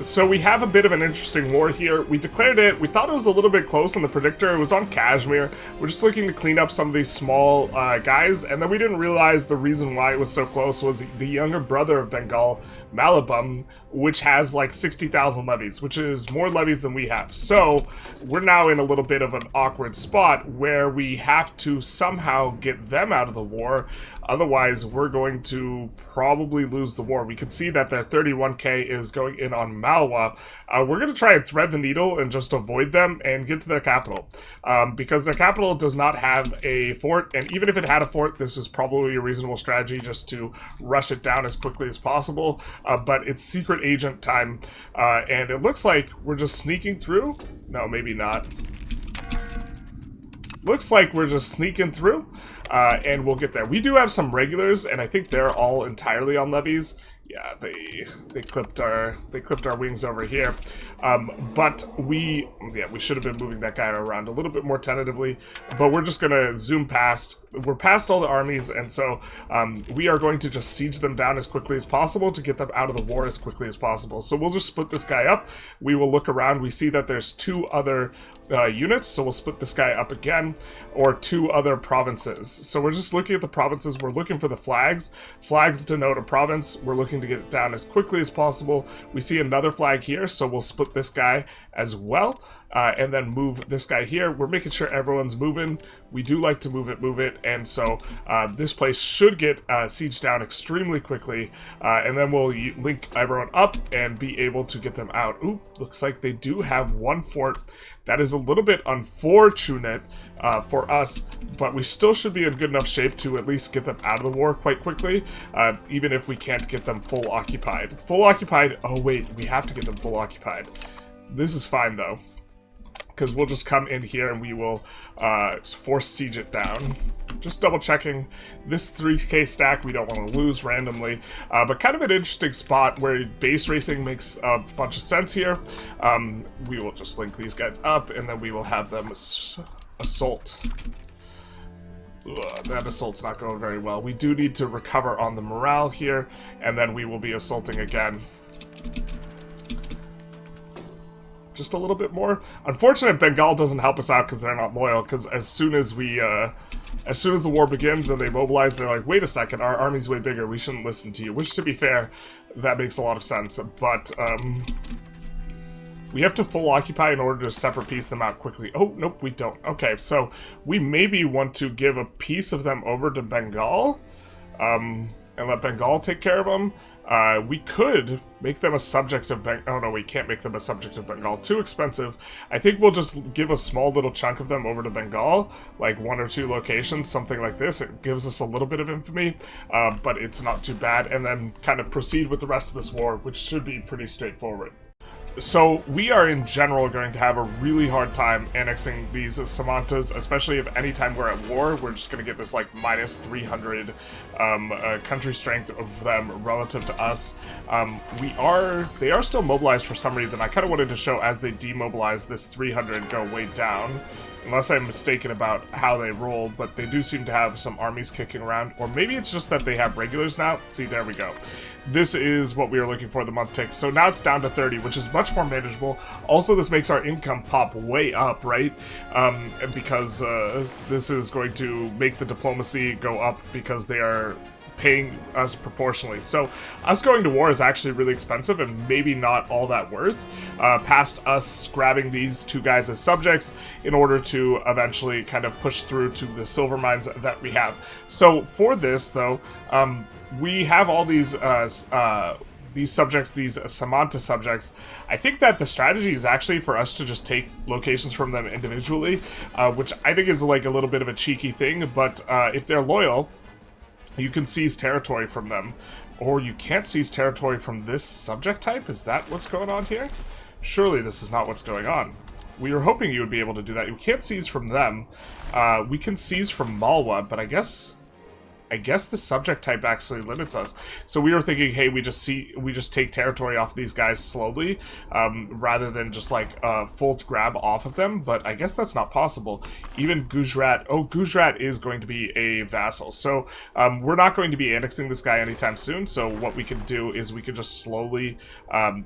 So we have a bit of an interesting war here. We declared it. We thought it was a little bit close on the predictor. It was on Kashmir. We're just looking to clean up some of these small guys, and then we didn't realize the reason why it was so close was the younger brother of Bengal Malibum, which has like 60,000 levies, which is more levies than we have. So we're now in a little bit of an awkward spot where we have to somehow get them out of the war. Otherwise, we're going to probably lose the war. We can see that their 31k is going in on Malwa. We're going to try and thread the needle and just avoid them and get to their capital. Because their capital does not have a fort, and even if it had a fort, this is probably a reasonable strategy just to rush it down as quickly as possible. But it's secret agent time, and it looks like we're just sneaking through. No, maybe not. Looks like we're just sneaking through, and we'll get there. We do have some regulars, and I think they're all entirely on levies. Yeah, they clipped our wings over here, but we should have been moving that guy around a little bit more tentatively. But we're just gonna zoom past. We're past all the armies, and so we are going to just siege them down as quickly as possible to get them out of the war as quickly as possible. So we'll just split this guy up. We will look around. We see that there's 2 other units, so we'll split this guy up again, or 2 other provinces. So we're just looking at the provinces. We're looking for the flags. Flags denote a province. We're looking to get it down as quickly as possible. We see another flag here, so we'll split this guy as well, and then move this guy here. We're making sure everyone's moving. We do like to move it, and so this place should get sieged down extremely quickly, and then we'll link everyone up and be able to get them out. Ooh, looks like they do have 1 fort. That is a little bit unfortunate for us, but we still should be in good enough shape to at least get them out of the war quite quickly, even if we can't get them full occupied. Full occupied, oh wait, we have to get them full occupied. This is fine though, because we'll just come in here and we will force siege it down. Just double checking this 3k stack we don't want to lose randomly, but kind of an interesting spot where base racing makes a bunch of sense here. We will just link these guys up and then we will have them assault. That assault's not going very well. We do need to recover on the morale here, and then we will be assaulting again. Just a little bit more. Unfortunate, Bengal doesn't help us out because they're not loyal, because as soon as the war begins and they mobilize, they're like, wait a second, our army's way bigger, we shouldn't listen to you. Which, to be fair, that makes a lot of sense, but we have to full occupy in order to separate piece them out quickly. Oh, nope, we don't. Okay, so we maybe want to give a piece of them over to Bengal, and let Bengal take care of them. We could make them a subject of Bengal. Oh no, we can't make them a subject of Bengal. Too expensive. I think we'll just give a small little chunk of them over to Bengal, like 1 or 2 locations, something like this. It gives us a little bit of infamy, but it's not too bad, and then kind of proceed with the rest of this war, which should be pretty straightforward. So we are in general going to have a really hard time annexing these Samantas, especially if anytime we're at war, we're just going to get this like minus 300 country strength of them relative to us. They are still mobilized for some reason. I kind of wanted to show as they demobilize this 300 go way down. Unless I'm mistaken about how they roll, but they do seem to have some armies kicking around. Or maybe it's just that they have regulars now. See, there we go. This is what we were looking for, the month tick. So now it's down to 30, which is much more manageable. Also, this makes our income pop way up, right? Because this is going to make the diplomacy go up because they are paying us proportionally. So us going to war is actually really expensive and maybe not all that worth, past us grabbing these 2 guys as subjects in order to eventually kind of push through to the silver mines that we have. So for this though, we have all these subjects, these Samanta subjects. I think that the strategy is actually for us to just take locations from them individually, which I think is like a little bit of a cheeky thing, but if they're loyal, you can seize territory from them, or you can't seize territory from this subject type. Is that what's going on here? Surely this is not what's going on. We were hoping you would be able to do that. You can't seize from them. We can seize from Malwa, but I guess the subject type actually limits us. So we were thinking, hey, we just take territory off these guys slowly, rather than just like full grab off of them. But I guess that's not possible. Even Gujarat. Oh, Gujarat is going to be a vassal. So we're not going to be annexing this guy anytime soon. So what we can do is we can just slowly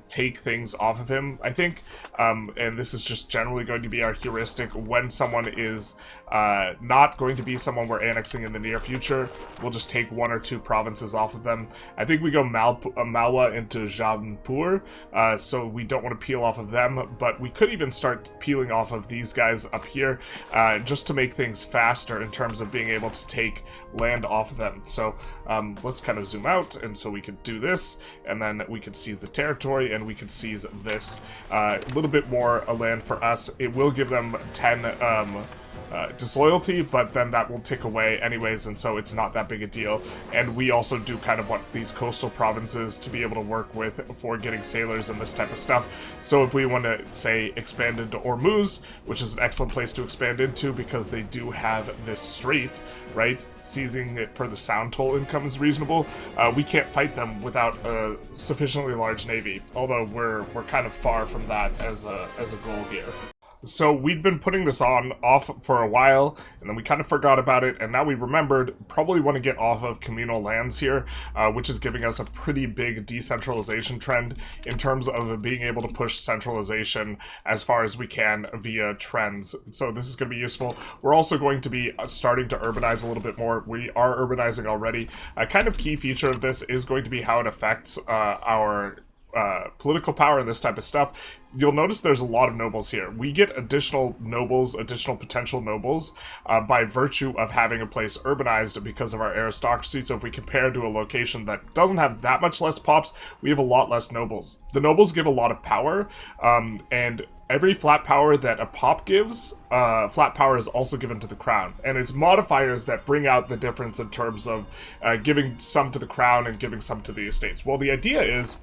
take things off of him, I think. And this is just generally going to be our heuristic when someone is not going to be someone we're annexing in the near future. We'll just take 1 or 2 provinces off of them. I think we go Malwa into Jaunpur, so we don't want to peel off of them, but we could even start peeling off of these guys up here, just to make things faster in terms of being able to take land off of them. So let's kind of zoom out, and so we could do this, and then we could seize the territory, and we could seize this. A little bit more land for us. It will give them 10 disloyalty, but then that will tick away anyways, and so it's not that big a deal. And we also do kind of want these coastal provinces to be able to work with for getting sailors and this type of stuff. So if we want to, say, expand into Ormuz, which is an excellent place to expand into because they do have this strait, right? Seizing it for the sound toll income is reasonable. We can't fight them without a sufficiently large navy, although we're kind of far from that as a goal here. So we'd been putting this off for a while, and then we kind of forgot about it, and now we remembered, probably want to get off of communal lands here, which is giving us a pretty big decentralization trend in terms of being able to push centralization as far as we can via trends. So this is going to be useful. We're also going to be starting to urbanize a little bit more. We are urbanizing already. A kind of key feature of this is going to be how it affects our political power and this type of stuff. You'll notice there's a lot of nobles here. We get additional nobles, additional potential nobles, by virtue of having a place urbanized because of our aristocracy. So if we compare to a location that doesn't have that much less pops, we have a lot less nobles. The nobles give a lot of power, and every flat power that a pop gives, flat power is also given to the crown. And it's modifiers that bring out the difference in terms of giving some to the crown and giving some to the estates. Well, the idea is,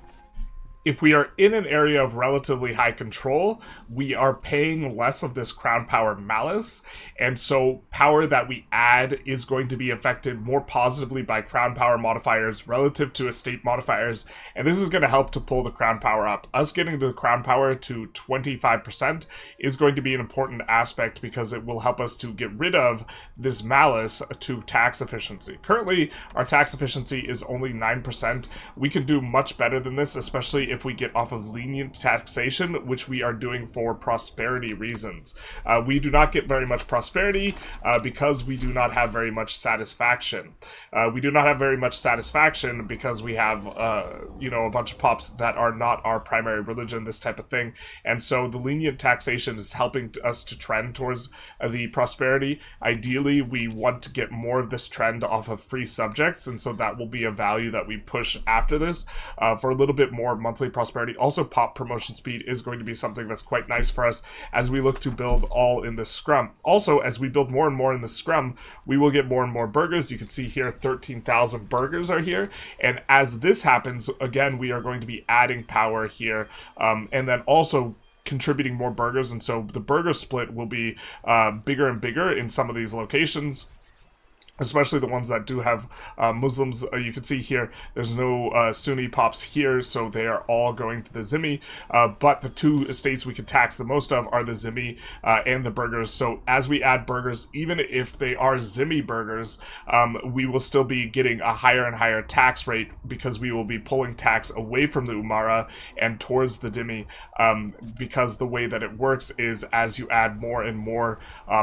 if we are in an area of relatively high control, we are paying less of this crown power malice, and so power that we add is going to be affected more positively by crown power modifiers relative to estate modifiers, and this is going to help to pull the crown power up. Us getting the crown power to 25% is going to be an important aspect because it will help us to get rid of this malice to tax efficiency. Currently, our tax efficiency is only 9%. We can do much better than this, especially if we get off of lenient taxation, which we are doing for prosperity reasons. We do not get very much prosperity because we do not have very much satisfaction. We do not have very much satisfaction because we have, a bunch of pops that are not our primary religion, this type of thing. And so the lenient taxation is helping us to trend towards the prosperity. Ideally, we want to get more of this trend off of free subjects, and so that will be a value that we push after this for a little bit more monthly prosperity. Also, pop promotion speed is going to be something that's quite nice for us as we look to build all in this scrum. Also, as we build more and more in the scrum, we will get more and more burghers. You can see here 13,000 burghers are here, and as this happens, again, we are going to be adding power here, and then also contributing more burghers, and so the burger split will be bigger and bigger in some of these locations, especially the ones that do have Muslims. You can see here there's no Sunni pops here, so they are all going to the Zimmi, but the two estates we can tax the most of are the Zimmi and the burghers. So as we add burghers, even if they are Zimmi burghers, we will still be getting a higher and higher tax rate because we will be pulling tax away from the Umara and towards the Dhimmi, because the way that it works is as you add more and more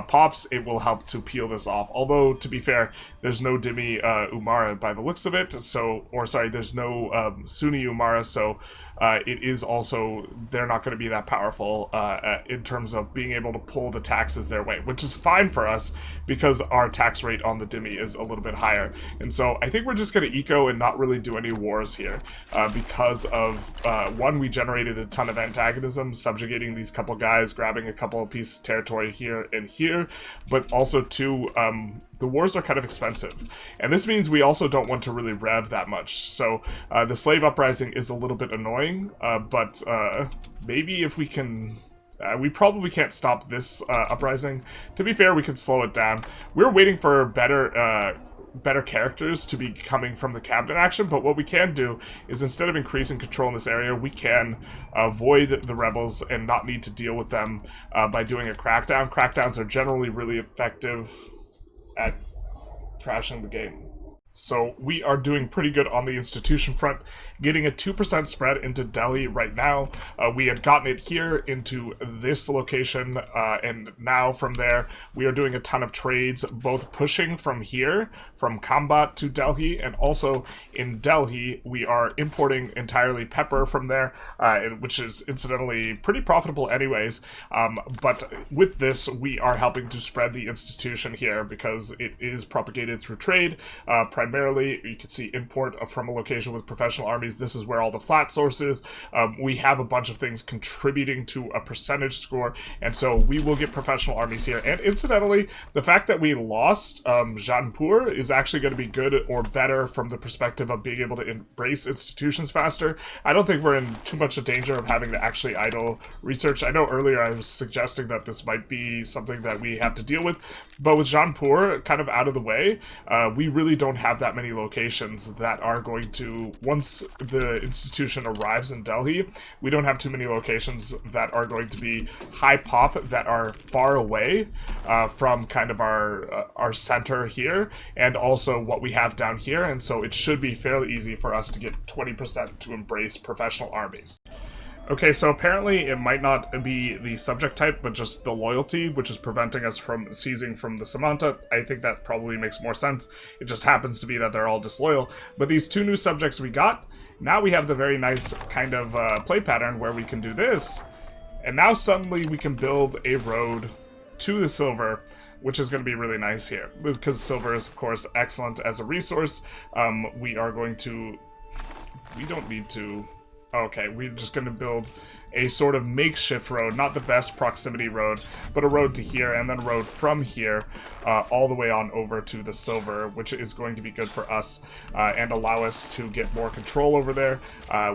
pops, it will help to peel this off. Although, to be fair, there's no Dhimmi Umara by the looks of it, there's no Sunni Umara, so it is also, they're not going to be that powerful in terms of being able to pull the taxes their way, which is fine for us because our tax rate on the Dhimmi is a little bit higher. And so I think we're just going to eco and not really do any wars here because of, one, we generated a ton of antagonism, subjugating these couple guys, grabbing a couple of pieces of territory here and here, but also, two, the wars are kind of expensive. And this means we also don't want to really rev that much. So the slave uprising is a little bit annoying, but maybe if we can... we probably can't stop this uprising. To be fair, we can slow it down. We're waiting for better characters to be coming from the cabinet action, but what we can do is, instead of increasing control in this area, we can avoid the rebels and not need to deal with them by doing a crackdown. Crackdowns are generally really effective at trashing the game. So we are doing pretty good on the institution front, getting a 2% spread into Delhi right now. We had gotten it here into this location, and now from there, we are doing a ton of trades, both pushing from here, from Kambat to Delhi, and also in Delhi, we are importing entirely pepper from there, which is incidentally pretty profitable anyways. But with this, we are helping to spread the institution here because it is propagated through trade, primarily. You can see import from a location with professional armies. This is where all the flat source is. We have a bunch of things contributing to a percentage score, and so we will get professional armies here. And incidentally, the fact that we lost Janpur is actually going to be good or better from the perspective of being able to embrace institutions faster. I don't think we're in too much of danger of having to actually idle research. I know earlier I was suggesting that this might be something that we have to deal with, but with Janpur kind of out of the way, we really don't have that many locations that are going to, once the institution arrives in Delhi, we don't have too many locations that are going to be high pop, that are far away from kind of our center here, and also what we have down here, and so it should be fairly easy for us to get 20% to embrace professional armies. Okay, so apparently it might not be the subject type, but just the loyalty, which is preventing us from seizing from the Samanta. I think that probably makes more sense. It just happens to be that they're all disloyal. But these two new subjects we got, now we have the very nice kind of play pattern where we can do this. And now suddenly we can build a road to the silver, which is going to be really nice here. Because silver is, of course, excellent as a resource. We are going to... We don't need to... Okay, we're just going to build a sort of makeshift road, not the best proximity road, but a road to here, and then a road from here all the way on over to the silver, which is going to be good for us and allow us to get more control over there,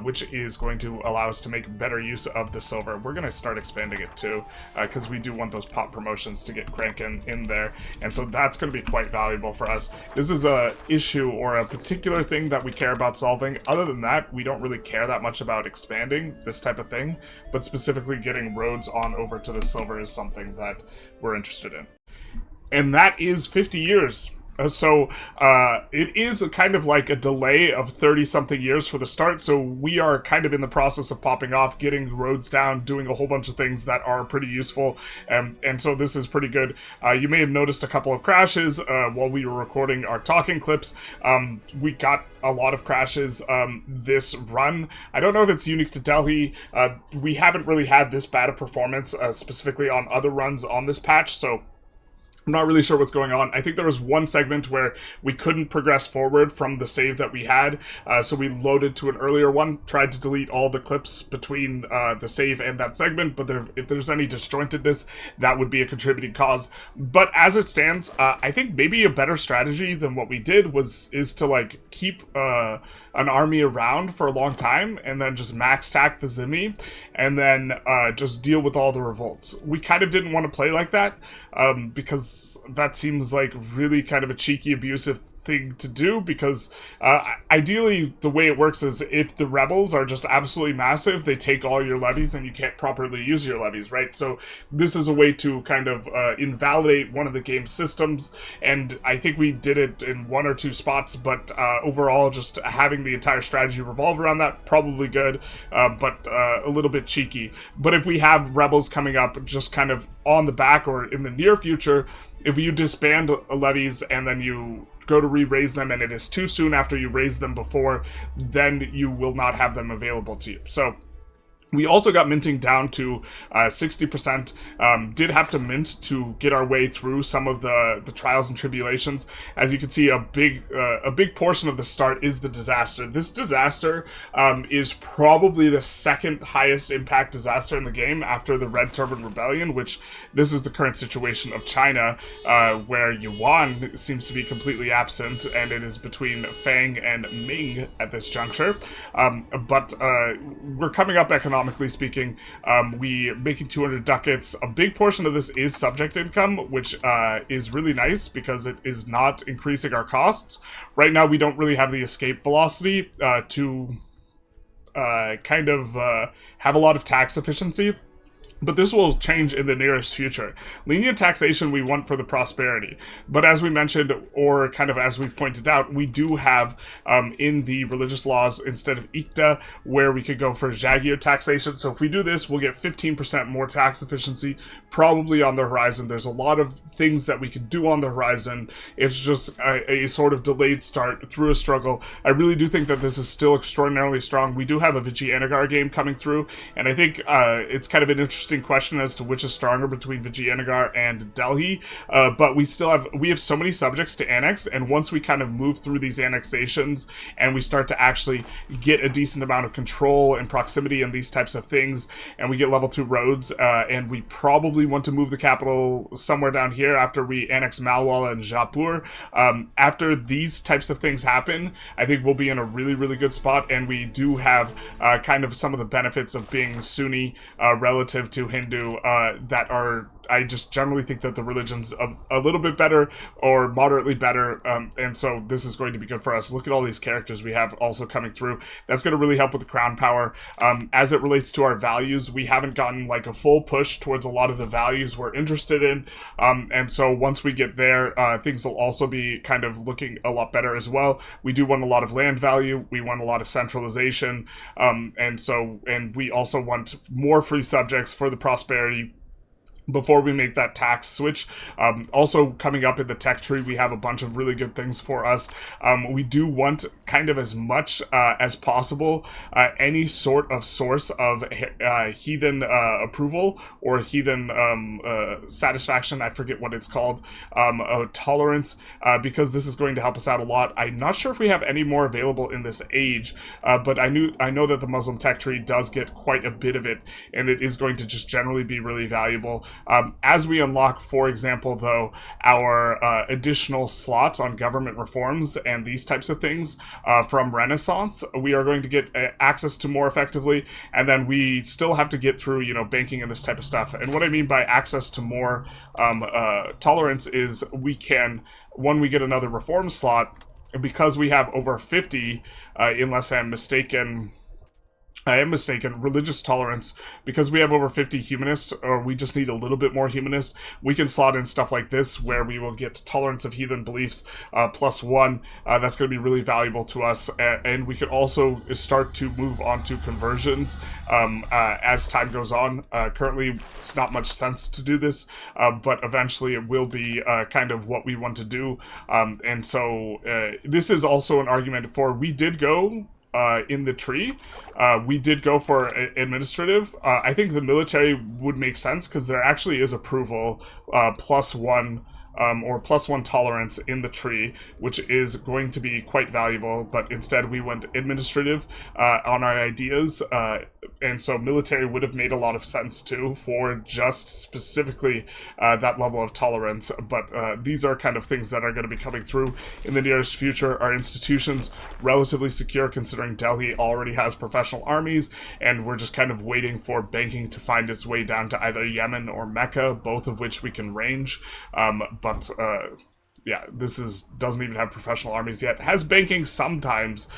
which is going to allow us to make better use of the silver. We're going to start expanding it too, because we do want those pop promotions to get cranking in there, and so that's going to be quite valuable for us. This is a issue or a particular thing that we care about solving. Other than that, we don't really care that much about expanding this type of thing, but specifically getting roads on over to the silver is something that we're interested in. And that is 50 years. So it is a kind of like a delay of 30-something years for the start, so we are kind of in the process of popping off, getting roads down, doing a whole bunch of things that are pretty useful, and so this is pretty good. You may have noticed a couple of crashes while we were recording our talking clips. We got a lot of crashes this run. I don't know if it's unique to Delhi. We haven't really had this bad a performance specifically on other runs on this patch, so I'm not really sure what's going on. I think there was one segment where we couldn't progress forward from the save that we had, so we loaded to an earlier one, tried to delete all the clips between the save and that segment, but if there's any disjointedness, that would be a contributing cause. But as it stands, I think maybe a better strategy than what we did is to like keep an army around for a long time, and then just max tack the Zimmi, and then just deal with all the revolts. We kind of didn't want to play like that, because that seems like really kind of a cheeky, abusive thing to do, because ideally the way it works is if the rebels are just absolutely massive, they take all your levies and you can't properly use your levies, right? So this is a way to kind of invalidate one of the game's systems, and I think we did it in one or two spots, but overall just having the entire strategy revolve around that, probably good, but a little bit cheeky. But if we have rebels coming up just kind of on the back or in the near future, if you disband levies and then you go to re-raise them and it is too soon after you raise them before, then you will not have them available to you. So we also got minting down to 60%. Did have to mint to get our way through some of the trials and tribulations. As you can see, a big portion of the start is the disaster. This disaster is probably the second highest impact disaster in the game after the Red Turban Rebellion, which this is the current situation of China, where Yuan seems to be completely absent, and it is between Fang and Ming at this juncture. But we're coming up economically speaking. We making 200 ducats. A big portion of this is subject income, which is really nice because it is not increasing our costs. Right now we don't really have the escape velocity to kind of have a lot of tax efficiency. But this will change in the nearest future. Lenient taxation we want for the prosperity. But as we mentioned, or kind of as we've pointed out, we do have in the religious laws, instead of ICTA, where we could go for Jagier taxation. So if we do this, we'll get 15% more tax efficiency, probably on the horizon. There's a lot of things that we could do on the horizon. It's just a sort of delayed start through a struggle. I really do think that this is still extraordinarily strong. We do have a Vijayanagara game coming through, and I think it's kind of an interesting question as to which is stronger between Vijayanagar and Delhi, but we have so many subjects to annex, and once we kind of move through these annexations and we start to actually get a decent amount of control and proximity and these types of things, and we get level 2 roads, and we probably want to move the capital somewhere down here after we annex Malwala and Jaipur. After these types of things happen, I think we'll be in a really, really good spot, and we do have kind of some of the benefits of being Sunni relative to Hindu that are, I just generally think that the religion's a little bit better or moderately better, and so this is going to be good for us. Look at all these characters we have also coming through. That's going to really help with the crown power. As it relates to our values, we haven't gotten like a full push towards a lot of the values we're interested in, and so once we get there, things will also be kind of looking a lot better as well. We do want a lot of land value, we want a lot of centralization, and we also want more free subjects for the prosperity before we make that tax switch. Also coming up in the tech tree, we have a bunch of really good things for us. We do want kind of as much as possible any sort of source of heathen approval or heathen satisfaction, I forget what it's called, tolerance, because this is going to help us out a lot. I'm not sure if we have any more available in this age, but I know that the Muslim tech tree does get quite a bit of it, and it is going to just generally be really valuable. As we unlock, for example, though, our additional slots on government reforms and these types of things from Renaissance, we are going to get access to more effectively, and then we still have to get through, banking and this type of stuff. And what I mean by access to more tolerance is we can, when we get another reform slot, because we have over 50, unless I'm mistaken, religious tolerance, because we have over 50 humanist, or we just need a little bit more humanist, we can slot in stuff like this, where we will get tolerance of heathen beliefs +1. That's going to be really valuable to us, and we could also start to move on to conversions as time goes on. Currently, it's not much sense to do this, but eventually it will be kind of what we want to do, and so this is also an argument for, we did go in the tree, we did go for administrative. I think the military would make sense because there actually is approval +1 or +1 tolerance in the tree, which is going to be quite valuable, but instead we went administrative on our ideas, and so military would have made a lot of sense too for just specifically that level of tolerance, but these are kind of things that are going to be coming through in the nearest future. Our institutions relatively secure considering Delhi already has professional armies, and we're just kind of waiting for banking to find its way down to either Yemen or Mecca, both of which we can range, but yeah, doesn't even have professional armies yet. Has banking sometimes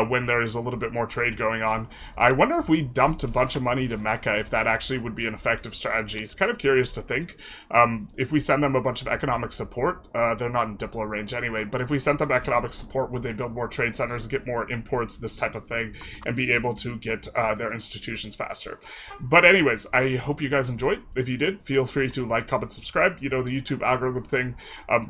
when there's a little bit more trade going on. I wonder if we dumped a bunch of money to Mecca, if that actually would be an effective strategy. It's kind of curious to think. If we send them a bunch of economic support, they're not in Diplo range anyway, but if we sent them economic support, would they build more trade centers, get more imports, this type of thing, and be able to get their institutions faster? But anyways, I hope you guys enjoyed. If you did, feel free to like, comment, subscribe. The YouTube algorithm thing.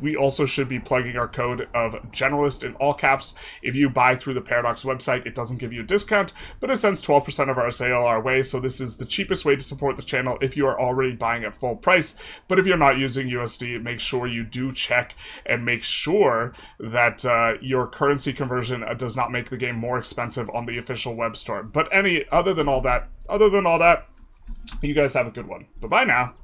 We also should be plugging our code of generalist in all caps. If you buy through the Paradox website, it doesn't give you a discount, but it sends 12% of our sale our way, so this is the cheapest way to support the channel if you are already buying at full price. But if you're not using USD, make sure you do check and make sure that your currency conversion does not make the game more expensive on the official web store. But other than all that, you guys have a good one. Bye-bye now.